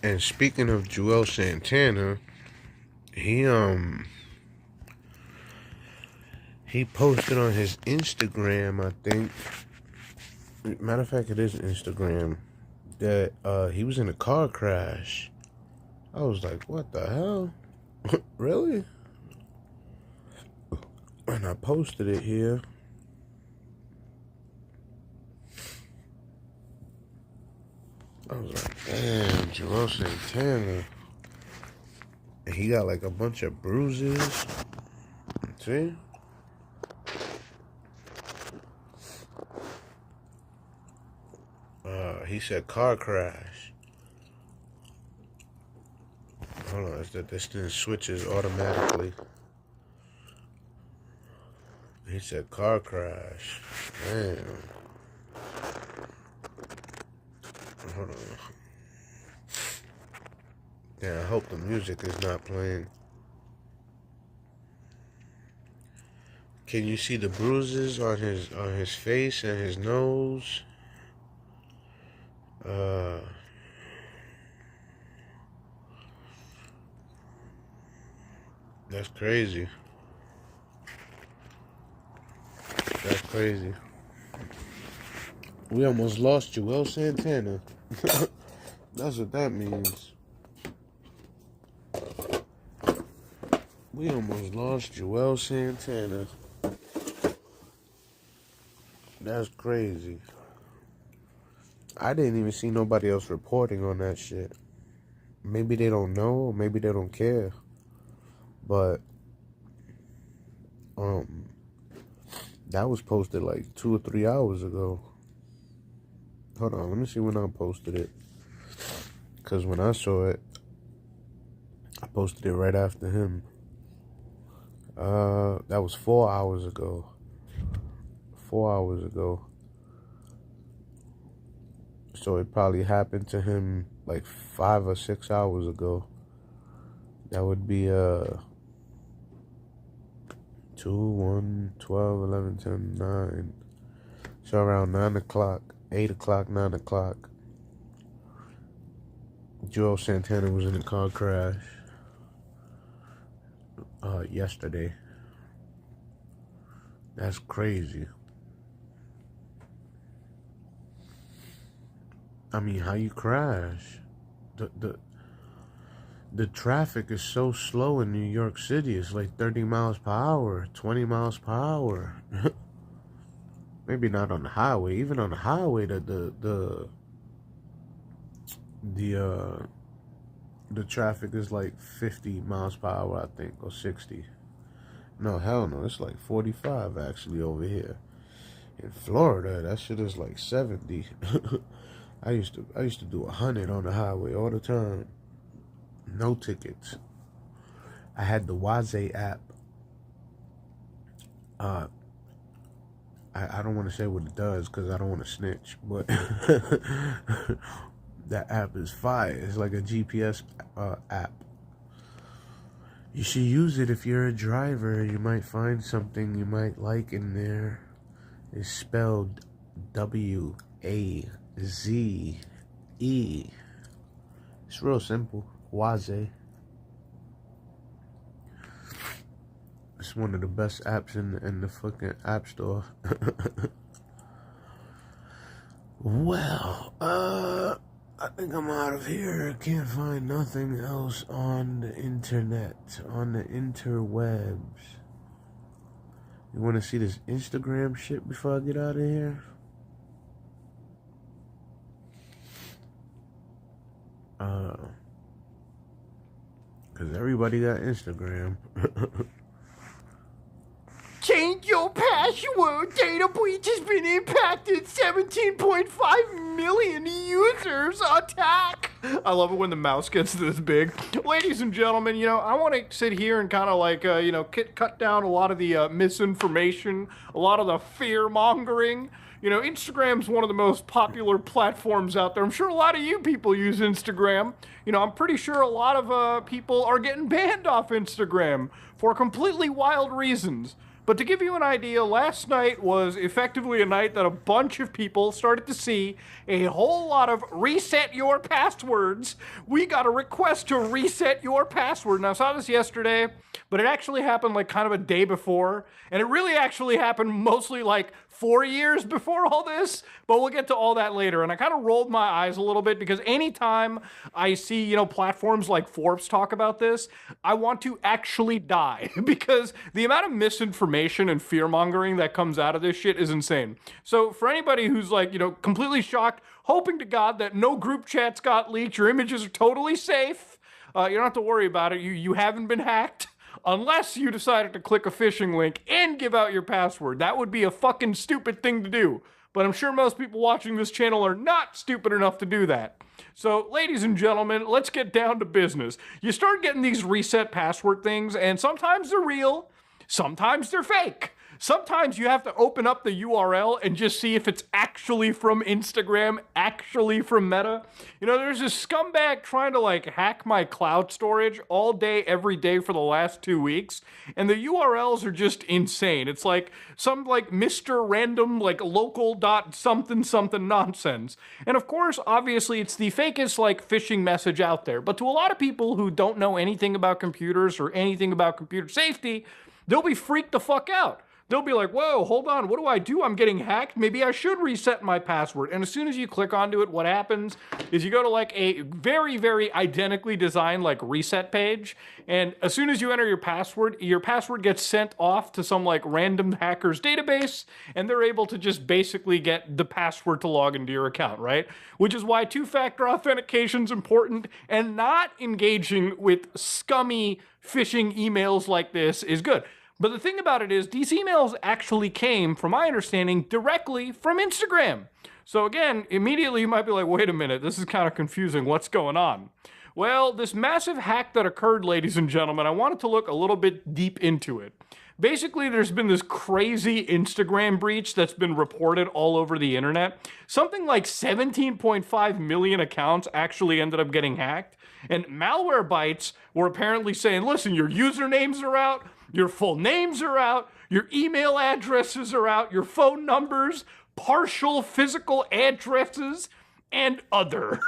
And speaking of Joel Santana, he posted on his Instagram, I think. Matter of fact, it is Instagram, that he was in a car crash. I was like, what the hell? Really? And I posted it here. I was like, damn, Joel Santana. And he got like a bunch of bruises. See? He said car crash. Hold on, this thing switches automatically. He said car crash. Damn. Hold on. Yeah, I hope the music is not playing. Can you see the bruises on his face and his nose? That's crazy. That's crazy. We almost lost Joel Santana. That's what that means. We almost lost Joel Santana. That's crazy. I didn't even see nobody else reporting on that shit. Maybe they don't know, or maybe they don't care. But that was posted like 2 or 3 hours ago. Hold on, let me see when I posted it. Because when I saw it, I posted it right after him. That was 4 hours ago. 4 hours ago. So it probably happened to him like 5 or 6 hours ago. That would be 2, 1, 12, 11, 10, 9. So around 9 o'clock, 8 o'clock, 9 o'clock, Joel Santana was in a car crash yesterday. That's crazy. I mean, how you crash? The traffic is so slow in New York City. It's like 30 miles per hour, 20 miles per hour. Maybe not on the highway. Even on the highway, the traffic is like 50 miles per hour, I think, or 60. No, hell no. It's like 45 actually over here. In Florida, that shit is like 70. I used to do 100 on the highway all the time. No tickets. I had the Waze app. I don't want to say what it does because I don't want to snitch, but that app is fire. It's like a GPS app. You should use it if you're a driver. You might find something you might like in there. It's spelled W-A-Z-E. It's real simple. Waze. It's one of the best apps in the fucking app store. Well, I think I'm out of here. I can't find nothing else on the internet, on the interwebs. You want to see this Instagram shit before I get out of here? Because everybody got Instagram. Change your password. Data breach has been impacted. 17.5 million users attack. I love it when the mouse gets this big. Ladies and gentlemen, I want to sit here and kind of like, cut down a lot of the misinformation, a lot of the fear mongering. You know, Instagram's one of the most popular platforms out there. I'm sure a lot of you people use Instagram. You know, I'm pretty sure a lot of people are getting banned off Instagram for completely wild reasons. But to give you an idea, last night was effectively a night that a bunch of people started to see a whole lot of reset your passwords. We got a request to reset your password. Now, I saw this yesterday, but it actually happened like kind of a day before. And it really actually happened mostly like 4 years before all this, but we'll get to all that later. And I kind of rolled my eyes a little bit because anytime I see, you know, platforms like Forbes talk about this, I want to actually die because the amount of misinformation and fear-mongering that comes out of this shit is insane. So for anybody who's like, you know, completely shocked, hoping to God that no group chats got leaked, your images are totally safe, you don't have to worry about it. You haven't been hacked. Unless you decided to click a phishing link and give out your password. That would be a fucking stupid thing to do. But I'm sure most people watching this channel are not stupid enough to do that. So, ladies and gentlemen, let's get down to business. You start getting these reset password things, and sometimes they're real, sometimes they're fake. Sometimes you have to open up the URL and just see if it's actually from Instagram, actually from Meta. You know, there's this scumbag trying to like hack my cloud storage all day, every day for the last 2 weeks. And the URLs are just insane. It's like some like Mr. Random, like local dot something something nonsense. And of course, obviously it's the fakest like phishing message out there. But to a lot of people who don't know anything about computers or anything about computer safety, they'll be freaked the fuck out. They'll be like, whoa, hold on, what do? I'm getting hacked. Maybe I should reset my password. And as soon as you click onto it, what happens is you go to like a very, very identically designed like reset page. And as soon as you enter your password gets sent off to some like random hacker's database, and they're able to just basically get the password to log into your account, right? Which is why two-factor authentication is important, and not engaging with scummy phishing emails like this is good. But the thing about it is, these emails actually came, from my understanding, directly from Instagram. So again, immediately you might be like, wait a minute, this is kind of confusing. What's going on? Well, this massive hack that occurred, ladies and gentlemen, I wanted to look a little bit deep into it. Basically, there's been this crazy Instagram breach that's been reported all over the internet. Something like 17.5 million accounts actually ended up getting hacked. And Malwarebytes were apparently saying, listen, your usernames are out, your full names are out, your email addresses are out, your phone numbers, partial physical addresses, and other.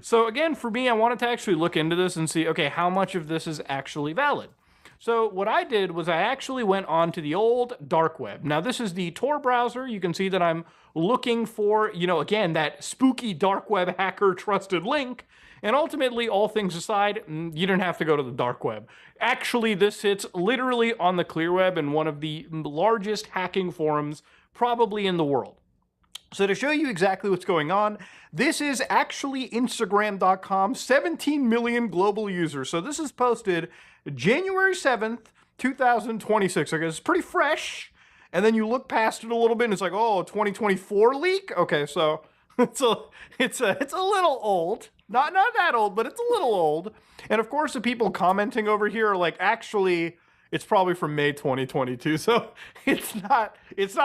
So again, for me, I wanted to actually look into this and see, okay, how much of this is actually valid? So what I did was I actually went on to the old dark web. Now this is the Tor browser. You can see that I'm looking for, you know, again, that spooky dark web hacker trusted link. And ultimately, all things aside, you didn't have to go to the dark web. Actually, this sits literally on the clear web in one of the largest hacking forums probably in the world. So to show you exactly what's going on, this is actually Instagram.com, 17 million global users. So this is posted January 7th, 2026. I guess it's pretty fresh. And then you look past it a little bit and it's like, oh, 2024 leak? Okay, so it's a little old. Not that old, but it's a little old. And of course, the people commenting over here are like, actually, it's probably from May 2022. So it's not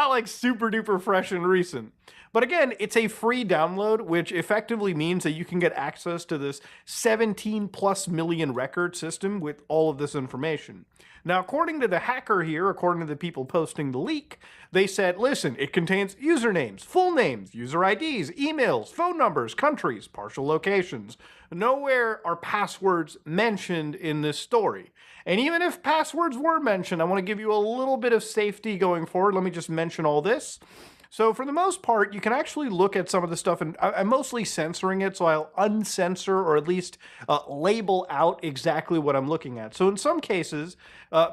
like super duper fresh and recent. But again, it's a free download, which effectively means that you can get access to this 17 plus million record system with all of this information. Now, according to the hacker here, according to the people posting the leak, they said, listen, it contains usernames, full names, user IDs, emails, phone numbers, countries, partial locations. Nowhere are passwords mentioned in this story. And even if passwords were mentioned, I want to give you a little bit of safety going forward. Let me just mention all this. So for the most part, you can actually look at some of the stuff, and I'm mostly censoring it, so I'll uncensor or at least label out exactly what I'm looking at. So in some cases,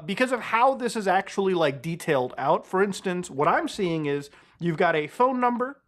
because of how this is actually like detailed out, for instance, what I'm seeing is you've got a phone number,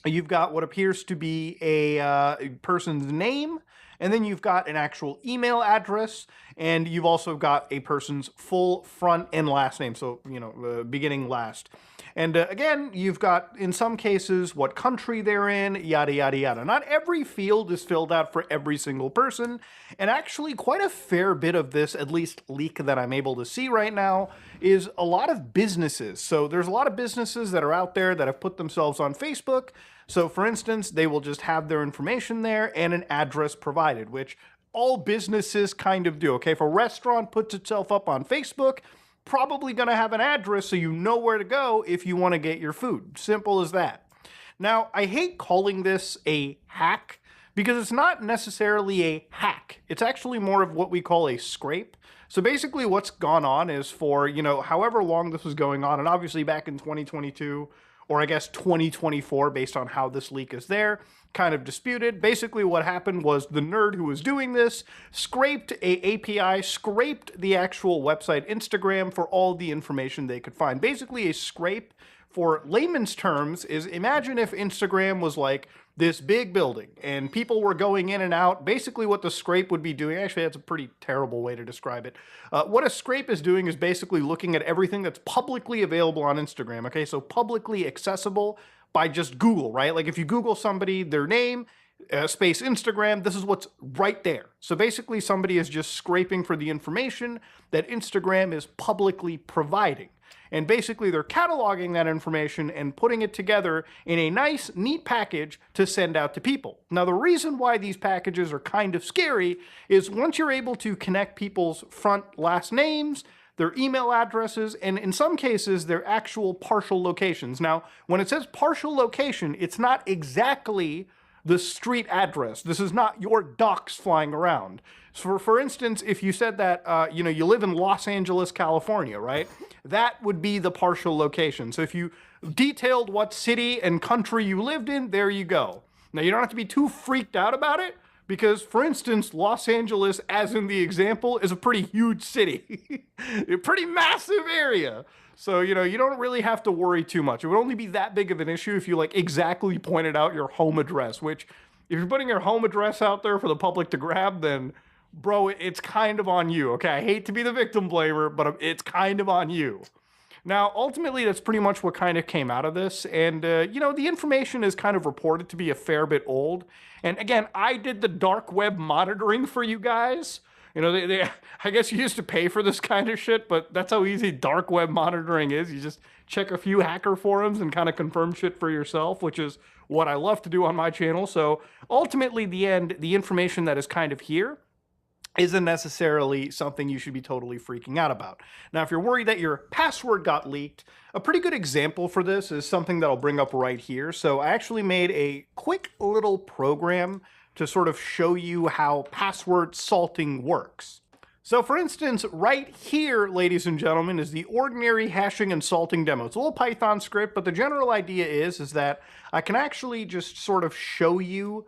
you've got what appears to be a person's name, and then you've got an actual email address, and you've also got a person's full front and last name, so, you know, beginning last. And again, you've got, in some cases, what country they're in, yada, yada, yada. Not every field is filled out for every single person, and actually quite a fair bit of this, at least leak that I'm able to see right now, is a lot of businesses. So there's a lot of businesses that are out there that have put themselves on Facebook. So for instance, they will just have their information there and an address provided, which all businesses kind of do. Okay, if a restaurant puts itself up on Facebook, probably going to have an address so you know where to go if you want to get your food. Simple as that. Now, I hate calling this a hack because it's not necessarily a hack. It's actually more of what we call a scrape. So basically what's gone on is for, however long this was going on, and obviously back in 2022, or I guess 2024, based on how this leak is there, kind of disputed. Basically what happened was the nerd who was doing this scraped a API, scraped the actual website Instagram for all the information they could find. Basically a scrape, for layman's terms, is imagine if Instagram was like this big building and people were going in and out. Basically what the scrape would be doing, actually that's a pretty terrible way to describe it. What a scrape is doing is basically looking at everything that's publicly available on Instagram, okay? So publicly accessible by just Google, right? Like if you Google somebody, their name, space Instagram, this is what's right there. So basically somebody is just scraping for the information that Instagram is publicly providing. And basically they're cataloging that information and putting it together in a nice, neat package to send out to people. Now, the reason why these packages are kind of scary is once you're able to connect people's front last names, their email addresses, and in some cases, their actual partial locations. Now, when it says partial location, it's not exactly the street address. This is not your docs flying around. So for instance, if you said that, you live in Los Angeles, California, right? That would be the partial location. So if you detailed what city and country you lived in, there you go. Now, you don't have to be too freaked out about it because, for instance, Los Angeles, as in the example, is a pretty huge city, a pretty massive area. So, you don't really have to worry too much. It would only be that big of an issue if you exactly pointed out your home address, which if you're putting your home address out there for the public to grab, then bro, it's kind of on you. Okay, I hate to be the victim blamer, but it's kind of on you. Now, ultimately, that's pretty much what kind of came out of this. And, the information is kind of reported to be a fair bit old. And again, I did the dark web monitoring for you guys. I guess you used to pay for this kind of shit, but that's how easy dark web monitoring is. You just check a few hacker forums and kind of confirm shit for yourself, which is what I love to do on my channel. So ultimately, the information that is kind of here isn't necessarily something you should be totally freaking out about. Now, if you're worried that your password got leaked, a pretty good example for this is something that I'll bring up right here. So I actually made a quick little program to sort of show you how password salting works. So for instance, right here, ladies and gentlemen, is the ordinary hashing and salting demo. It's a little Python script, but the general idea is that I can actually just sort of show you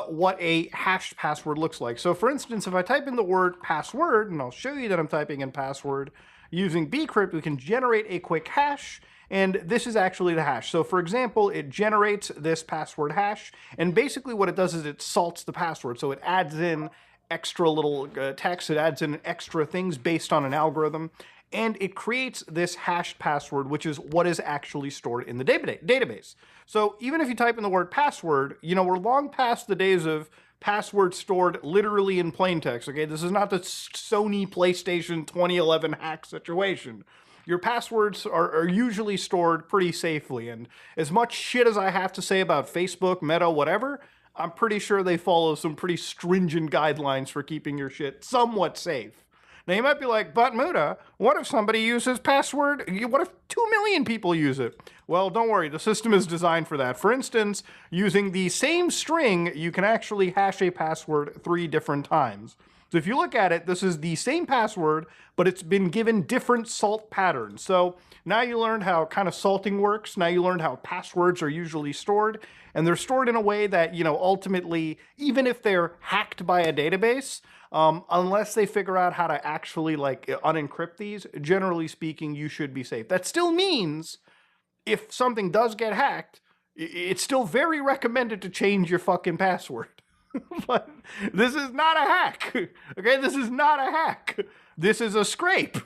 what a hashed password looks like. So for instance, if I type in the word password, and I'll show you that I'm typing in password, using bcrypt, we can generate a quick hash, and this is actually the hash. So for example, it generates this password hash, and basically what it does is it salts the password. So it adds in extra little text, it adds in extra things based on an algorithm, and it creates this hashed password, which is what is actually stored in the database. So even if you type in the word password, we're long past the days of passwords stored literally in plain text, okay? This is not the Sony PlayStation 2011 hack situation. Your passwords are usually stored pretty safely, and as much shit as I have to say about Facebook, Meta, whatever, I'm pretty sure they follow some pretty stringent guidelines for keeping your shit somewhat safe. Now you might be like, but Muda, what if somebody uses password? What if 2 million people use it? Well, don't worry, the system is designed for that. For instance, using the same string, you can actually hash a password 3 different times. So if you look at it, this is the same password, but it's been given different salt patterns. So now you learned how kind of salting works. Now you learned how passwords are usually stored, and they're stored in a way that, ultimately, even if they're hacked by a database, unless they figure out how to actually unencrypt these, generally speaking, you should be safe. That still means if something does get hacked, it's still very recommended to change your fucking password. But this is not a hack, okay? This is not a hack. This is a scrape.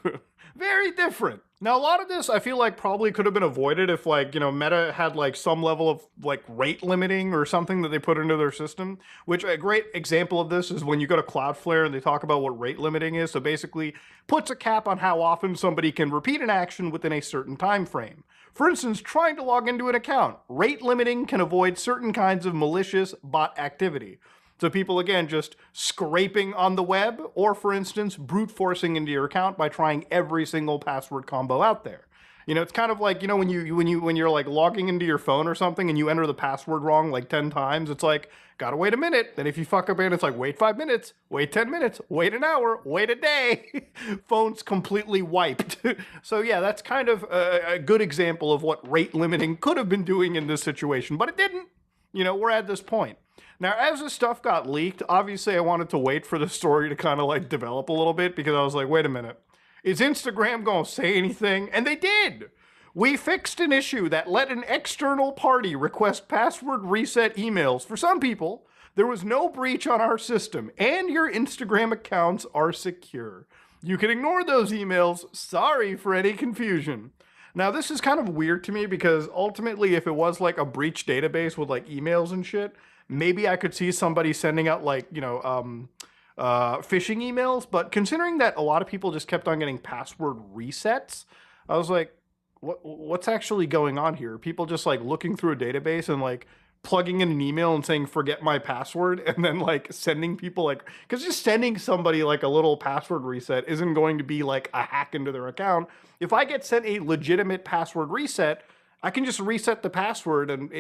Very different. Now, a lot of this, I feel like probably could have been avoided if, like, Meta had, like, some level of, like, rate limiting or something that they put into their system, which a great example of this is when you go to Cloudflare and they talk about what rate limiting is. So basically, puts a cap on how often somebody can repeat an action within a certain time frame. For instance, trying to log into an account. Rate limiting can avoid certain kinds of malicious bot activity. So people, again, just scraping on the web, or for instance, brute forcing into your account by trying every single password combo out there. It's kind of like, when you're like logging into your phone or something and you enter the password wrong like 10 times, it's like, gotta wait a minute. Then if you fuck up and it's like, wait 5 minutes, wait 10 minutes, wait an hour, wait a day. Phone's completely wiped. So yeah, that's kind of a good example of what rate limiting could have been doing in this situation, but it didn't. We're at this point. Now, as this stuff got leaked, obviously I wanted to wait for the story to kind of like develop a little bit because I was like, wait a minute, is Instagram going to say anything? And they did. We fixed an issue that let an external party request password reset emails. For some people, there was no breach on our system and your Instagram accounts are secure. You can ignore those emails. Sorry for any confusion. Now, this is kind of weird to me because ultimately, if it was like a breach database with like emails and shit, maybe I could see somebody sending out like, phishing emails. But considering that a lot of people just kept on getting password resets, I was like, what's actually going on here? People just like looking through a database and like plugging in an email and saying, forget my password, and then like sending people like, because just sending somebody like a little password reset isn't going to be like a hack into their account. If I get sent a legitimate password reset, I can just reset the password, and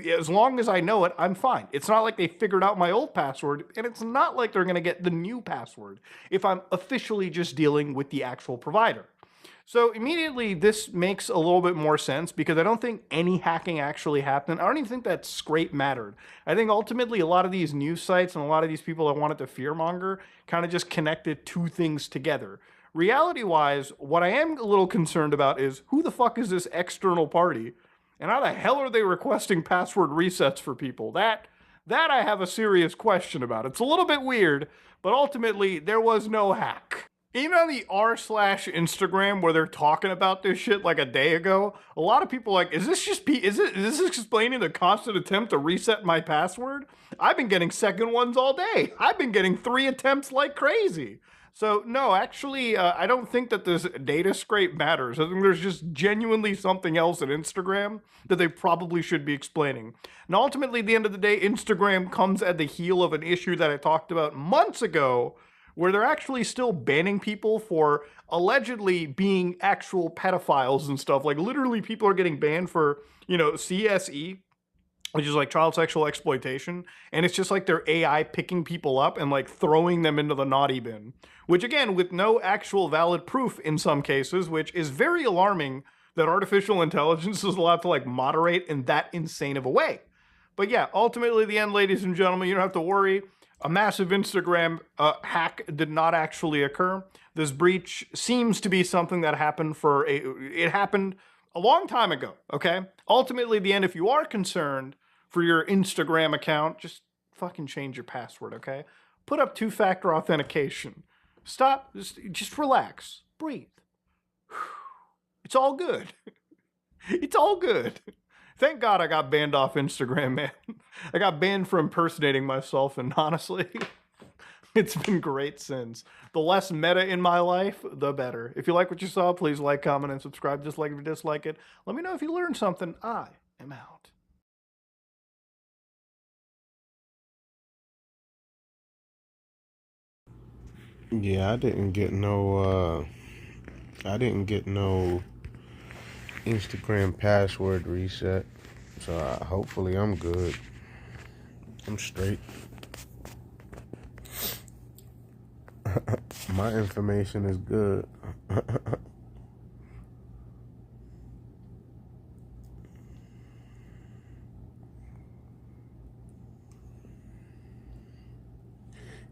as long as I know it, I'm fine. It's not like they figured out my old password, and it's not like they're going to get the new password if I'm officially just dealing with the actual provider. So immediately, this makes a little bit more sense because I don't think any hacking actually happened. I don't even think that scrape mattered. I think ultimately a lot of these news sites and a lot of these people that wanted to fearmonger kind of just connected two things together. Reality-wise, what I am a little concerned about is who the fuck is this external party? And how the hell are they requesting password resets for people? That I have a serious question about. It's a little bit weird, but ultimately, there was no hack. Even on the r/Instagram where they're talking about this shit like a day ago, a lot of people are like, is this explaining the constant attempt to reset my password? I've been getting second ones all day. I've been getting 3 attempts like crazy. So no, actually, I don't think that this data scrape matters. I think there's just genuinely something else in Instagram that they probably should be explaining. And ultimately, at the end of the day, Instagram comes at the heel of an issue that I talked about months ago, where they're actually still banning people for allegedly being actual pedophiles and stuff. Like literally people are getting banned for, CSE, which is like child sexual exploitation. And it's just like their AI picking people up and like throwing them into the naughty bin, which again, with no actual valid proof in some cases, which is very alarming that artificial intelligence is allowed to like moderate in that insane of a way. But yeah, ultimately the end, ladies and gentlemen, you don't have to worry. A massive Instagram hack did not actually occur. This breach seems to be something that happened it happened a long time ago, okay? Ultimately, the end, if you are concerned for your Instagram account, just fucking change your password, okay? Put up 2-factor authentication. Stop, just relax, breathe. It's all good. It's all good. Thank God I got banned off Instagram, man. I got banned for impersonating myself, and honestly, it's been great since. The less meta in my life, the better. If you like what you saw, please like, comment, and subscribe. Dislike if you dislike it. Let me know if you learned something. I am out. Yeah, I didn't get no Instagram password reset. So hopefully I'm good. I'm straight. My information is good.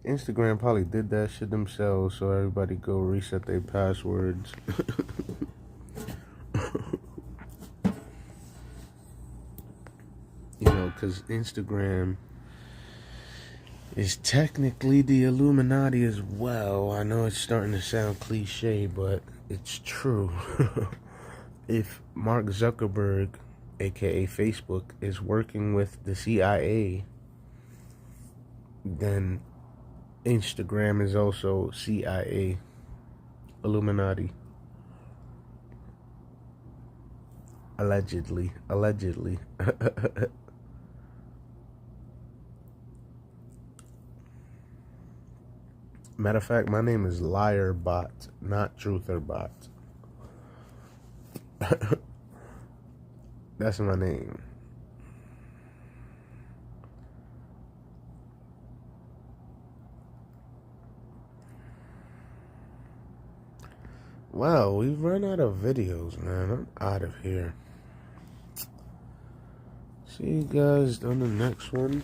Instagram probably did that shit themselves, so everybody go reset their passwords. Because Instagram is technically the Illuminati as well. I know it's starting to sound cliche, but it's true. If Mark Zuckerberg, aka Facebook, is working with the CIA, then Instagram is also CIA, Illuminati. Allegedly. Matter of fact, my name is LiarBot, not TrutherBot. That's my name. Wow, we've run out of videos, man. I'm out of here. See you guys on the next one.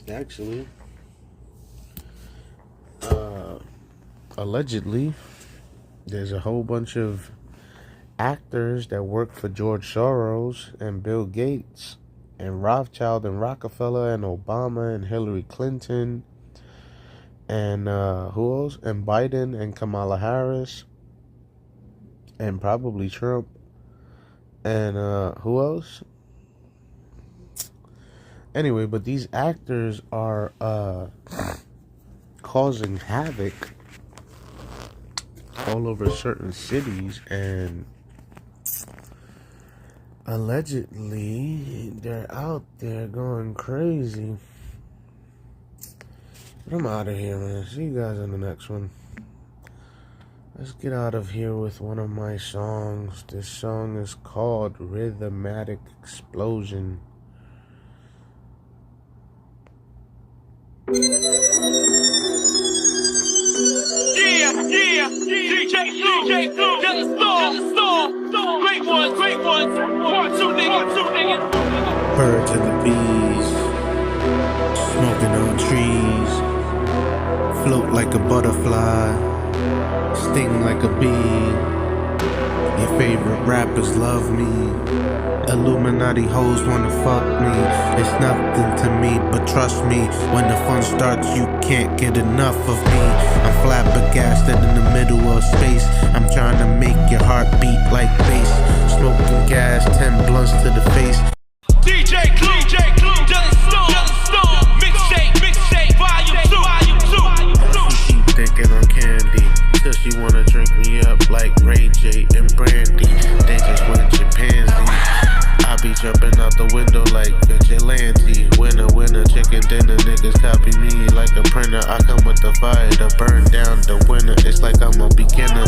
Actually, allegedly, there's a whole bunch of actors that work for George Soros and Bill Gates and Rothschild and Rockefeller and Obama and Hillary Clinton and who else? And Biden and Kamala Harris and probably Trump and who else? Anyway, but these actors are causing havoc all over certain cities, and allegedly they're out there going crazy. I'm out of here, man. See you guys on the next one. Let's get out of here with one of my songs. This song is called Rhythmatic Explosion. Yeah, DJ Blue, just the storm. Great ones, part two, nigga. Birds of the bees, smoking on trees, float like a butterfly, sting like a bee. Your favorite rappers love me. Illuminati hoes wanna fuck me. It's nothing to me, but trust me, when the fun starts, you can't get enough of me. I'm flabbergasted in the middle of space. I'm trying to make your heart beat like bass. Smoking gas, 10 blunts to the face. DJ Clue, just storm. Mixtape, volume 2. She keep thinking I'm candy, till she wanna drink me up like Ray J and Brandy. They just went chimpanzee. I be jumping out the window like vigilante. Winner, chicken dinner. Niggas copy me like a printer. I come with the fire to burn down the winner. It's like I'm a beginner,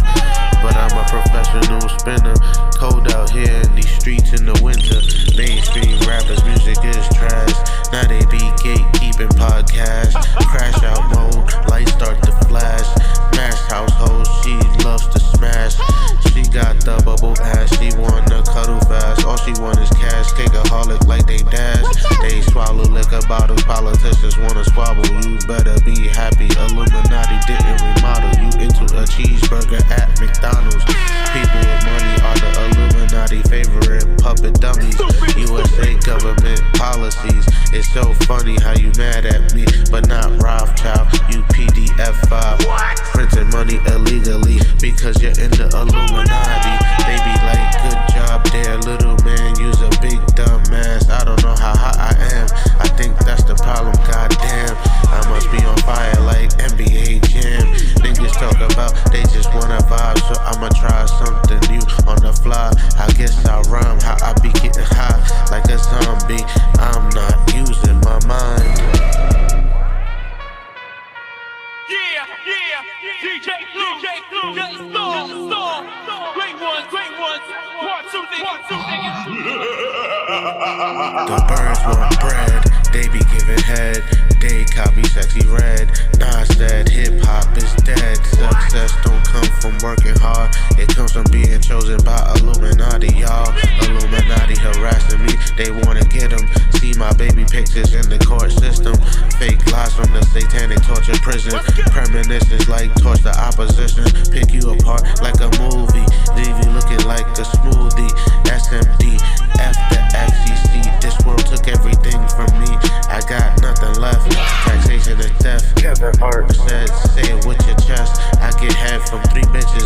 but I'm a professional spinner. Cold out here in these streets in the winter. Mainstream rappers' music is trash. Now they be gatekeeping podcasts. Crash out mode, lights start to flash. Mass household, she loves to smash. She got the bubble pass, she wanna cuddle fast. All she want is cash, cakeaholic like they dash. They swallow liquor bottles, politicians wanna squabble. You better be happy, Illuminati didn't remodel you into a cheeseburger at McDonald's. People with money are the Illuminati favorite puppet dummies. USA government policies. It's so funny how you mad at me, but not Rothschild, you PDF5. Printing money illegally because you're in the Illuminati. They be like, good job there, little man, you's a big dumbass. I don't know how hot I am, I think that's the problem, goddamn. I must be on fire like NBA Jam. Niggas talk about they just wanna vibe, so I'ma try something new on the fly. I guess I rhyme how I be getting high like a zombie. I'm not using my mind. DJ Blue, just storm. Great ones, part two, nigga. The birds want bread, they be giving head. They copy sexy red. Nas said hip hop is dead. Success don't come from working hard, it comes from being chosen by Illuminati, y'all. Illuminati harassing me, they wanna get them. See my baby pictures in the court system. Fake lies from the satanic torture prison. Premonitions like torch the opposition. Pick you apart like a movie, leave you looking like a smoothie. SMD, F the FCC. This world took everything from me, I got nothing left. Taxation and theft. Kevin Hart said, say it with your chest. I get head from 3 bitches.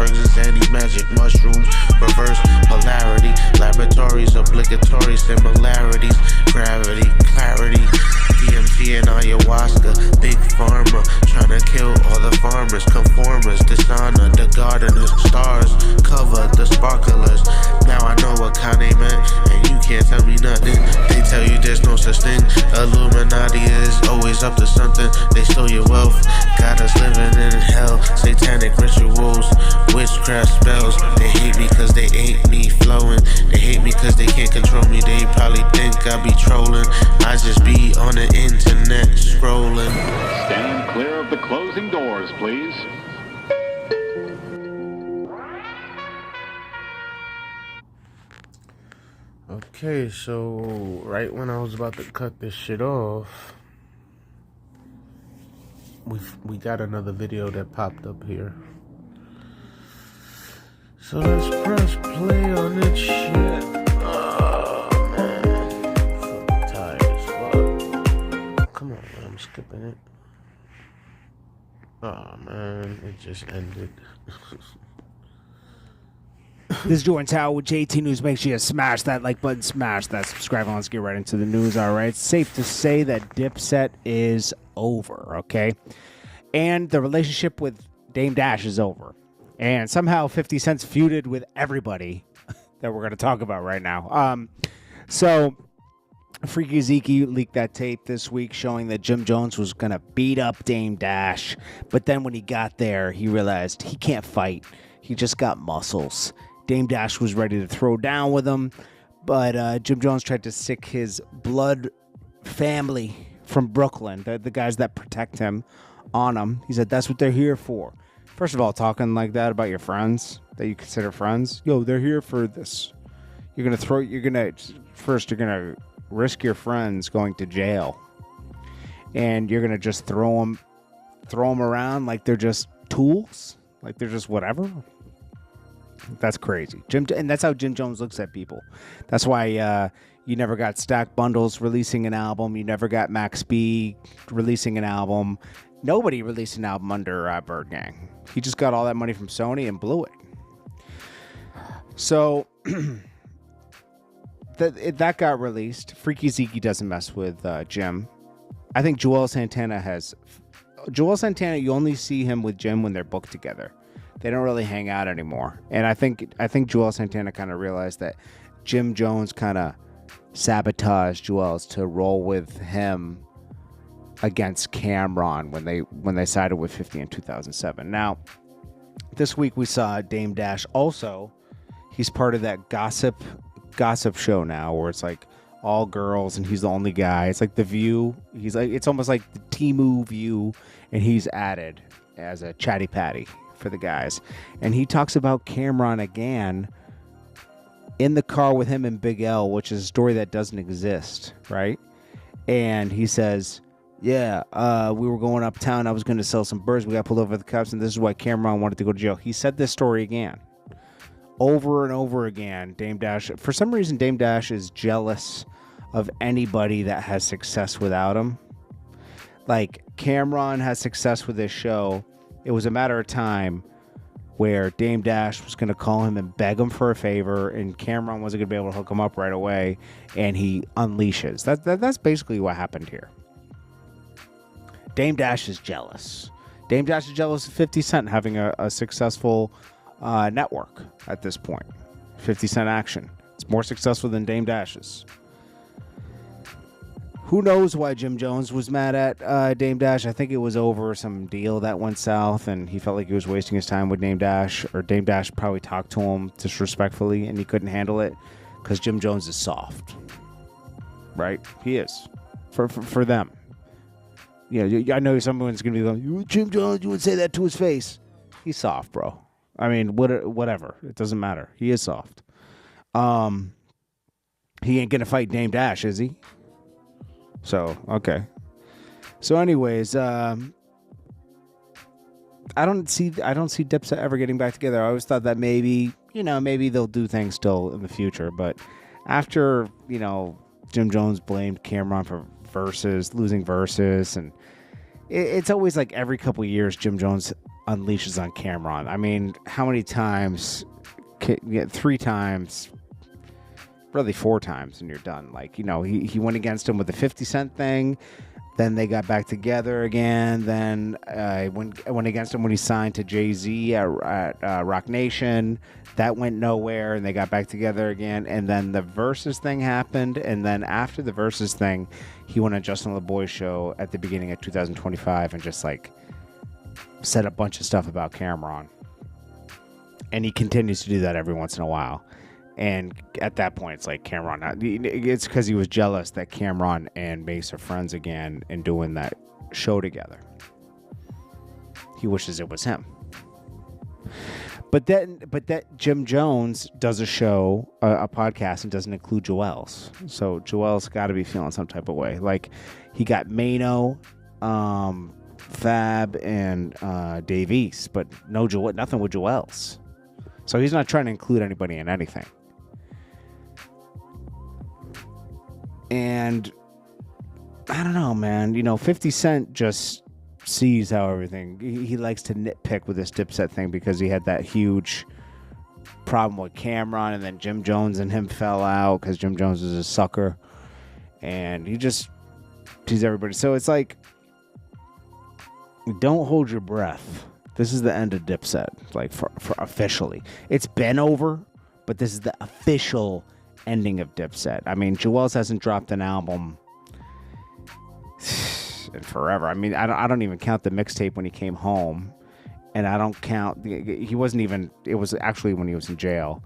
perks and Zanny magic mushrooms. Reverse polarity, laboratories, obligatory similarities. Gravity, clarity, DMT and ayahuasca. Big pharma, trying to kill all the farmers. Conformers, dishonor, the gardeners. Stars, cover the sparklers. Now I know what kind they meant, and you can't tell me nothing. They tell you there's no such thing. Illuminati is always up to something. They stole your wealth, got us living in hell. Satanic rituals, witchcraft spells. They hate me cause they ain't me flowing. They hate me cause they can't control me. They probably think I be trolling. I just be on the internet scrolling. Stand clear of the closing doors, please. Okay, so right when I was about to cut this shit off, we got another video that popped up here. So let's press play on this shit. Oh man, I'm tired as fuck. Come on, man, I'm skipping it. Oh man, it just ended. This is Jordan Tower with JT News. Make sure you smash that like button, smash that subscribe button. Let's get right into the news, all right? It's safe to say that Dipset is over, okay? And the relationship with Dame Dash is over. And somehow 50 Cent's feuded with everybody that we're going to talk about right now. So Freaky Zeke leaked that tape this week showing that Jim Jones was going to beat up Dame Dash. But then when he got there, he realized he can't fight. He just got muscles. Dame Dash was ready to throw down with him, but Jim Jones tried to sick his blood family from Brooklyn, the guys that protect him, on him. He said, that's what they're here for. First of all, talking like that about your friends that you consider friends, yo, they're here for this. You're going to risk your friends going to jail, and you're going to just throw them around like they're just tools, like they're just whatever. That's crazy. And that's how Jim Jones looks at people. That's why you never got Stack Bundles releasing an album. You never got Max B releasing an album. Nobody released an album under Bird Gang. He just got all that money from Sony and blew it. So that got released. Freaky Zeke doesn't mess with Jim. I think Joel Santana, you only see him with Jim when they're booked together. They don't really hang out anymore. And I think Joel Santana kind of realized that Jim Jones kind of sabotaged Joel's to roll with him against Cameron when they sided with 50 in 2007. Now, this week we saw Dame Dash also. He's part of that gossip show now where it's like all girls and he's the only guy. It's like The View. It's almost like the Temu View, and he's added as a chatty patty for the guys. And he talks about Cameron again in the car with him and Big L, which is a story that doesn't exist, right? And he says, yeah, we were going uptown. I was going to sell some birds. We got pulled over the cops, and this is why Cameron wanted to go to jail. He said this story again. Over and over again, Dame Dash. For some reason, Dame Dash is jealous of anybody that has success without him. Like, Cameron has success with this show. It was a matter of time where Dame Dash was going to call him and beg him for a favor, and Cameron wasn't going to be able to hook him up right away, and he unleashes. That's basically what happened here. Dame Dash is jealous. Dame Dash is jealous of 50 Cent having a successful network at this point. 50 Cent Action. It's more successful than Dame Dash's. Who knows why Jim Jones was mad at Dame Dash? I think it was over some deal that went south, and he felt like he was wasting his time with Dame Dash, or Dame Dash probably talked to him disrespectfully, and he couldn't handle it because Jim Jones is soft. Right? He is. For them. I know someone's going to be like, Jim Jones, you would say that to his face. He's soft, bro. I mean, whatever. It doesn't matter. He is soft. He ain't going to fight Dame Dash, is he? So, okay. So anyways, I don't see Dipset ever getting back together. I always thought that maybe they'll do things still in the future, but after, Jim Jones blamed Cameron for losing verses, and it's always like every couple of years Jim Jones unleashes on Cameron. I mean, how many times? 3 times, really 4 times, and you're done. Like, you know, he went against him with the 50 Cent thing. Then they got back together again. Then went against him when he signed to Jay-Z at Rock Nation. That went nowhere, and they got back together again. And then the Versus thing happened. And then after the Versus thing, he went on Justin LeBoy's show at the beginning of 2025 and just like said a bunch of stuff about Cameron. And he continues to do that every once in a while. And at that point, it's like Cameron. It's because he was jealous that Cameron and Mace are friends again and doing that show together. He wishes it was him. But that Jim Jones does a show, a podcast, and doesn't include Joel's. So Joel's got to be feeling some type of way. Like, he got Mano, Fab, and Dave East, but nothing with Joel's. So he's not trying to include anybody in anything. And I don't know, man. You know, 50 Cent just sees how everything... He likes to nitpick with this Dipset thing because he had that huge problem with Cameron, and then Jim Jones and him fell out because Jim Jones is a sucker. And he just teases everybody. So it's like, don't hold your breath. This is the end of Dipset, like for officially. It's been over, but this is the official ending of Dipset. I mean, Joel's hasn't dropped an album in forever. I mean, I don't even count the mixtape when he came home, and I don't count he wasn't even. It was actually when he was in jail,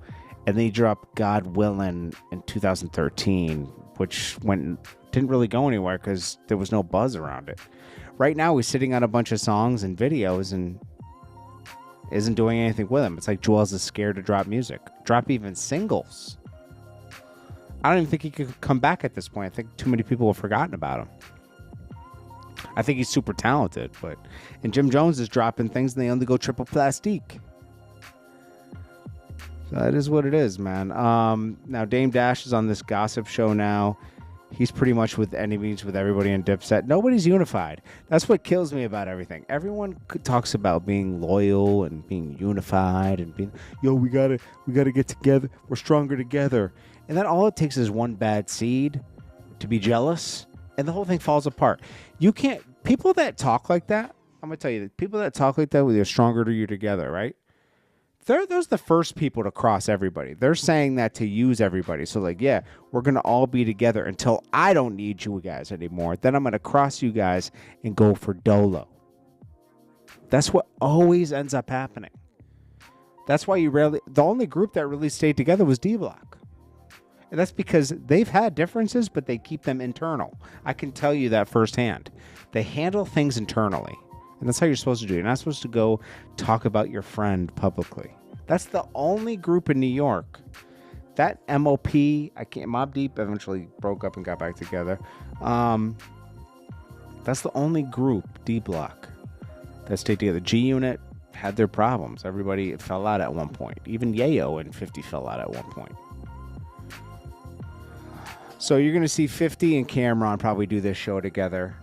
and then he dropped God Willin' in 2013, which didn't really go anywhere because there was no buzz around it. Right now, he's sitting on a bunch of songs and videos and isn't doing anything with them. It's like Joel's is scared to drop music, drop even singles. I don't even think he could come back at this point. I think too many people have forgotten about him. I think he's super talented, and Jim Jones is dropping things and they only go triple plastique. So that is what it is, man. Now Dame Dash is on this gossip show now. He's pretty much with enemies with everybody in Dipset. Nobody's unified. That's what kills me about everything. Everyone talks about being loyal and being unified and being, we gotta get together. We're stronger together. And then all it takes is one bad seed to be jealous, and the whole thing falls apart. You can't. People that talk like that, I'm gonna tell you, people that talk like that, they're stronger to you together, right? Those the first people to cross everybody. They're saying that to use everybody. So like, yeah, we're going to all be together until I don't need you guys anymore. Then I'm going to cross you guys and go for Dolo. That's what always ends up happening. That's why the only group that really stayed together was D-Block. And that's because they've had differences, but they keep them internal. I can tell you that firsthand. They handle things internally. And that's how you're supposed to do it. You're not supposed to go talk about your friend publicly. That's the only group in New York. That MOP, Mobb Deep eventually broke up and got back together. That's the only group, D-Block, that stayed together. G-Unit had their problems. Everybody fell out at one point. Even Yayo and 50 fell out at one point. So you're going to see 50 and Cameron probably do this show together.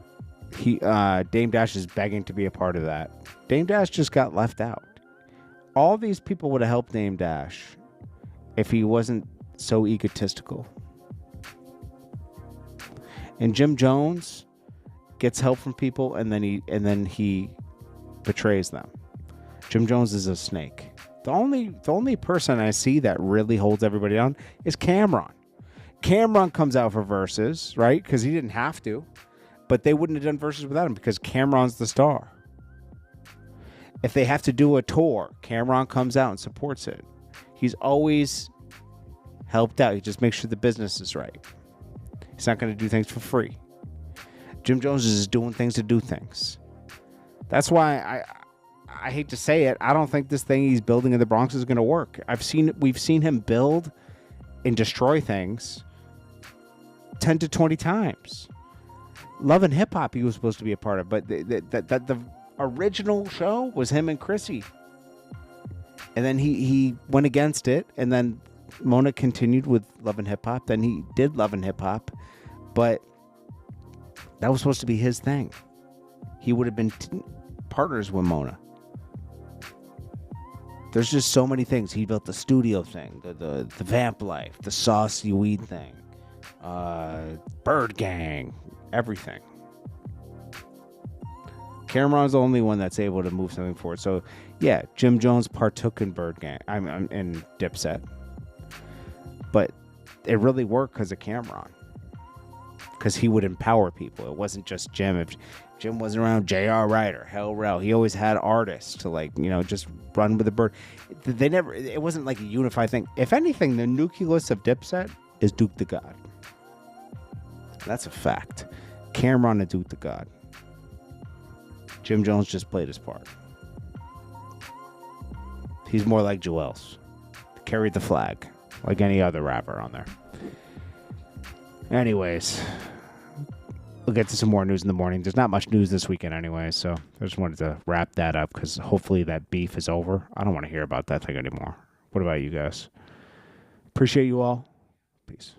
Dame Dash is begging to be a part of that. Dame Dash just got left out. All these people would have helped Dame Dash if he wasn't so egotistical. And Jim Jones gets help from people, and then he betrays them. Jim Jones is a snake. The only person I see that really holds everybody down is Cameron. Cameron comes out for verses, right? Because he didn't have to. But they wouldn't have done verses without him because Cameron's the star. If they have to do a tour, Cameron comes out and supports it. He's always helped out. He just makes sure the business is right. He's not going to do things for free. Jim Jones is doing things to do things. That's why I hate to say it, I don't think this thing he's building in the Bronx is going to work. We've seen him build and destroy things 10 to 20 times. Love and Hip Hop he was supposed to be a part of, but the original show was him and Chrissy. And then he went against it, and then Mona continued with Love and Hip Hop. Then he did Love and Hip Hop, but that was supposed to be his thing. He would have been partners with Mona. There's just so many things. He built the studio thing, the Vamp Life, the Saucy Weed thing, Bird Gang, everything. Cameron's the only one that's able to move something forward. So, yeah, Jim Jones partook in Bird Gang. I'm in Dipset. But it really worked because of Cameron. Because he would empower people. It wasn't just Jim. If Jim wasn't around, J.R. Ryder, Hell Rel, he always had artists to, like, you know, just run with the bird. They never, it wasn't like a unified thing. If anything, the nucleus of Dipset is Duke the God. That's a fact. Cameron and Duke the God. Jim Jones just played his part. He's more like Joel's. Carried the flag, like any other rapper on there. Anyways, we'll get to some more news in the morning. There's not much news this weekend anyway, so I just wanted to wrap that up because hopefully that beef is over. I don't want to hear about that thing anymore. What about you guys? Appreciate you all. Peace.